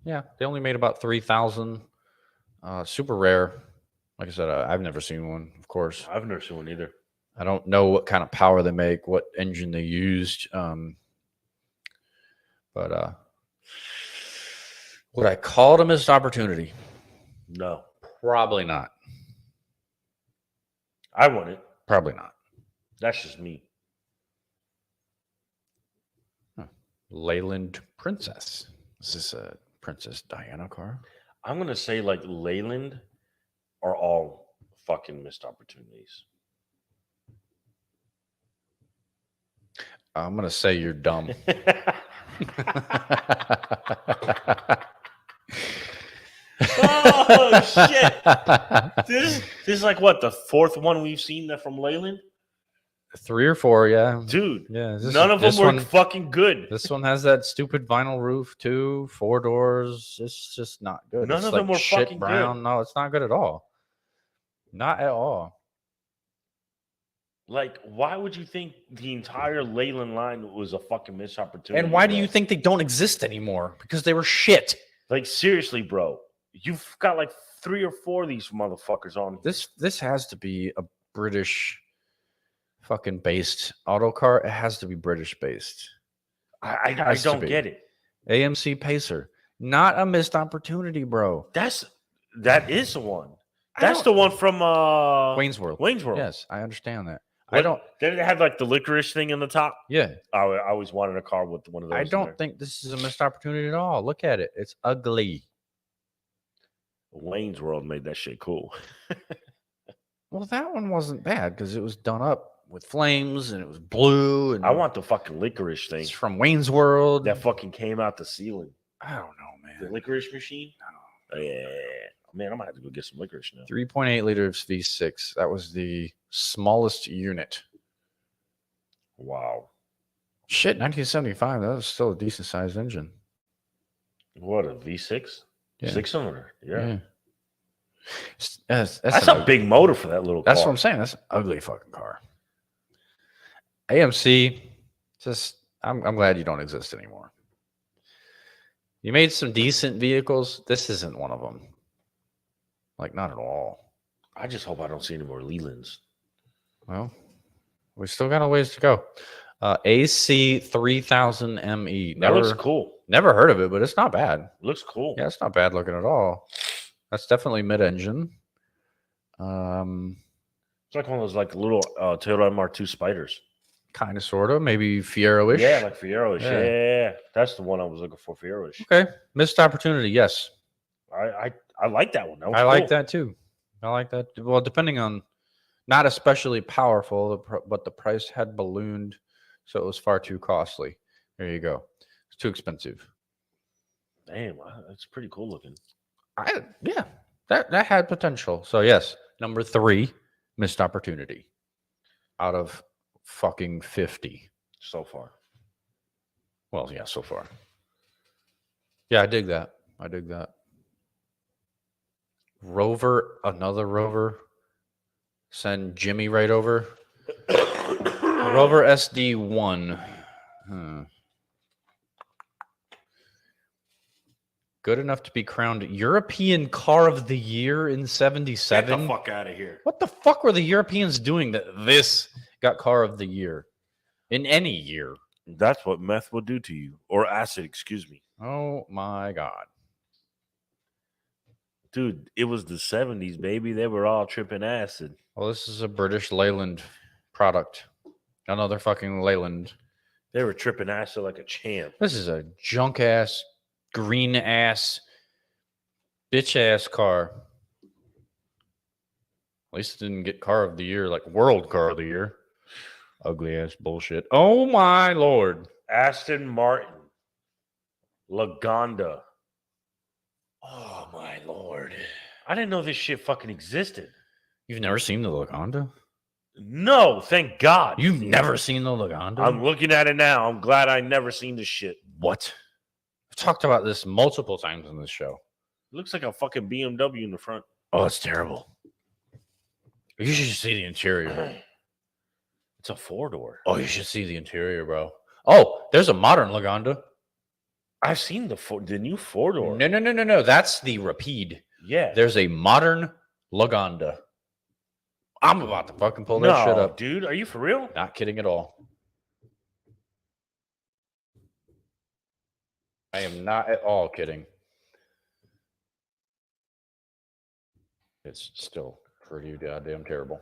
yeah, they only made about 3,000. Super rare. Like I said, I've never seen one, of course. I've never seen one either. I don't know what kind of power they make, what engine they used. But would I call it a missed opportunity? No. Probably not. I want it. Probably not. That's just me. Leyland Princess. Is this a Princess Diana car? I'm going to say like Leyland are all fucking missed opportunities. I'm going to say you're dumb. Oh, shit. This is like what, the fourth one we've seen that from Leyland? 3 or 4, yeah. Dude. Yeah, None of them were fucking good. This one has that stupid vinyl roof too, 4 doors. It's just not good. None It's of like them were shit fucking brown. good. No, it's not good at all. Not at all. Like, why would you think the entire Leyland line was a fucking missed opportunity? And why do bro? you think they don't exist anymore? Because they were shit. Like, seriously, bro. You've got like 3 or 4 of these motherfuckers on here. This has to be a British fucking based auto car. It has to be British based. I has to don't be. get it. AMC Pacer. Not a missed opportunity, bro. That is the one. That's the one from Wayne's World. Wayne's World. Yes, I understand that. Did it have like the licorice thing in the top? Yeah. I always wanted a car with one of those. I don't think this is a missed opportunity at all. Look at it. It's ugly. Wayne's World made that shit cool. Well, that one wasn't bad because it was done up with flames and it was blue. And I want the fucking licorice thing. it's from Wayne's World. That fucking came out the ceiling. I don't know, man. The licorice machine? Oh, yeah. Man, I'm going to have to go get some licorice now. 3.8 liters V6. That was the smallest unit. Wow. Shit, 1975. That was still a decent sized engine. What, a V6? Yeah. 6-cylinder. Yeah. That's a big motor for that little car. That's what I'm saying. That's an ugly fucking car. AMC, just I'm glad you don't exist anymore. You made some decent vehicles. This isn't one of them. Like, not at all. I just hope I don't see any more Lelands. Well, we still got a ways to go. AC 3000 ME. That looks cool. Never heard of it, but it's not bad. Looks cool. Yeah, it's not bad looking at all. That's definitely mid-engine. It's like one of those like little Toyota MR2 Spiders. Kind of, sort of. Maybe Fiero-ish. Yeah, like Fiero-ish. Yeah. Yeah. That's the one I was looking for, Fiero-ish. Okay. Missed opportunity, yes. I like that one. That was I like cool. that too. I like that. Well, depending on, not especially powerful, but the price had ballooned, so it was far too costly. There you go. It's too expensive. Damn, that's pretty cool looking. Yeah, that had potential. So yes, number 3, missed opportunity out of fucking 50 so far. Well, yeah, so far. Yeah, I dig that. Rover, another Rover. Send Jimmy right over. Rover SD1. Good enough to be crowned European Car of the Year in 77. Get the fuck out of here. What the fuck were the Europeans doing that this got Car of the Year in any year? That's what meth will do to you. Or acid, excuse me. Oh my God. Dude, it was the 70s, baby. They were all tripping acid. Well, this is a British Leyland product. Another fucking Leyland. They were tripping acid like a champ. This is a junk ass, green ass, bitch ass car. At least it didn't get Car of the Year, like World Car of the Year. Ugly ass bullshit. Oh my Lord. Aston Martin. Lagonda. Oh my Lord. I didn't know this shit fucking existed. You've never seen the Lagonda? No, thank God. You've never seen the Lagonda? I'm looking at it now. I'm glad I never seen this shit. What? I've talked about this multiple times on this show. It looks like a fucking BMW in the front. Oh, it's terrible. You should see the interior. It's a 4-door. Oh, you should see the interior, bro. Oh, there's a modern Lagonda. I've seen the new 4-door. No. That's the Rapide. Yeah. There's a modern Lagonda. I'm about to fucking pull that shit up. Dude, are you for real? Not kidding at all. I am not at all kidding. It's still pretty goddamn terrible.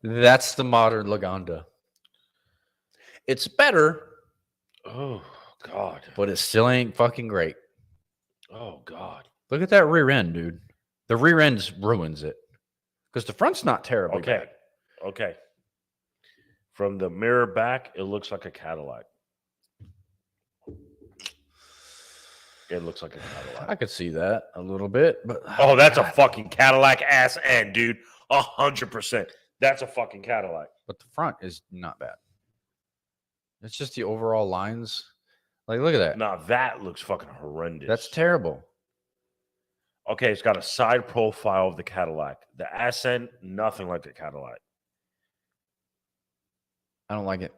That's the modern Lagonda. It's better. Oh, God. But it still ain't fucking great. Oh, God. Look at that rear end, dude. The rear end ruins it. Because the front's not terribly bad. Okay. From the mirror back, it looks like a Cadillac. It looks like a Cadillac. I could see that a little bit, but Oh, that's a fucking Cadillac ass end, dude. 100%. That's a fucking Cadillac. But the front is not bad. It's just the overall lines. Like, look at that. Nah, that looks fucking horrendous. That's terrible. Okay, it's got a side profile of the Cadillac. The ass end, nothing like the Cadillac. I don't like it.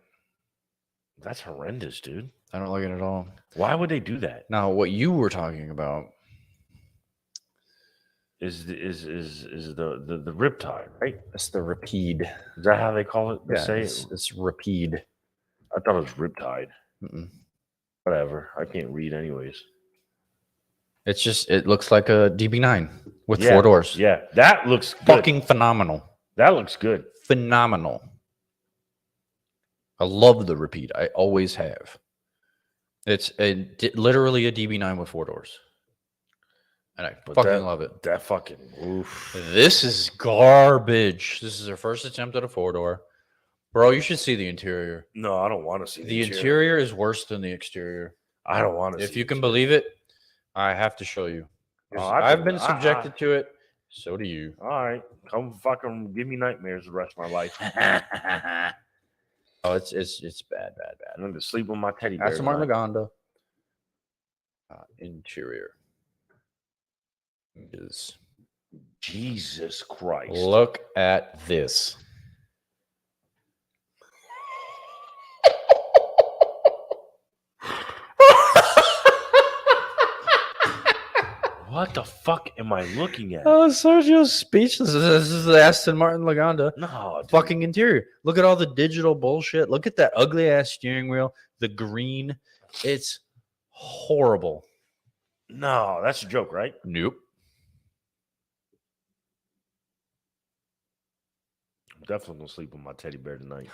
That's horrendous, dude. I don't like it at all. Why would they do that? Now, what you were talking about Is the riptide, right? is the Rapide. Is that how they call it? They Yeah, say it's Rapide. I thought it was riptide. Mm-mm. Whatever. I can't read anyways. It's just, it looks like a DB9 with 4 doors. Yeah, that looks good. Fucking phenomenal. That looks good. Phenomenal. I love the Rapide. I always have. It's literally a DB9 with 4 doors. And I fucking love it. That fucking oof. This is garbage. This is their first attempt at a 4-door. Bro, you should see the interior. No, I don't want to see The interior is worse than the exterior. I don't want to see If you can believe it, I have to show you. Oh, I've been subjected to it. So do you. All right. Come fucking give me nightmares the rest of my life. Oh, it's bad. I'm going to sleep with my teddy bear. Aston Martin Lagonda. Interior is. Jesus Christ. Look at this. What the fuck am I looking at? Oh, Sergio's speechless. This is the Aston Martin Lagonda. No, dude. Fucking interior. Look at all the digital bullshit. Look at that ugly ass steering wheel. The green. It's horrible. No, that's a joke, right? Nope. I'm definitely gonna sleep with my teddy bear tonight.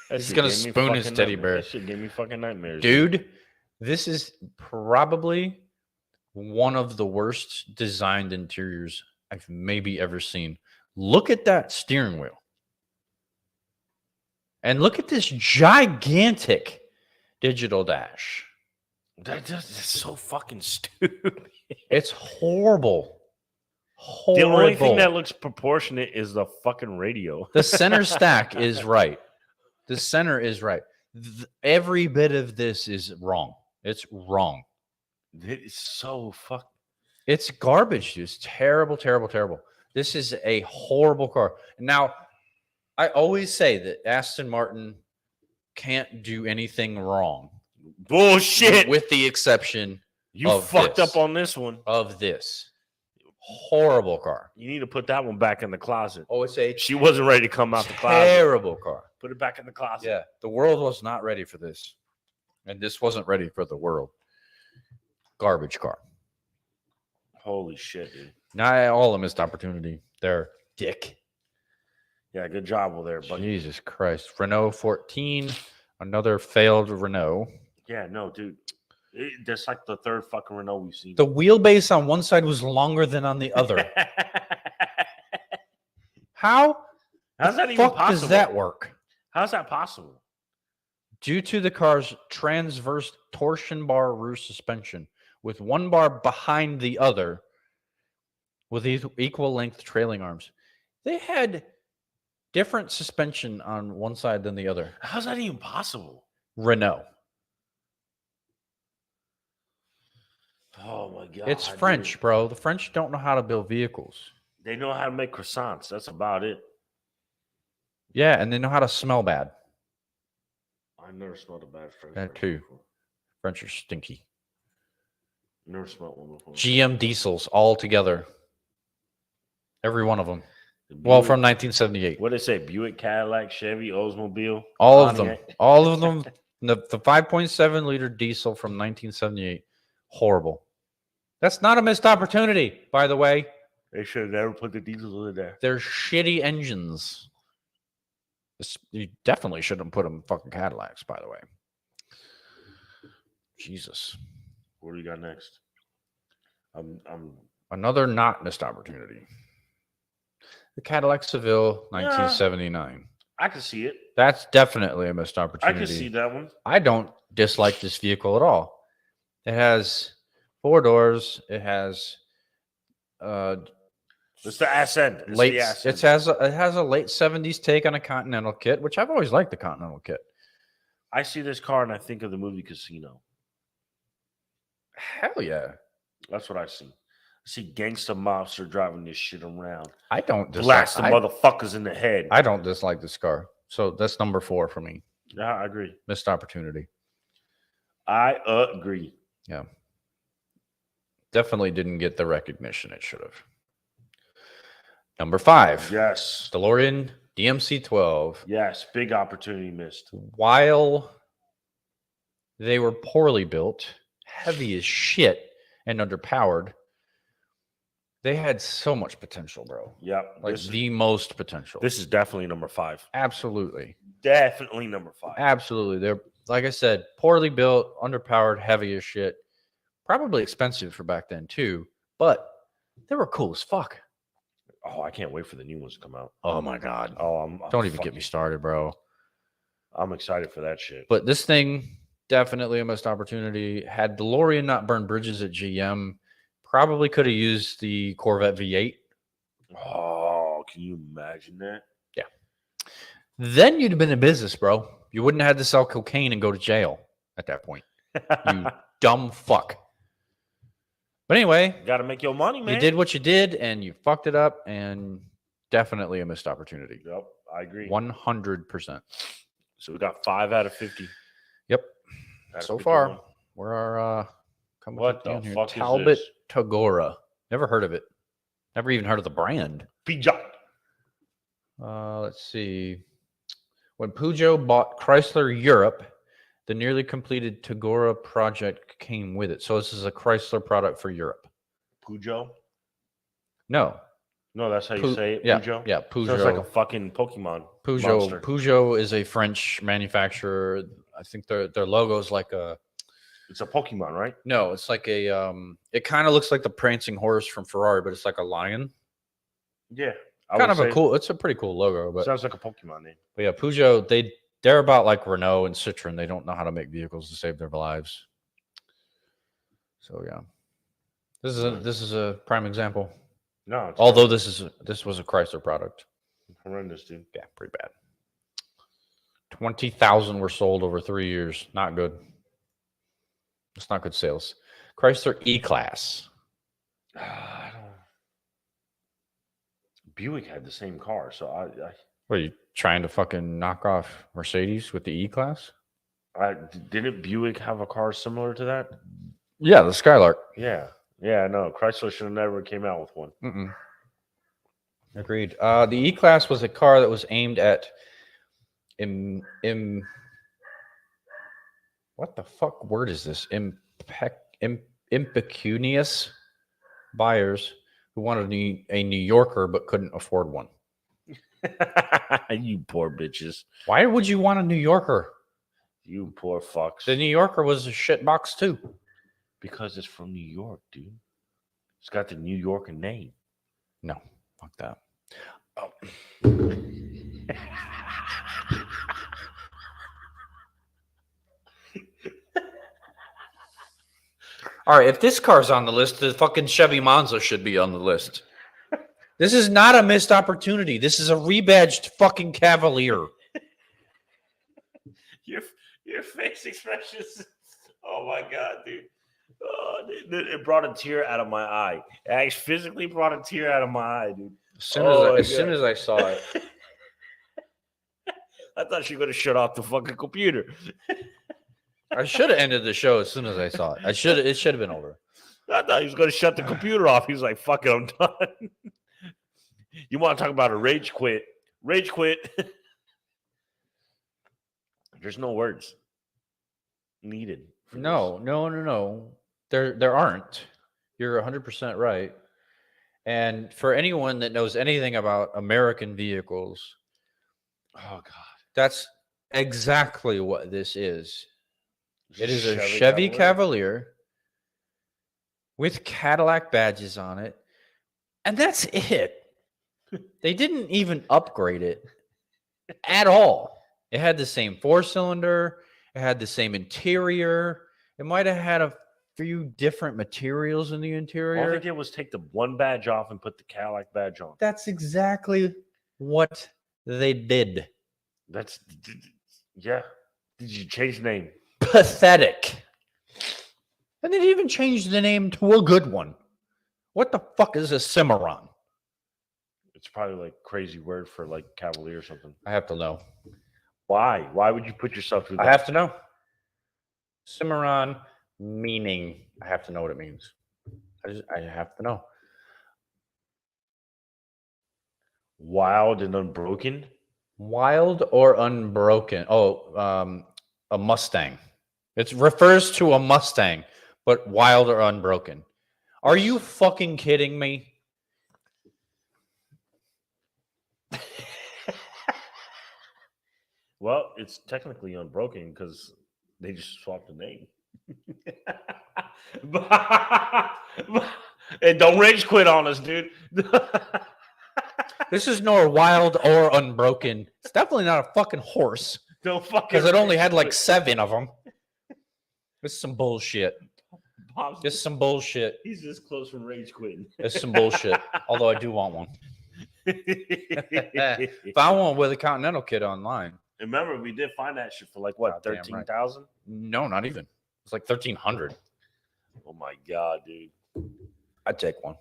He's gonna spoon his teddy bear. That shit gave me fucking nightmares, Dude, this is probably one of the worst designed interiors I've maybe ever seen. Look at that steering wheel. And look at this gigantic digital dash. That's so fucking stupid. It's horrible. The only thing Horrible. that looks proportionate is the fucking radio. The center stack is right. The center is right. Every bit of this is wrong. It's wrong. It's so fuck. It's garbage, dude. It's terrible. This is a horrible car. Now, I always say that Aston Martin can't do anything wrong. Bullshit. With the exception You of fucked this. up on this one. Of this. Horrible car. You need to put that one back in the closet. Oh, it's a She wasn't ready to come out the closet. terrible car. Put it back in the closet. Yeah, the world was not ready for this. And this wasn't ready for the world. Garbage car. Holy shit, dude. Not all a missed opportunity. They're dick. Yeah, good job over there, buddy. Jesus Christ. Renault 14. Another failed Renault. Yeah, no, dude. That's like the third fucking Renault we've seen. The wheelbase on one side was longer than on the other. How How's that the even fuck possible? does that work? How's that possible? Due to the car's transverse torsion bar rear suspension, with one bar behind the other, with equal length trailing arms. They had different suspension on one side than the other. How's that even possible? Renault. Oh my god. It's dude. French, bro. The French don't know how to build vehicles. They know how to make croissants. That's about it. Yeah, and they know how to smell bad. I never smelled a bad French. That fry too. before. French are stinky. Never smelled one before. GM diesels all together. Every one of them. The Well, Buick- from 1978. what did it say? Buick, Cadillac, Chevy, Oldsmobile. All of them. Pontiac. All of them. The 5.7 liter diesel from 1978. Horrible. That's not a missed opportunity, by the way. They should have never put the diesel in there. They're shitty engines. You definitely shouldn't put them in fucking Cadillacs, by the way. Jesus. What do you got next? I'm Another not missed opportunity. The Cadillac Seville, 1979. I can see it. That's definitely a missed I opportunity. can see that one. I don't dislike this vehicle at all. It has 4 doors. It has It's the Ascent. It's late. the Ascent. It has a late 70s take on a Continental kit, which I've always liked the Continental kit. I see this car and I think of the movie Casino. Hell yeah. That's what I see. I see gangster mobster driving this shit around. I don't Blast the dislike. motherfuckers in the head. I don't dislike this car. So that's number 4 for me. Yeah, I agree. Missed opportunity. I agree. Yeah. Definitely didn't get the recognition it should have. Number 5. Yes. DeLorean DMC-12. Yes. Big opportunity missed. While they were poorly built, heavy as shit, and underpowered, they had so much potential, bro. Yep. Like the most potential. This is definitely number 5. Absolutely. Definitely number 5. Absolutely. They're, like I said, poorly built, underpowered, heavy as shit. Probably expensive for back then, too. But they were cool as fuck. Oh, I can't wait for the new ones to come out. Oh, my God. Oh, Don't even get me started, bro. I'm excited for that shit. But this thing, definitely a missed opportunity. Had DeLorean not burned bridges at GM, probably could have used the Corvette V8. Oh, can you imagine that? Yeah. Then you'd have been in business, bro. You wouldn't have had to sell cocaine and go to jail at that point. You dumb fuck. But anyway, got to make your money, man. you did what you did, and you fucked it up, and definitely a missed opportunity. Yep, I agree. 100%. So we got 5 out of 50. Yep. Out of So 51. far, we're our coming What down the here. fuck is Talbot this? Tagora. Never heard of it. Never even heard of the brand. Peugeot. Let's see. When Peugeot bought Chrysler Europe, the nearly completed Tagora project came with it. So this is a Chrysler product for Europe. Peugeot? No. No, that's how you say it. Yeah, Peugeot? yeah, Peugeot. Sounds like a fucking Pokemon. Monster. Peugeot is a French manufacturer. I think their logo is like a. It's a Pokemon, right? No, it's like a. It kind of looks like the prancing horse from Ferrari, but it's like a lion. Yeah. Kind of a cool. It's a pretty cool logo, but sounds like a Pokemon name. But yeah, Peugeot, they're about like Renault and Citroen. They don't know how to make vehicles to save their lives. So yeah, this is a prime example. No, it's Although this was a Chrysler product. horrendous, dude. Yeah, pretty bad. 20,000 were sold over 3 years. Not good. It's not good sales. Chrysler E-Class. I don't. Buick had the same car, so What are you trying to fucking knock off Mercedes with the E-Class? didn't Buick have a car similar to that? Yeah, the Skylark. Yeah, no. Chrysler should have never came out with one. Mm-mm. Agreed. The E-Class was a car that was aimed at what the fuck word is this? Impecunious buyers who wanted a New Yorker but couldn't afford one. You poor bitches. Why would you want a New Yorker? You poor fucks. The New Yorker was a shit box too. Because it's from New York, dude. It's got the New Yorker name. No, fuck that. Oh. All right, if this car's on the list, the fucking Chevy Monza should be on the list. This is not a missed opportunity. This is a rebadged fucking Cavalier. Your face expressions. Oh my god, dude. Oh, it brought a tear out of my eye. It actually physically brought a tear out of my eye, dude. As soon as I saw it. I thought you were gonna shut off the fucking computer. I should have ended the show as soon as I saw it. It should have been over. I thought he was gonna shut the computer off. He was like, fuck it, I'm done. You want to talk about a rage quit? Rage quit. There's no words needed. No. There aren't. You're 100% right. And for anyone that knows anything about American vehicles, oh god, that's exactly what this is. It is a Chevy Cavalier with Cadillac badges on it. And that's it. They didn't even upgrade it at all. It had the same 4-cylinder. It had the same interior. It might have had a few different materials in the All interior. they did was take the one badge off and put the Cadillac badge on. That's exactly what they did. Yeah. Did you change the name? Pathetic. And they even changed the name to a good one. What the fuck is a Cimarron? It's probably like crazy word for like Cavalier or something. I have to know. Why? Why would you put yourself through that? I have to know. Cimarron meaning. I have to know what it means. I have to know. Wild and unbroken? Wild or unbroken? Oh, a Mustang. It refers to a Mustang, but wild or unbroken. Are you fucking kidding me? Well, it's technically unbroken because they just swapped the name. And don't rage quit on us, dude. This is nor wild or unbroken. It's definitely not a fucking horse Don't fucking because it only rage had like quit. 7 of them. This is some bullshit. Bob's- This is some bullshit. He's this close from rage quitting. This is some bullshit. Although I do want one. If I want with a Continental kit online. Remember, we did find that shit for like what, Goddamn right. 13,000? No, not even. It's like 1,300. Oh my god, dude! I'd take one,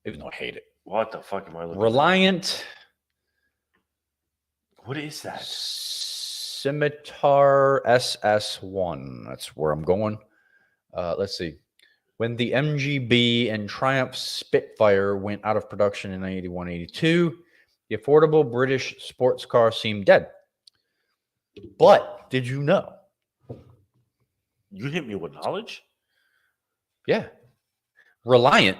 even though I hate it. What the fuck am I looking? Reliant. What is that? Scimitar SS1. That's where I'm going. Let's see. When the MGB and Triumph Spitfire went out of production in 81-82, the affordable British sports car seemed dead. But did you know? You hit me with knowledge? Yeah. Reliant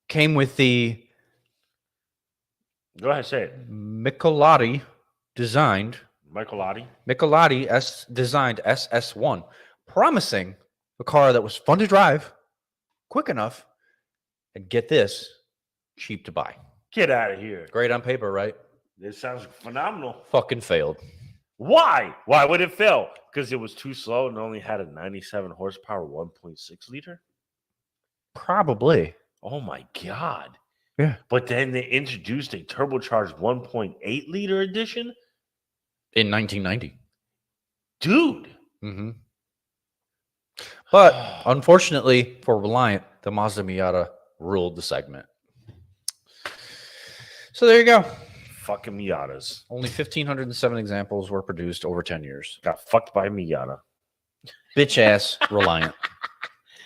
came with the Go ahead, say it. Michelati designed designed SS1, promising a car that was fun to drive, quick enough, and get this, cheap to buy. Get out of here. Great on paper, right? This sounds phenomenal. Fucking failed. Why? Why would it fail? Because it was too slow and only had a 97 horsepower 1.6 liter? Probably. Oh my God. Yeah. But then they introduced a turbocharged 1.8 liter edition? In 1990. Dude. Mm-hmm. But unfortunately for Reliant, the Mazda Miata ruled the segment. So there you go. Fucking Miatas. Only 1,507 examples were produced over 10 years. Got fucked by a Miata. Bitch ass Reliant.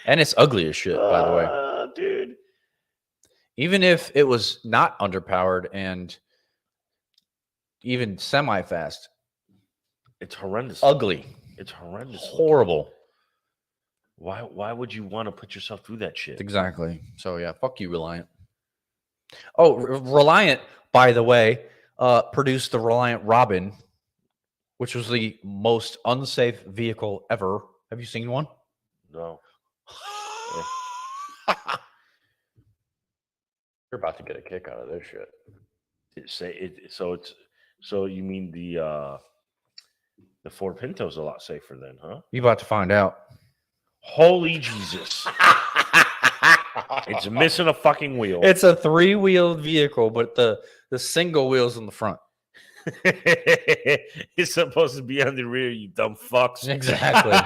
And it's ugly as shit, by the way. Dude. Even if it was not underpowered and even semi-fast. It's horrendous. Ugly. It's horrendous. Horrible. Why would you want to put yourself through that shit? Exactly. So yeah, fuck you, Reliant. Oh, Reliant, by the way, produced the Reliant Robin, which was the most unsafe vehicle ever. Have you seen one? No. You're about to get a kick out of this shit. So you mean the Ford Pinto's a lot safer then, huh? You about to find out. Holy Jesus. It's missing a fucking wheel. It's a 3-wheeled vehicle, but the single wheel's in the front. It's supposed to be on the rear, you dumb fucks. Exactly.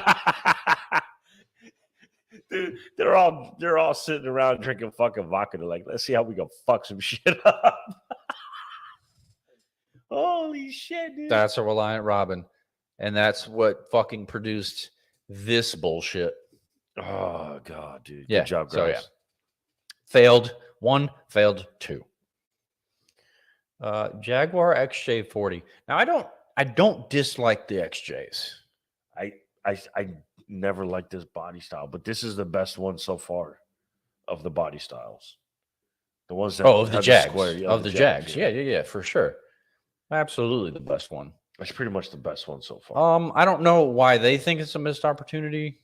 Dude, they're all sitting around drinking fucking vodka. They're like, let's see how we gonna fuck some shit up. Holy shit, dude. That's a Reliant Robin. And that's what fucking produced this bullshit. Oh god, dude. Yeah. Good job, guys. So yeah. Failed 1, failed 2. Jaguar XJ40. Now I don't dislike the XJs. I never liked this body style, but this is the best one so far of the body styles. The ones that of the have Jags. square, yeah, Of the Jags. Yeah, for sure. Absolutely the best one. That's pretty much the best one so far. I don't know why they think it's a missed opportunity.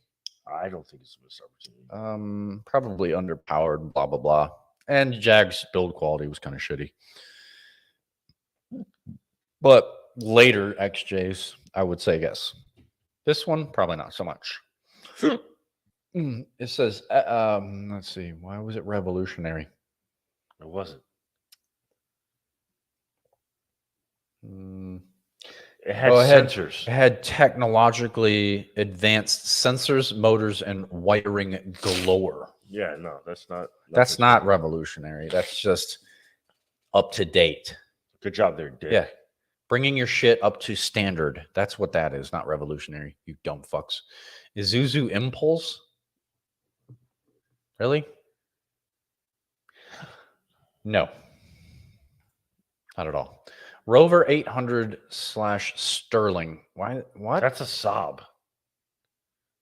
I don't think it's a missed opportunity. Probably underpowered, blah blah blah. And Jag's build quality was kind of shitty. But later XJs, I would say yes. This one, probably not so much. It says, let's see, why was it revolutionary? It wasn't. It had sensors. It had technologically advanced sensors, motors, and wiring galore. Yeah, no, that's not. That's not revolutionary. That's just up to date. Good job there, Dick. Yeah. Bringing your shit up to standard. That's what that is, not revolutionary, you dumb fucks. Isuzu Impulse? Really? No. Not at all. Rover 800 / Sterling. Why? What? That's a Saab.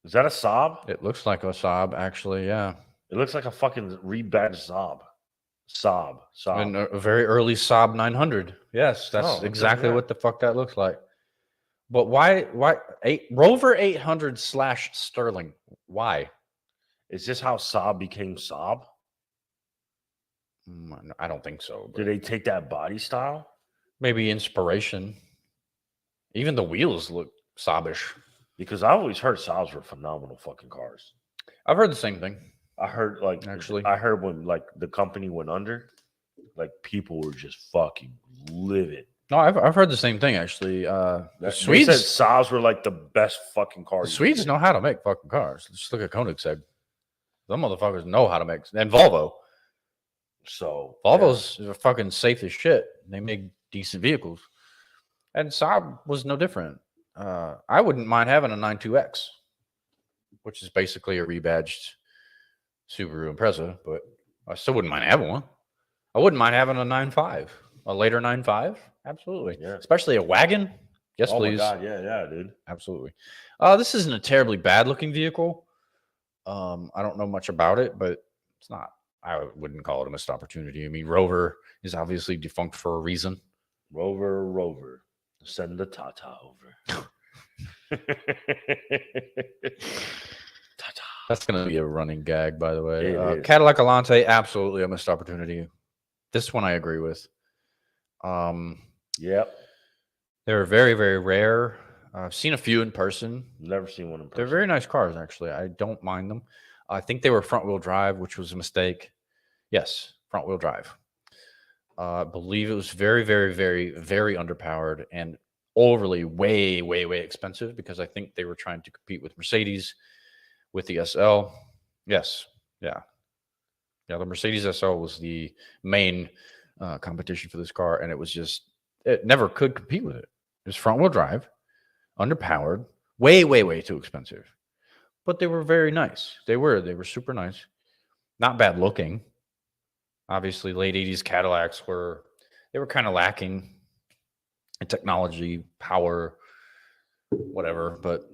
Is that a Saab? It looks like a Saab, actually, yeah. It looks like a fucking rebadged Saab. Saab. And a very early Saab 900. Yes, that's exactly what the fuck that looks like. But why Rover 800 / Sterling? Why? Is this how Saab became Saab? I don't think so. Did they take that body style? Maybe inspiration. Even the wheels look Saabish. Because I always heard Saabs were phenomenal fucking cars. I've heard the same thing. I heard I heard when like the company went under, like people were just fucking livid. No, I've heard the same thing actually. The Swedes said Saabs were like the best fucking cars. The Swedes know how to make fucking cars. Just look at Koenigsegg. Some motherfuckers know how to make, and Volvo. So Volvo's fucking safe as shit. They make decent vehicles, and Saab was no different. I wouldn't mind having a 92X, which is basically a rebadged Subaru Impreza, but I still wouldn't mind having one. I wouldn't mind having a 9.5, a later 9.5. Absolutely. Yeah. Especially a wagon. Yes, please. Oh, my God. Yeah, dude. Absolutely. This isn't a terribly bad looking vehicle. I don't know much about it, but it's not. I wouldn't call it a missed opportunity. I mean, Rover is obviously defunct for a reason. Rover. Send the Tata over. That's going to be a running gag, by the way. Cadillac Alante, absolutely a missed opportunity. This one I agree with. Yep. They're very, very rare. I've seen a few in person. Never seen one in person. They're very nice cars, actually. I don't mind them. I think they were front-wheel drive, which was a mistake. Yes, front-wheel drive. I believe it was very, very, very, very underpowered and overly way, way, way expensive because I think they were trying to compete with Mercedes with the SL. Yes. Yeah. Yeah, the Mercedes SL was the main competition for this car, and it never could compete with it. It was front-wheel drive, underpowered, way, way, way too expensive. But they were very nice. They were super nice. Not bad looking. Obviously, late 80s Cadillacs were kind of lacking in technology, power, whatever. But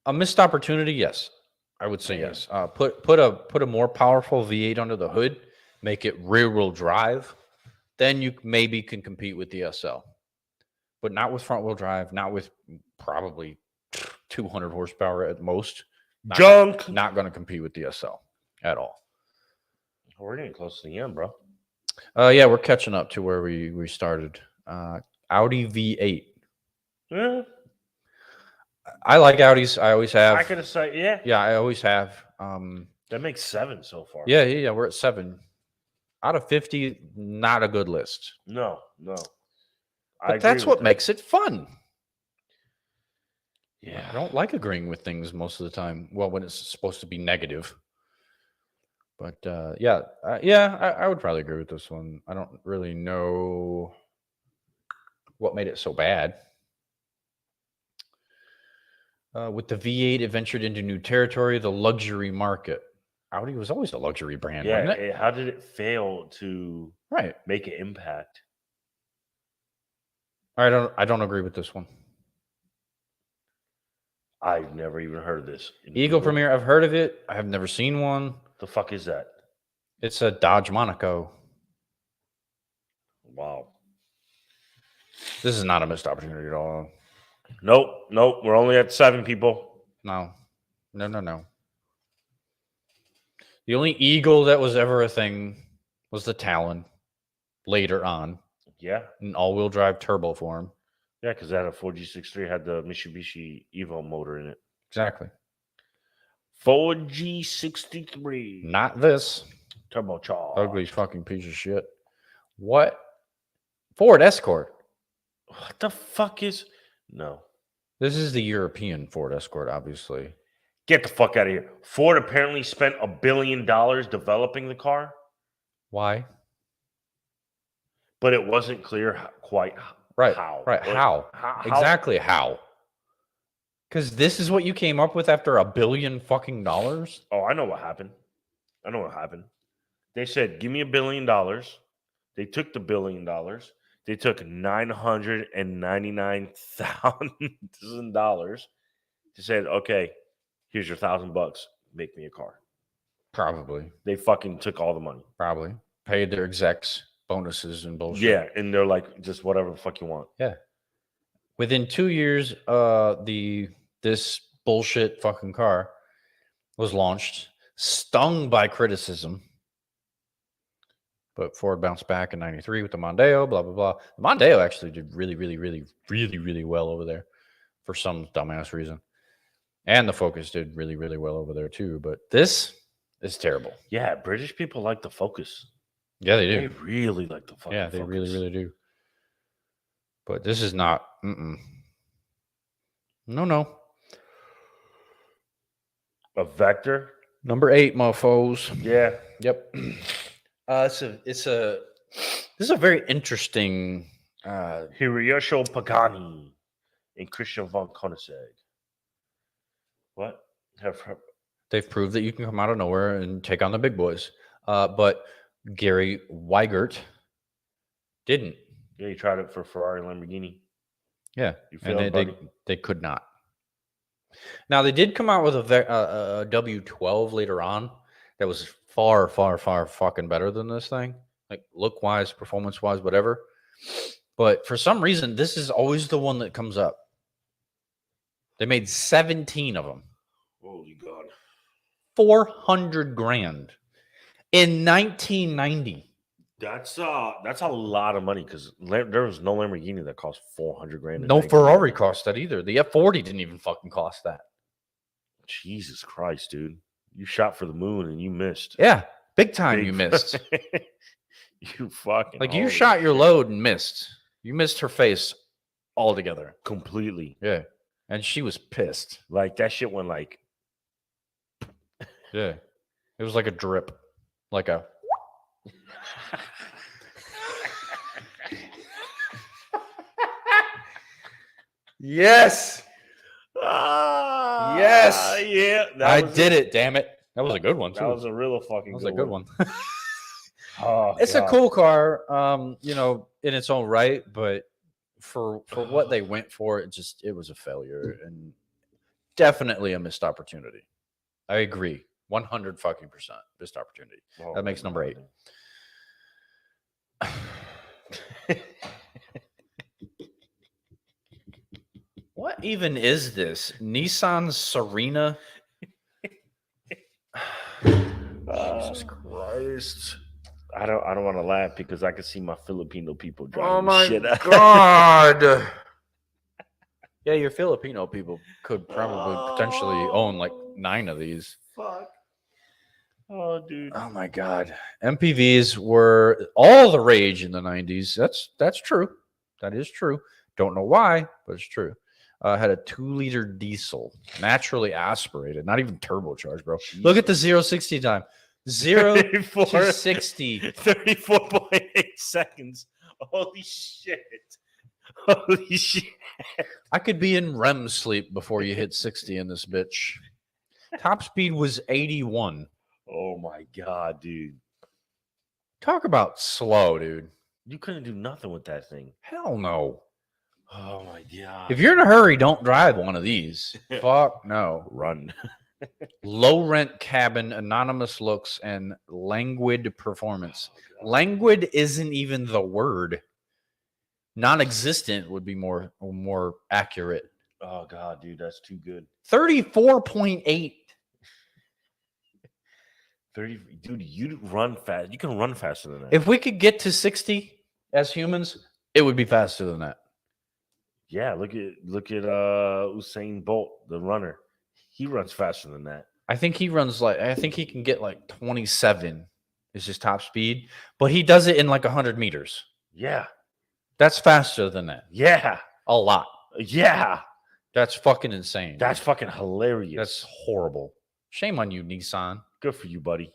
a missed opportunity, yes. I would say yes. Put a more powerful V8 under the hood, make it rear-wheel drive, then you maybe can compete with the SL. But not with front-wheel drive, not with probably 200 horsepower at most. Not going to compete with the SL at all. We're getting close to the end, bro. Yeah, we're catching up to where we started. Audi V8. Yeah. I like Audis. I always have. I could say, yeah. Yeah, I always have. That makes 7 so far. Yeah. We're at 7 out of 50. Not a good list. No. But that's what makes it fun. Yeah, I don't like agreeing with things most of the time. Well, when it's supposed to be negative. But I would probably agree with this one. I don't really know what made it so bad. With the V8, it ventured into new territory, the luxury market. Audi was always a luxury brand, wasn't it? How did it fail to make an impact? I don't agree with this one. I've never even heard of this. Eagle Premier, I've heard of it. I have never seen one. The fuck is that? It's a Dodge Monaco. Wow. This is not a missed opportunity at all. Nope. We're only at 7 people. No. The only Eagle that was ever a thing was the Talon later on. Yeah. An all-wheel drive turbo form. Yeah, because that had a 4G63 had the Mitsubishi Evo motor in it. Exactly. 4G63. Not this Turbocharged. ugly fucking piece of shit. What? Ford Escort. What the fuck is... No. This is the European Ford Escort, obviously. Get the fuck out of here. Ford apparently spent $1 billion developing the car, Why? but it wasn't clear quite Right. how. Right. Like, How? how? Exactly how? Because this is what you came up with after $1 billion fucking dollars? Oh, I know what happened. They said, give me $1 billion. They took the $1 billion. They took $999,000. They said, okay, here's your $1,000. Make me a car. Probably. They fucking took all the money. Probably. Paid their execs bonuses and bullshit. Yeah, and they're like, just whatever the fuck you want. Yeah. Within 2 years, this bullshit fucking car was launched, stung by criticism. But Ford bounced back in 93 with the Mondeo, blah, blah, blah. The Mondeo actually did really, really, really, really, really well over there for some dumbass reason. And the Focus did really, really well over there too. But this is terrible. Yeah, British people like the Focus. Yeah, they do. They really like the fucking Yeah, they Focus. really, really do. But this is not. No. A Vector? Number 8, mofos. Yeah. Yep. This is a very interesting. Hiroshi Pagani and Christian von Koenigsegg. What? They've proved that you can come out of nowhere and take on the big boys. But Gary Weigert didn't. Yeah, you tried it for Ferrari and Lamborghini. Yeah, You and failed, they could not. Now they did come out with a W12 later on that was far, far, far fucking better than this thing, like look wise, performance wise, whatever. But for some reason, this is always the one that comes up. They made 17 of them. Holy God. 400 grand in 1990. That's a lot of money because there was no Lamborghini that cost 400 grand. in No 1990. Ferrari cost that either. The F40 didn't even fucking cost that. Jesus Christ, dude. You shot for the moon and you missed. Yeah, big time you missed. You fucking Like you holy shot your shit. load and missed. You missed her face altogether. Completely. Yeah. And she was pissed. Like that shit went like Yeah. It was like a drip. Like a Yes. Yes. Yeah. I did it, damn it. That was a good one too. That was a real fucking That was a good one. Oh, It's God. a cool car, in its own right, but for what they went for, it was a failure and definitely a missed opportunity. I agree. 100 fucking percent missed opportunity. Oh, That makes number 8. What even is this? Nissan Serena? Jesus Christ. I don't want to laugh because I can see my Filipino people driving Oh my shit out. God. Yeah, your Filipino people could probably potentially own like 9 of these. Fuck. Oh, dude. Oh my God. MPVs were all the rage in the 90s. That's true. That is true. Don't know why, but it's true. Had a 2-liter diesel, naturally aspirated, not even turbocharged, bro. Jesus. Look at the 0-60 time. 0 34 to 60. 34.8 seconds. Holy shit. Holy shit. I could be in REM sleep before you hit 60 in this bitch. Top speed was 81. Oh my God, dude. Talk about slow, dude. You couldn't do nothing with that thing. Hell no. Oh my God. If you're in a hurry, don't drive one of these. Fuck no. Run. Low rent cabin, anonymous looks, and languid performance. Languid isn't even the word. Non-existent would be more accurate. Oh God, dude, that's too good. 34.8. 30, dude, you run fast. You can run faster than that. If we could get to 60, As humans, it would be faster than that. Yeah, look at Usain Bolt, the runner. He runs faster than that. I think he can get like 27 is his top speed, but he does it in like 100 meters. Yeah. That's faster than that. Yeah. A lot. Yeah. That's fucking insane. That's fucking hilarious. That's horrible. Shame on you, Nissan. Good for you, buddy.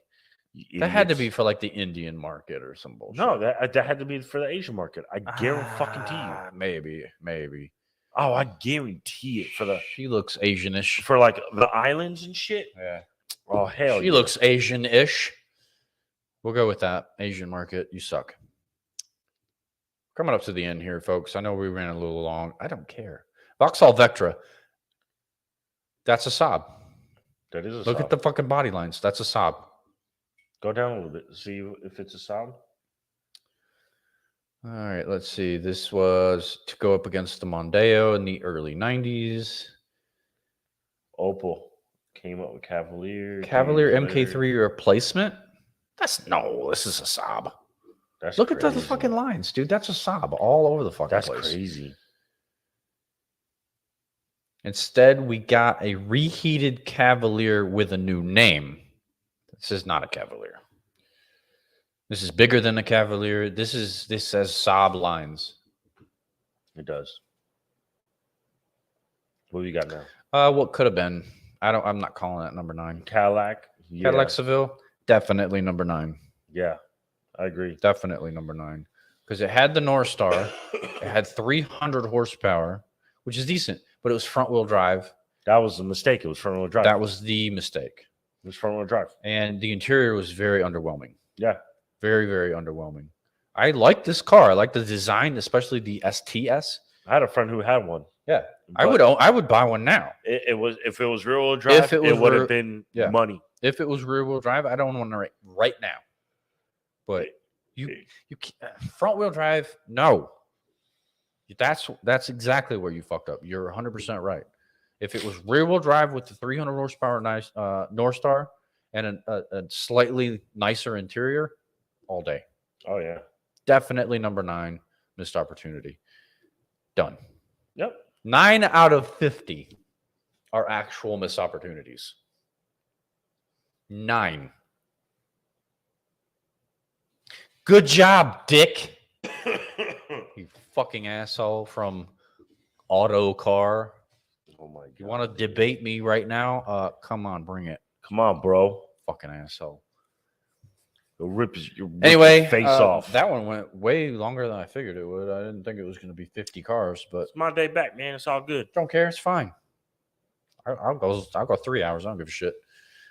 You That had to be idiots. for like the Indian market or some bullshit. No, that had to be for the Asian market. I guarantee you. Maybe. Oh, I guarantee it She looks Asianish. for like the islands and shit. Yeah. Oh hell, She looks Asian-ish. We'll go with that. Asian market, you suck. Coming up to the end here, folks. I know we ran a little long. I don't care. Vauxhall Vectra. That's a Saab. That is a Look Saab. at the fucking body lines. That's a Saab. Go down a little bit. See if it's a Saab. All right, let's see. This was to go up against the Mondeo in the early 90s. Opel came up with Cavalier. Cavalier MK3 replacement? This is a Saab. That's Look at the crazy. fucking lines, dude. That's a Saab all over the fucking That's place. crazy. Instead, we got a reheated Cavalier with a new name. This is not a Cavalier. This is bigger than a Cavalier. This says Saab lines. It does. What do you got now? What could have been? I'm not calling that number 9. Cadillac. Yeah. Cadillac Seville, definitely number 9. Yeah, I agree. Definitely number 9. Because it had the North Star. It had 300 horsepower, which is decent, but it was front-wheel drive. That was a mistake. It was front-wheel drive. That was the mistake. It was front-wheel drive. And the interior was very underwhelming. Yeah. Very, very underwhelming. I like this car. I like the design, especially the STS. I had a friend who had one. Yeah. I would buy one now. It was if it was rear-wheel drive, it would have been money. If it was rear-wheel drive, I don't want to right now. But you front wheel drive, no. That's exactly where you fucked up. You're 100% right. If it was rear wheel drive with the 300 horsepower nice North Star and a slightly nicer interior, all day. Oh yeah, definitely number 9. Missed opportunity. Done. Yep. 9 out of 50 are actual missed opportunities. 9. Good job, Dick. You fucking asshole from Auto Car. Oh my god. You want to debate me right now? Come on, bring it. Come on, bro. Fucking asshole. You'll rip your face off. That one went way longer than I figured it would. I didn't think it was going to be 50 cars, but it's my day back, man. It's all good. Don't care. It's fine. I'll go 3 hours. I don't give a shit.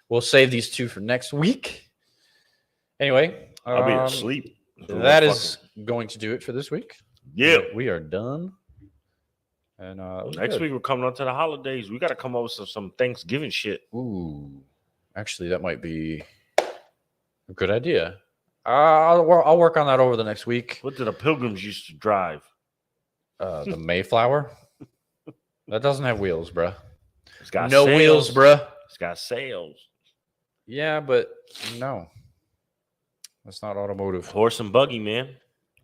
We'll save these 2 for next week. Anyway, I'll be asleep. That is going to do it for this week. Yeah, we are done. And next week we're coming up to the holidays. We got to come up with some Thanksgiving shit. Ooh, actually, that might be a good idea. I'll work on that over the next week. What did the Pilgrims used to drive? The Mayflower. That doesn't have wheels, bruh. It's got no sails. wheels, bruh. It's got sails. Yeah, but no. That's not automotive. Horse and buggy, man.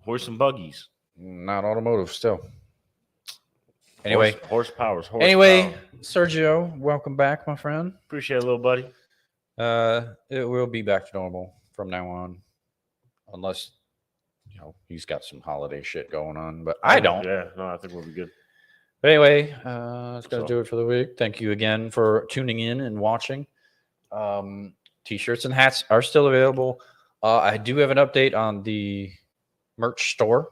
Horse and buggies. Not automotive still. Anyway. Horsepower. Anyway, Sergio, welcome back, my friend. Appreciate it, little buddy. It will be back to normal from now on. Unless, he's got some holiday shit going on. But I don't. Yeah, no, I think we'll be good. But anyway, that's going to do it for the week. Thank you again for tuning in and watching. T-shirts and hats are still available. I do have an update on the merch store.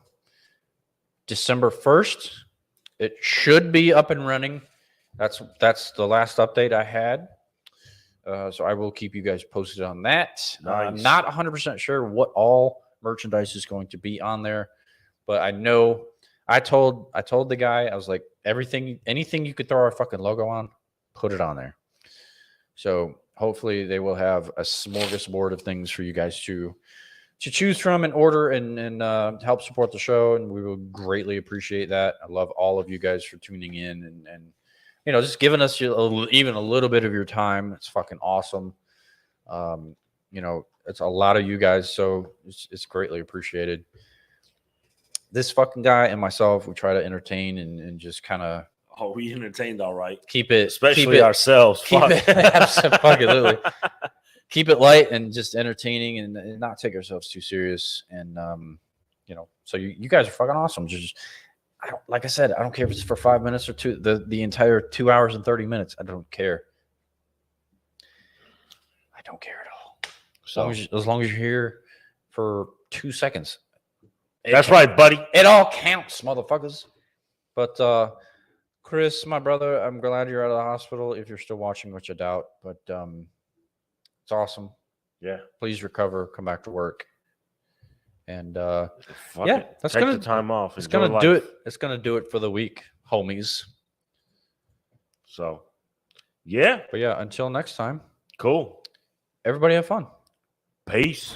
December 1st, it should be up and running. That's the last update I had. So I will keep you guys posted on that. Nice. I'm not 100% sure what all merchandise is going to be on there, but I know I told the guy, I was like, anything you could throw our fucking logo on, put it on there. So hopefully they will have a smorgasbord of things for you guys to choose from and order and help support the show. And we will greatly appreciate that. I love all of you guys for tuning in and just giving us even a little bit of your time. It's fucking awesome. It's a lot of you guys, so it's greatly appreciated. this fucking guy and myself, we try to entertain and just kind of we entertained all right. keep it, Especially ourselves. Keep Fuck. it absolutely. Keep it light and just entertaining and not take ourselves too serious. And so you guys are fucking awesome. Just like I said, I don't care if it's for 5 minutes or two, the entire 2 hours and 30 minutes. I don't care. I don't care at all. So as long as you're here for 2 seconds. That's right, buddy. It all counts, motherfuckers. But Chris, my brother, I'm glad you're out of the hospital. If you're still watching, which I doubt, but it's awesome. Yeah. Please recover. Come back to work. And that's Take gonna the time off. It's gonna do it. It's gonna do it for the week, homies. So, yeah. But yeah, until next time. Cool. Everybody have fun. Peace.